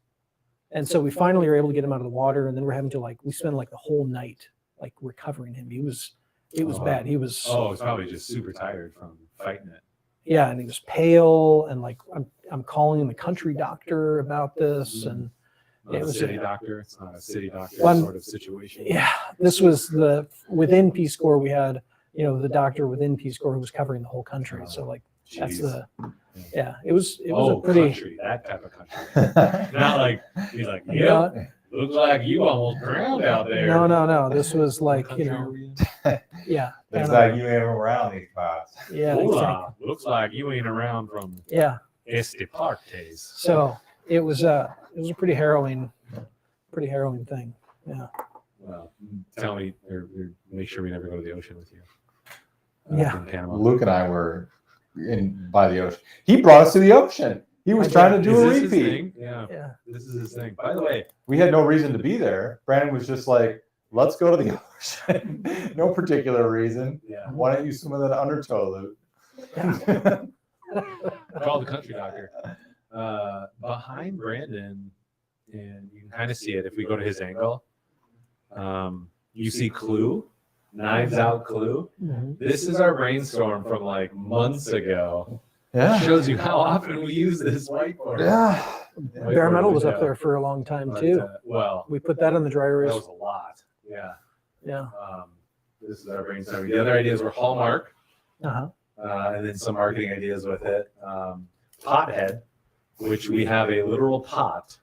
And so we finally were able to get him out of the water, and then we're having to we spent like the whole night like recovering him. It was bad. He was. Oh, he's probably just super tired from fighting it. Yeah, and he was pale, and like I'm calling the country doctor about this, and it was a city doctor. It's not a city doctor sort of situation. Yeah, this was within Peace Corps. We had the doctor within Peace Corps who was covering the whole country. So that's it was a pretty country, that type of country. Not like he's like, looks like you almost drowned out there. No. This was like yeah. Looks like you ain't around these parts. Yeah, exactly. Looks like you ain't around from Este Partes. So it was a pretty harrowing thing. Yeah. Well, tell me or make sure we never go to the ocean with you. Yeah. In Panama. Luke and I were by the ocean. He brought us to the ocean. He was trying to do a repeat. Yeah. This is his thing. By the way, we had no reason to be there. Brandon was just like, let's go to the ocean. No particular reason. Yeah. Why don't you swim with an undertow, Luke? Call the country doctor. Behind Brandon, and you can kind of see it if we go to his angle. You see Clue, Knives Out Clue. Mm-hmm. This is our brainstorm from like months ago. Yeah. It shows you how often we use this whiteboard. Yeah. Bare metal was up there for a long time too. We put that on the dry erase. That was a lot. Yeah. Yeah. This is our brainstorm. The other ideas were Hallmark. Uh-huh. And then some marketing ideas with it. Pothead, which we have a literal pot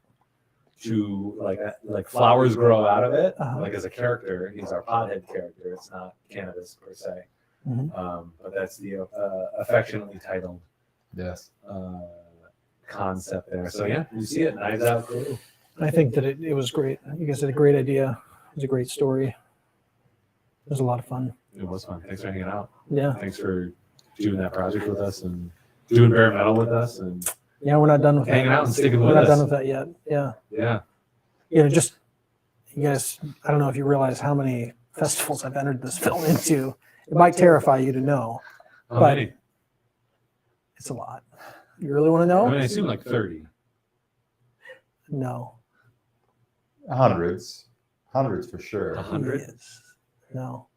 to like flowers grow out of it. Like as a character, he's our pothead character. It's not cannabis per se. Mm-hmm. But that's the affectionately titled concept there. So yeah, you see it, Knives Out Clue. I think that it was great. You guys had a great idea. It was a great story. It was a lot of fun. It was fun. Thanks for hanging out. Yeah. Thanks for doing that project with us and doing bare metal with us and we're not done with hanging out and sticking with us. We're not done with that yet. Yeah. Yeah. Just you guys. I don't know if you realize how many festivals I've entered this film into. It might terrify you to know, but it's a lot. You really want to know? I mean, I assume like 30. No. Hundreds for sure. 100? Yes. No.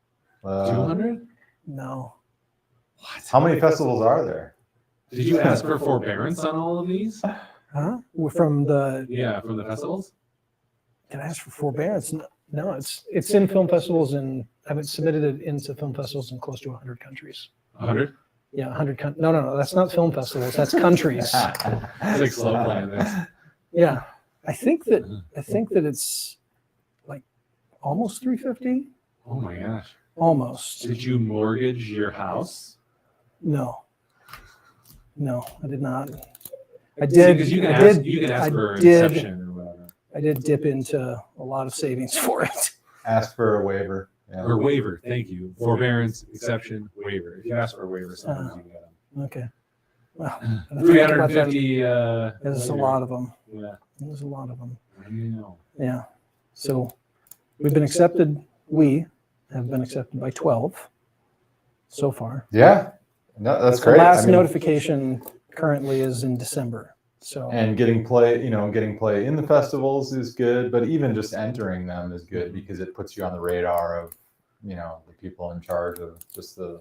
200? No. What? How many festivals are there? Did you ask for forbearance on all of these? Huh? From the festivals? Did I ask for forbearance? No, it's in film festivals, and I've submitted it into film festivals in close to 100 countries. 100? Yeah, 100. No, that's not film festivals. That's countries. It's like slow playing this. Yeah, I think that it's like almost 350. Oh my gosh. Almost. Did you mortgage your house? No, I did not. I did. Because you can ask for exception or whatever. I did dip into a lot of savings for it. Ask for a waiver. Yeah. Or waiver, thank you. Forbearance, exception, waiver. If you ask for a waiver, sometimes you can get them. Okay. Well, 350. There's a lot of them. Yeah. There's a lot of them. Yeah. Yeah. So we've been accepted. We have been accepted by 12 so far. Yeah. No, that's The great. last notification currently is in December. So and getting play in the festivals is good, but even just entering them is good because it puts you on the radar of, the people in charge of just the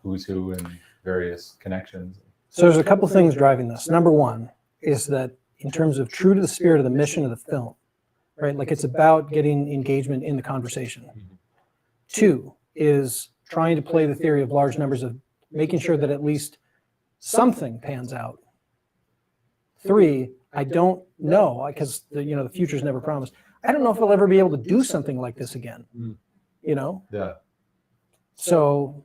who's who and various connections. So there's a couple things driving this. Number one is that in terms of true to the spirit of the mission of the film, right? Like it's about getting engagement in the conversation. Two is trying to play the theory of large numbers of making sure that at least something pans out. 3, I don't know, because the future's never promised. I don't know if I'll ever be able to do something like this again. You know? Yeah. So,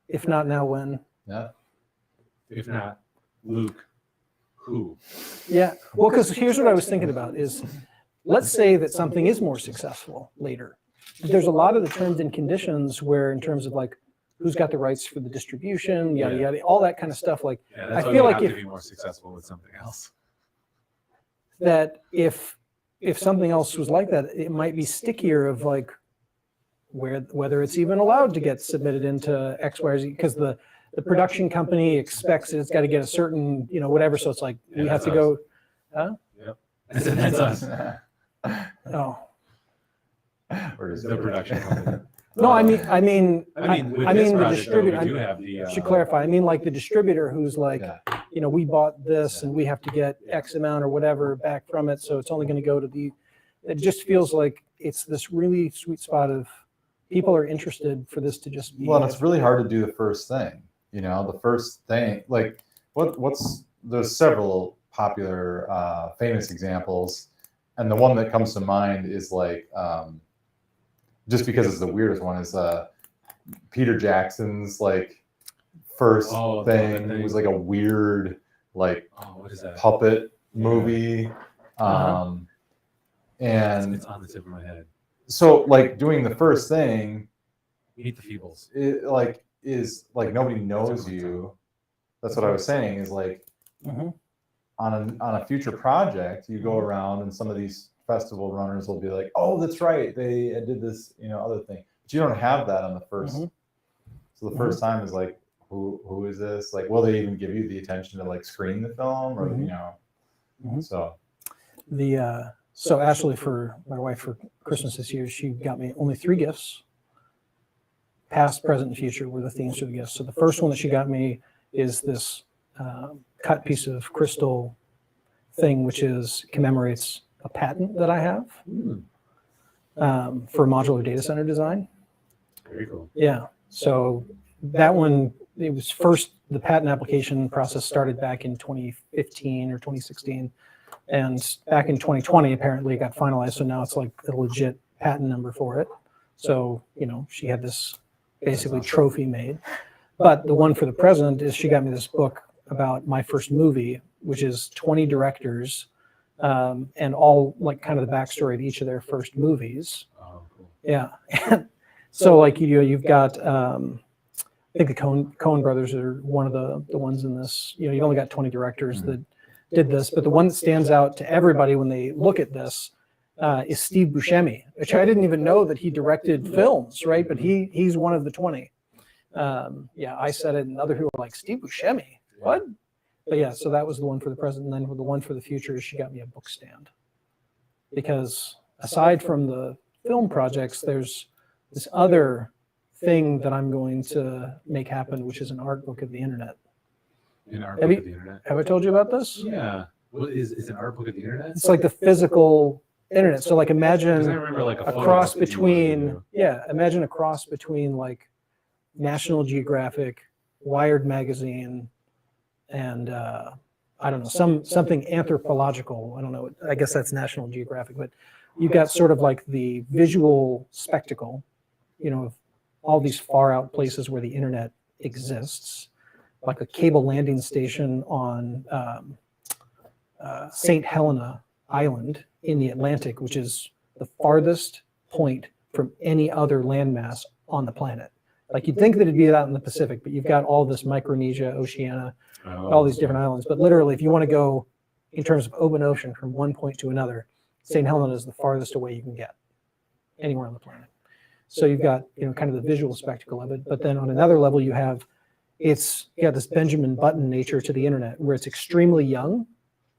if not now, when? Yeah. If not, Luke, who? Yeah. Well, because here's what I was thinking about is, let's say that something is more successful later. There's a lot of the terms and conditions where, in terms of like, who's got the rights for the distribution, yada yada, all that kind of stuff. Like, Yeah, I feel like to if be more successful with something else. that if something else was like that, it might be stickier of like whether it's even allowed to get submitted into X, Y, or Z, because the production company expects it's got to get a certain, whatever. So it's like we have to go. Huh? Yep. That's us. Oh. Or is The production company. No, I mean with this the project, though, distributor. we do have the, should clarify. I mean, like the distributor who's like, we bought this and we have to get X amount or whatever back from it, so it's only going to go to the. It just feels like it's this really sweet spot of people are interested for this to just be. Well, and it's really hard to do the first thing. The first thing, like there's several popular, famous examples, and the one that comes to mind is like. Just because it's the weirdest one is Peter Jackson's like first thing. It was like a weird like what is that? puppet movie. And it's on the tip of my head. So like doing the first thing, Meet the Feebles. It is nobody knows you. That's what I was saying is like on a future project, you go around and some of these festival runners will be like, oh, that's right, they did this, other thing. But you don't have that on the first. So the first time is like, who is this? Like, will they even give you the attention to like screen the film or So so Ashley, for my wife, for Christmas this year, she got me only 3 gifts. Past, present, and future were the themes for the gifts. So the first one that she got me is this cut piece of crystal thing, which commemorates a patent that I have for modular data center design. Very cool. Yeah. So that one, it was first, the patent application process started back in 2015 or 2016. And back in 2020, apparently it got finalized. So now it's like a legit patent number for it. So, she had this basically trophy made. But the one for the present is she got me this book about my first movie, which is 20 directors and all like kind of the backstory of each of their first movies. Oh, cool. Yeah. So like you've got I think the Coen brothers are one of the ones in this. You've only got 20 directors that did this, but the one that stands out to everybody when they look at this is Steve Buscemi, which I didn't even know that he directed films, right? But he's one of the 20. I said it, and other people were like, Steve Buscemi, what? But yeah, so that was the one for the present, and then the one for the future is she got me a book stand. Because aside from the film projects, there's this other thing that I'm going to make happen, which is an art book of the internet. An art book of the internet? Have I told you about this? Yeah. Well, is an art book of the internet? It's like the physical internet. So like imagine I remember like a cross between, imagine a cross between like National Geographic, Wired magazine, and I don't know, something anthropological. I don't know. I guess that's National Geographic, but you've got sort of like the visual spectacle, of all these far out places where the internet exists, like a cable landing station on St. Helena Island in the Atlantic, which is the farthest point from any other landmass on the planet. Like you'd think that it'd be out in the Pacific, but you've got all this Micronesia, Oceania, all these different islands. But literally, if you want to go in terms of open ocean from one point to another, St. Helena is the farthest away you can get anywhere on the planet. So you've got, kind of the visual spectacle of it. But then on another level, you have this Benjamin Button nature to the internet where it's extremely young,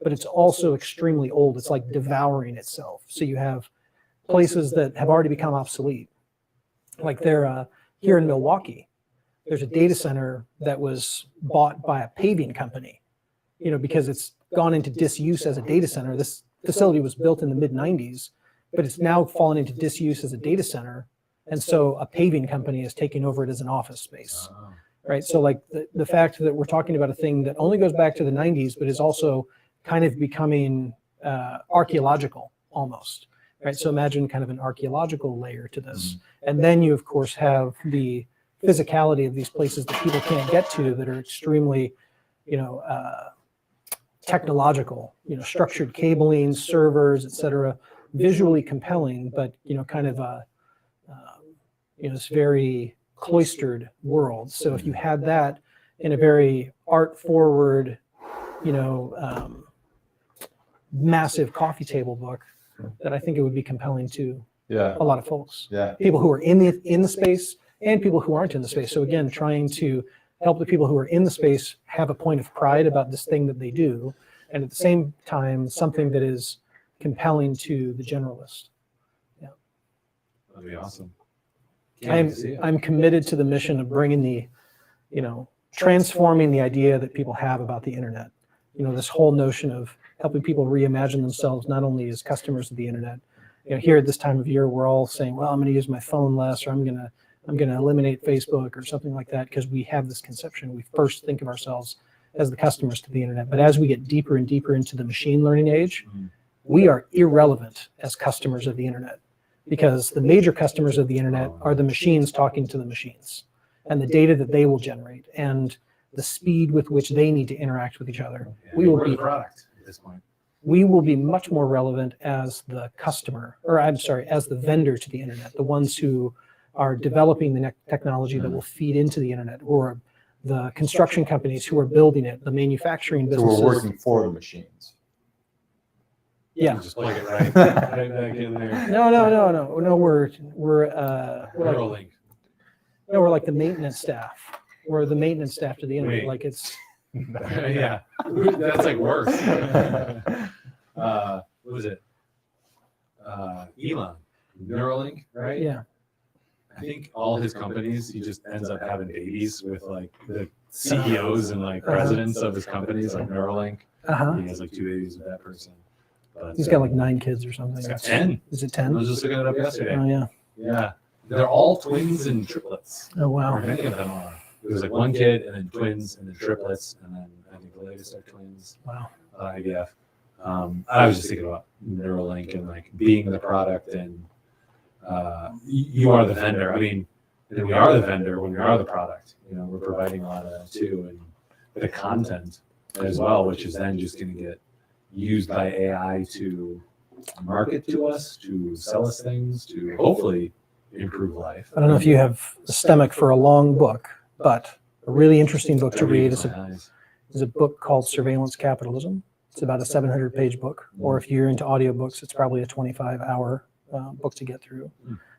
but it's also extremely old. It's like devouring itself. So you have places that have already become obsolete. Like they're here in Milwaukee, there's a data center that was bought by a paving company, because it's gone into disuse as a data center. This facility was built in the mid-90s, but it's now fallen into disuse as a data center. And so a paving company is taking over it as an office space, right? So like the fact that we're talking about a thing that only goes back to the 90s, but is also kind of becoming archaeological almost, right? So imagine kind of an archaeological layer to this. And then you, of course, have the physicality of these places that people can't get to that are extremely, technological, structured cabling, servers, et cetera, visually compelling, but, kind of this very cloistered world. So if you had that in a very art forward, massive coffee table book, that I think it would be compelling to a lot of folks. People who are in the space and people who aren't in the space. So again, trying to help the people who are in the space have a point of pride about this thing that they do, and at the same time, something that is compelling to the generalist. Yeah. That'd be awesome. I'm committed to the mission of bringing the, transforming the idea that people have about the internet. This whole notion of helping people reimagine themselves not only as customers of the internet. Here at this time of year, we're all saying, well, I'm going to use my phone less, or I'm going to eliminate Facebook or something like that, because we have this conception. We first think of ourselves as the customers to the internet. But as we get deeper and deeper into the machine learning age, we are irrelevant as customers of the internet, because the major customers of the internet are the machines talking to the machines, and the data that they will generate, and the speed with which they need to interact with each other. We will be the product at this point. We will be much more relevant as the customer, or I'm sorry, as the vendor to the internet, the ones who are developing the technology that will feed into the internet, or the construction companies who are building it, the manufacturing businesses. So we're working for the machines. Yeah. Just plug it right back in there. No. We're like, no, we're like the maintenance staff. We're the maintenance staff to the internet. Wait. Like it's. Yeah, that's like worse. What was it? Elon, Neuralink, right? Yeah. I think all his companies, he just ends up having babies with like the CEOs and like presidents of his companies, like Neuralink. He has like 2 babies with that person. But, He's got like 9 kids or something. He's got 10. Is it I 10? was just looking it up yesterday. Oh yeah. Yeah, they're all twins and triplets. Oh wow. Or many of them are. There's like 1 kid, and then twins, and then triplets, and then I think the latest are twins. Wow. IVF. I was just thinking about Neuralink and like being the product, and you are the vendor. I mean, we are the vendor when we are the product. We're providing a lot of that too, and the content as well, which is then just going to get used by AI to market to us, to sell us things, to hopefully improve life. I don't know if you have the stomach for a long book, but a really interesting book to read is a book called Surveillance Capitalism. It's about a 700-page book, or if you're into audiobooks, it's probably a 25-hour book to get through.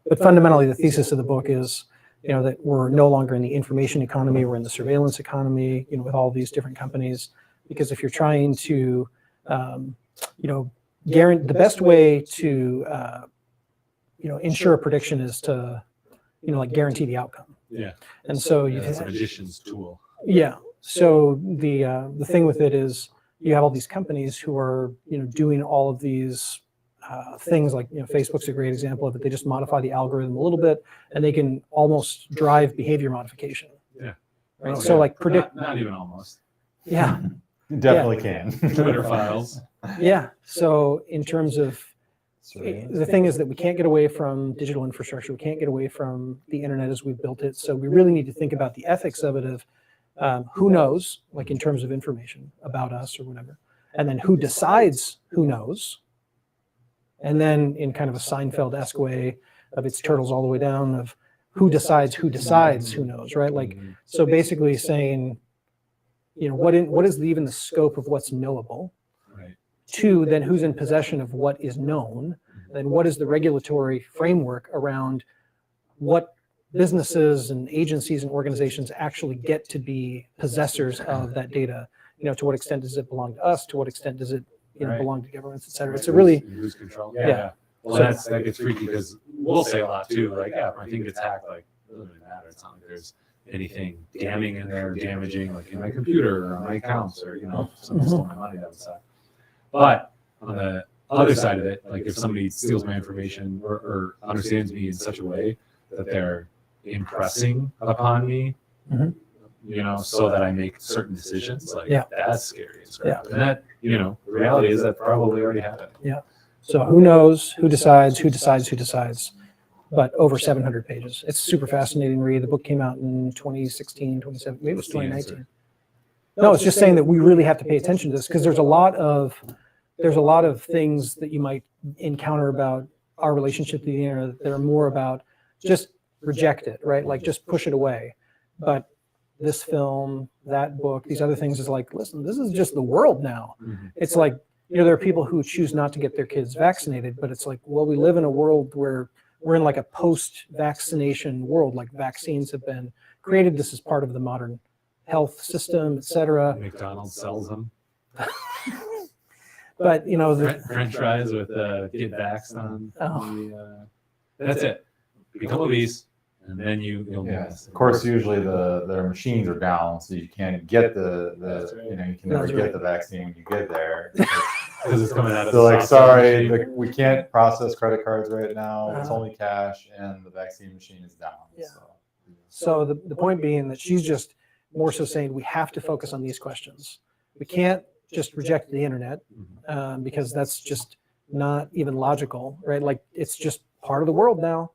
But fundamentally, the thesis of the book is, that we're no longer in the information economy, we're in the surveillance economy, with all these different companies. Because if you're trying to, the best way to, ensure a prediction is to, like guarantee the outcome. Yeah. And so it's a magician's tool. Yeah. So the thing with it is you have all these companies who are doing all of these things, like Facebook's a great example of it. They just modify the algorithm a little bit, and they can almost drive behavior modification. Yeah. Right. So like predict. Not even almost. Yeah. You definitely can. Twitter files. Yeah. So in terms of the thing is that we can't get away from digital infrastructure. We can't get away from the internet as we've built it. So we really need to think about the ethics of it, of who knows, like in terms of information about us or whatever, and then who decides who knows, and then in kind of a Seinfeld-esque way of it's turtles all the way down of who decides who knows, right? Like, so basically saying, what is even the scope of what's knowable? Right. 2, then who's in possession of what is known? Then what is the regulatory framework around what businesses and agencies and organizations actually get to be possessors of that data? To what extent does it belong to us? To what extent does it belong to governments, et cetera? It's a really lose control. Yeah. Well, that's like it's freaky because we'll say a lot too. Like, if my thing gets hacked, like it doesn't really matter. It's not like there's anything damning in there, damaging like in my computer or my accounts, or someone stole my money, that would suck. But on the other side of it, like if somebody steals my information or understands me in such a way that they're impressing upon me so that I make certain decisions. Like, Yeah. that's scary. Yeah. And that, the reality is that probably already happened. Yeah. So who knows, who decides, but over 700 pages. It's a super fascinating read. The book came out in 2016, 2017, maybe it was 2019. No, it's just saying that we really have to pay attention to this because there's a lot of things that you might encounter about our relationship to the internet that are more about just reject it, right? Like just push it away. But this film, that book, these other things is like, listen, this is just the world now. It's like, there are people who choose not to get their kids vaccinated, but it's like, well, we live in a world where we're in like a post-vaccination world, like vaccines have been created. This is part of the modern health system, et cetera. McDonald's sells them. But, French fries with get vaxxed on. That's it. Become obese, and then you'll Of course, usually their machines are down, so you can't get you can never get the vaccine when you get there. Because it's coming out of They're like, sorry, machine. we can't process credit cards right now. It's only cash, and the vaccine machine is down. Yeah. So the point being that she's just more so saying we have to focus on these questions. We can't just reject the internet because that's just not even logical, right? Like it's just part of the world now.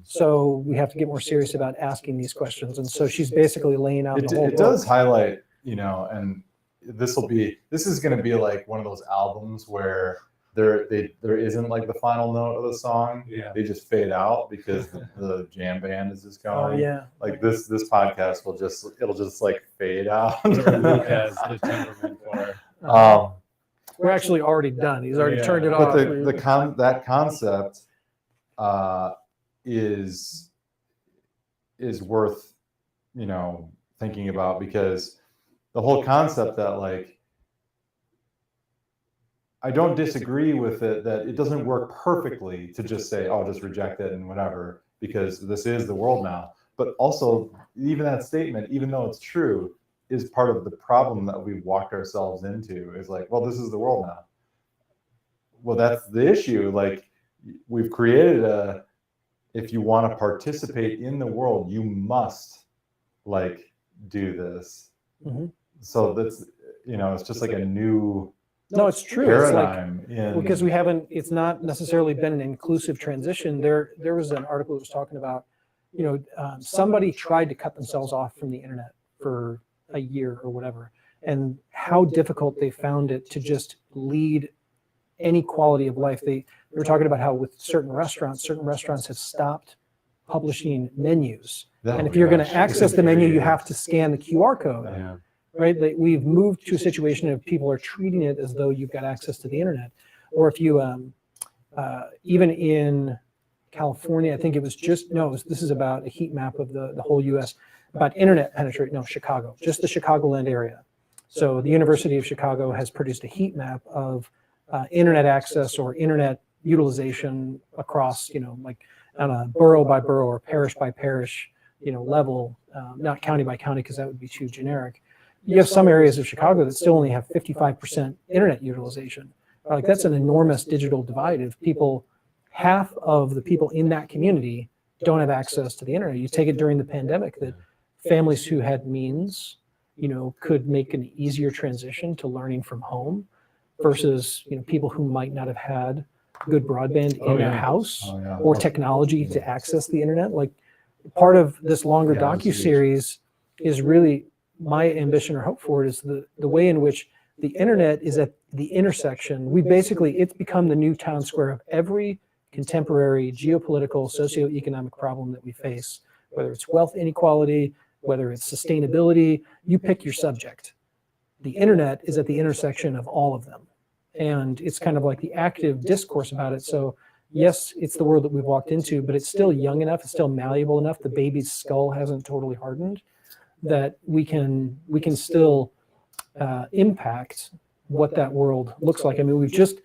So we have to get more serious about asking these questions. And so she's basically laying out the whole It does highlight, and this is going to be like one of those albums where there isn't like the final note of the song. Yeah. They just fade out because the jam band is just going. Oh, yeah. Like this podcast it'll just like fade out. Luke has the temperament for. We're actually already done. He's already turned it but off. That concept is worth thinking about, because the whole concept that like I don't disagree with it, that it doesn't work perfectly to just say, oh, just reject it and whatever, because this is the world now. But also, even that statement, even though it's true, is part of the problem that we've walked ourselves into, is like, well, this is the world now. Well, that's the issue. Like, we've created if you want to participate in the world, you must like do this. So that's, it's just like a new No, it's true. paradigm. It's like, because it's not necessarily been an inclusive transition. There was an article that was talking about, somebody tried to cut themselves off from the internet for a year or whatever, and how difficult they found it to just lead any quality of life. They were talking about how with certain restaurants have stopped publishing menus. And if you're going to access the menu, you have to scan the QR code. Yeah. Right? We've moved to a situation of people are treating it as though you've got access to the internet. Or if you, even in California, I think it was this is about a heat map of the whole US, about internet penetration, Chicago, just the Chicagoland area. So the University of Chicago has produced a heat map of internet access or internet utilization across, like on a borough by borough or parish by parish, level, not county by county, because that would be too generic. You have some areas of Chicago that still only have 55% internet utilization. Like that's an enormous digital divide. If half of the people in that community don't have access to the internet. You take it during the pandemic that families who had means, could make an easier transition to learning from home versus, people who might not have had good broadband in their house or technology to access the internet. Like part of this longer docuseries is really my ambition or hope for it is the way in which the internet is at the intersection. It's become the new town square of every contemporary geopolitical, socioeconomic problem that we face, whether it's wealth inequality, whether it's sustainability, you pick your subject. The internet is at the intersection of all of them. And it's kind of like the active discourse about it. So yes, it's the world that we've walked into, but it's still young enough, it's still malleable enough, the baby's skull hasn't totally hardened, that we can still impact what that world looks like. I mean, we've just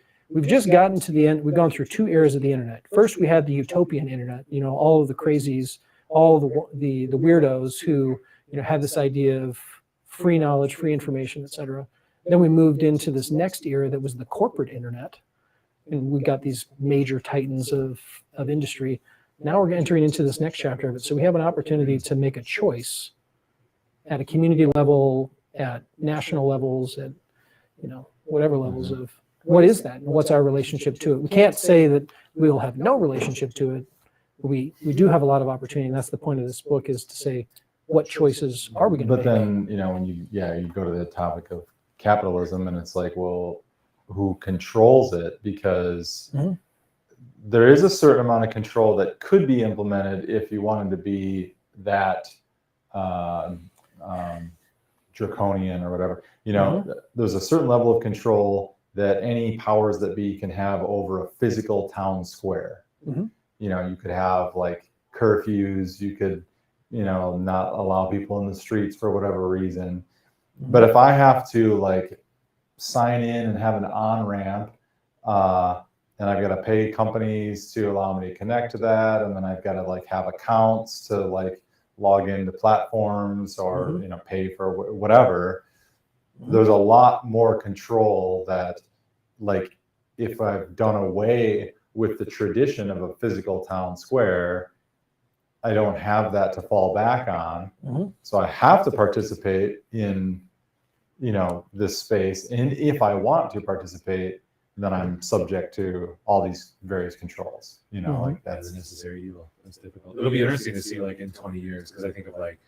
gotten to the end. We've gone through two eras of the internet. First, we had the utopian internet. All of the crazies, all of the weirdos who had this idea of free knowledge, free information, et cetera. Then we moved into this next era that was the corporate internet, and we got these major titans of industry. Now we're entering into this next chapter of it. So we have an opportunity to make a choice at a community level, at national levels, at whatever levels of what is that and what's our relationship to it. We can't say that we will have no relationship to it. We do have a lot of opportunity, and that's the point of this book, is to say what choices are we going to make. But then when you go to the topic of capitalism, and it's like, well, who controls it? Because there is a certain amount of control that could be implemented if you wanted to be that draconian or whatever. There's a certain level of control that any powers that be can have over a physical town square. You could have like curfews, you could not allow people in the streets for whatever reason. But if I have to like sign in and have an on-ramp, and I've got to pay companies to allow me to connect to that, and then I've got to like have accounts to like log into platforms or pay for whatever, there's a lot more control that, like, if I've done away with the tradition of a physical town square, I don't have that to fall back on. So I have to participate in this space, and if I want to participate, then I'm subject to all these various controls. Like that's a necessary evil. That's difficult. It'll be interesting to see like in 20 years, because I think of like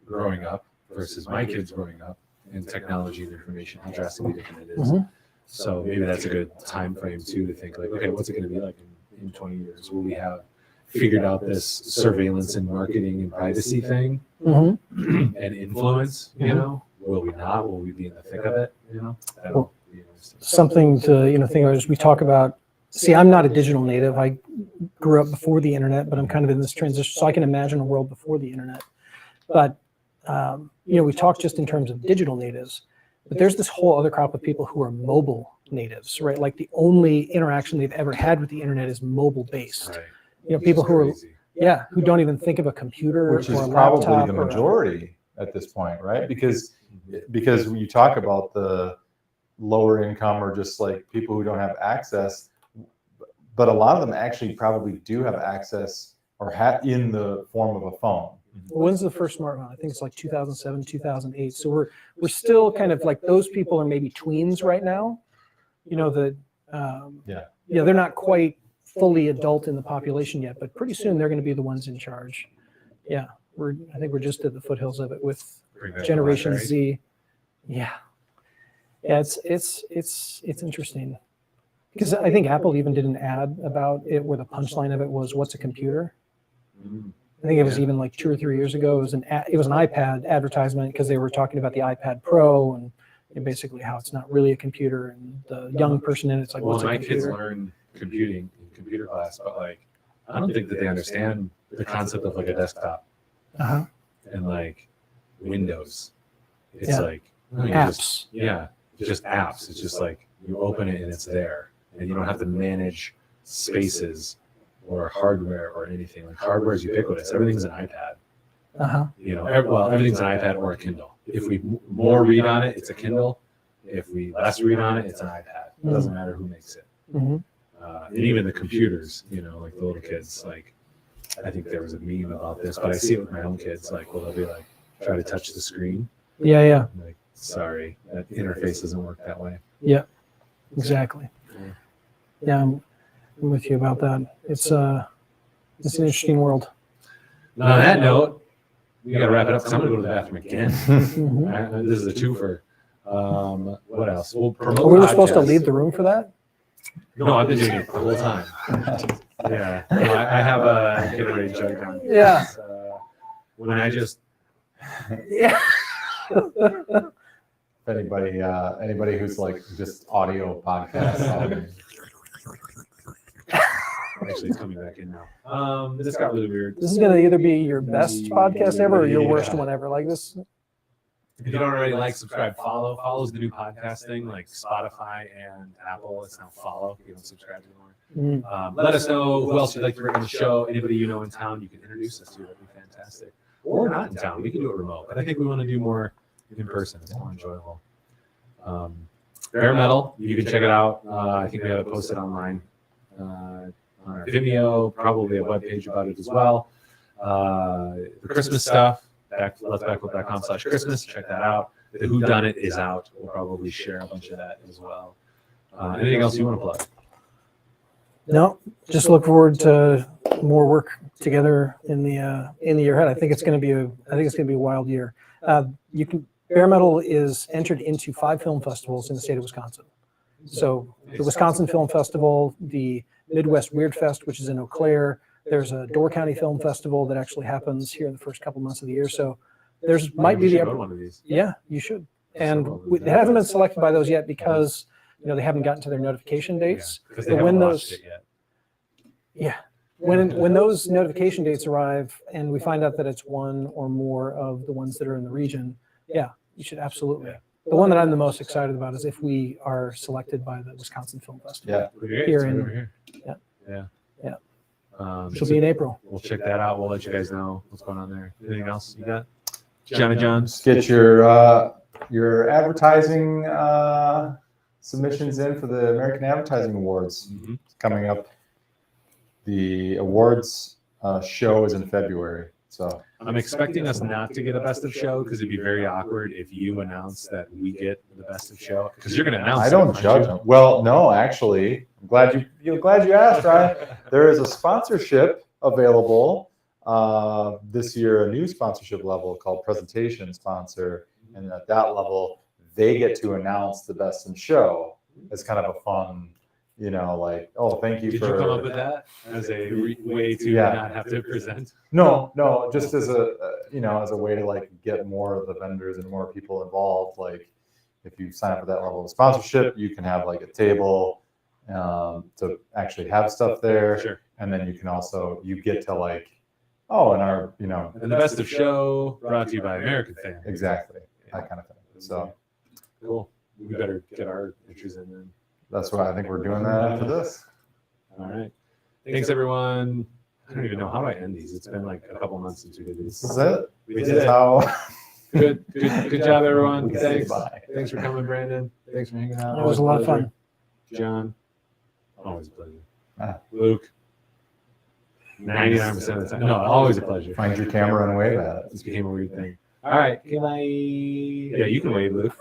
growing up versus my kids growing up, and technology and information, how drastically different it is. So maybe that's a good time frame too, to think like, okay, what's it going to be like in 20 years? Will we have figured out this surveillance and marketing and privacy thing and influence? Will we not? Will we be in the thick of it? That'll be interesting. Something to think about is we talk about. See, I'm not a digital native. I grew up before the internet, but I'm kind of in this transition, so I can imagine a world before the internet. But we talk just in terms of digital natives, but there's this whole other crop of people who are mobile natives, right? Like the only interaction they've ever had with the internet is mobile based. People who are, who don't even think of a computer, which is or a probably laptop the majority at this point, right? Because when you talk about the lower income or just like people who don't have access, but a lot of them actually probably do have access or in the form of a phone. When's the first smartphone? I think it's like 2007, 2008. So we're still kind of like, those people are maybe tweens right now. They're not quite fully adult in the population yet, but pretty soon they're going to be the ones in charge. I think we're just at the foothills of it with Generation Z. It's interesting, because I think Apple even did an ad about it where the punchline of it was, "What's a computer?" I think it was even like 2 or 3 years ago. It was an iPad advertisement, because they were talking about the iPad Pro and basically how it's not really a computer, and the young person in it's like, "What's a computer?" My kids learn computing in computer class, but like I don't think that they understand the concept of like a desktop and like Windows. It's like apps. Just apps. It's just like you open it and it's there, and you don't have to manage spaces or hardware or anything. Like hardware is ubiquitous. Everything's an iPad. Everything's an iPad or a Kindle. If we more read on it, it's a Kindle. If we less read on it, it's an iPad. It doesn't matter who makes it. And even the computers, like the little kids, like I think there was a meme about this, but I see it with my own kids. Like, they'll be like, try to touch the screen. I'm like, sorry, that interface doesn't work that way. Exactly. I'm with you about that. It's an interesting world. On that note, we got to wrap it up, because I'm going to go to the bathroom again. This is a twofer. What else? We'll promote. We were supposed to leave the room for that? No, I've been doing it the whole time. I have a Gatorade jug down here. Yeah. When I just. Anybody who's like just audio podcasts. Actually, it's coming back in now. This got really weird. This is going to either be your best podcast ever or your worst one ever. Like this. If you don't already like, subscribe, follow. Follow's the new podcast thing, like Spotify and Apple. It's now follow. You don't subscribe anymore. Let us know who else you'd like to bring on the show. Anybody you know in town, you can introduce us to. That'd be fantastic. Or not in town. We can do it remote. But I think we want to do more in person. It's more enjoyable. Bare Metal, you can check it out. I think we have it posted online on our Vimeo, probably a webpage about it as well. The Christmas stuff, letsbackflip.com/Christmas. Check that out. The Whodunnit is out. We'll probably share a bunch of that as well. Anything else you want to plug? No, just look forward to more work together in the year ahead. I think it's going to be a wild year. Bare Metal is entered into 5 film festivals in the state of Wisconsin. So the Wisconsin Film Festival, the Midwest Weird Fest, which is in Eau Claire. There's a Door County Film Festival that actually happens here in the first couple months of the year. So might be the one of these. Yeah, you should. And it hasn't been selected by those yet because they haven't gotten to their notification dates. Because they haven't launched it yet. Yeah. When those notification dates arrive and we find out that it's one or more of the ones that are in the region, yeah, you should absolutely. The one that I'm the most excited about is if we are selected by the Wisconsin Film Festival. Yeah. Here. Which will be in April. We'll check that out. We'll let you guys know what's going on there. Anything else you got? John? Get your advertising submissions in for the American Advertising Awards. It's coming up. The awards show is in February. So I'm expecting us not to get a best of show because it'd be very awkward if you announce that we get the best of show because you're going to announce. I don't judge them. Well, no, actually, I'm glad you asked, Ryan. There is a sponsorship available this year, a new sponsorship level called presentation sponsor, and at that level, they get to announce the best in show. It's kind of a fun. Thank you. Did you come up with that as a way to not have to present? No, just as a way to get more of the vendors and more people involved. Like if you sign up for that level of sponsorship, you can have a table to actually have stuff there. Sure. And then you can also, get to and the best of show brought to you by American Fan. Exactly. That kind of thing. So cool. We better get our entries in then. That's why I think we're doing that after this. All right. Thanks, everyone. I don't even know how do I end these. It's been a couple months since we did these. This is it. We This did is it. how. Good job, everyone. We say Thanks. bye. Thanks for coming, Brandon. Thanks for hanging out. It was a lot of fun. John, always a pleasure. Luke, 99% of the time. No, always a pleasure. Find your camera and wave at it. This became a weird thing. All right. Can I? Yeah, you can wave, Luke.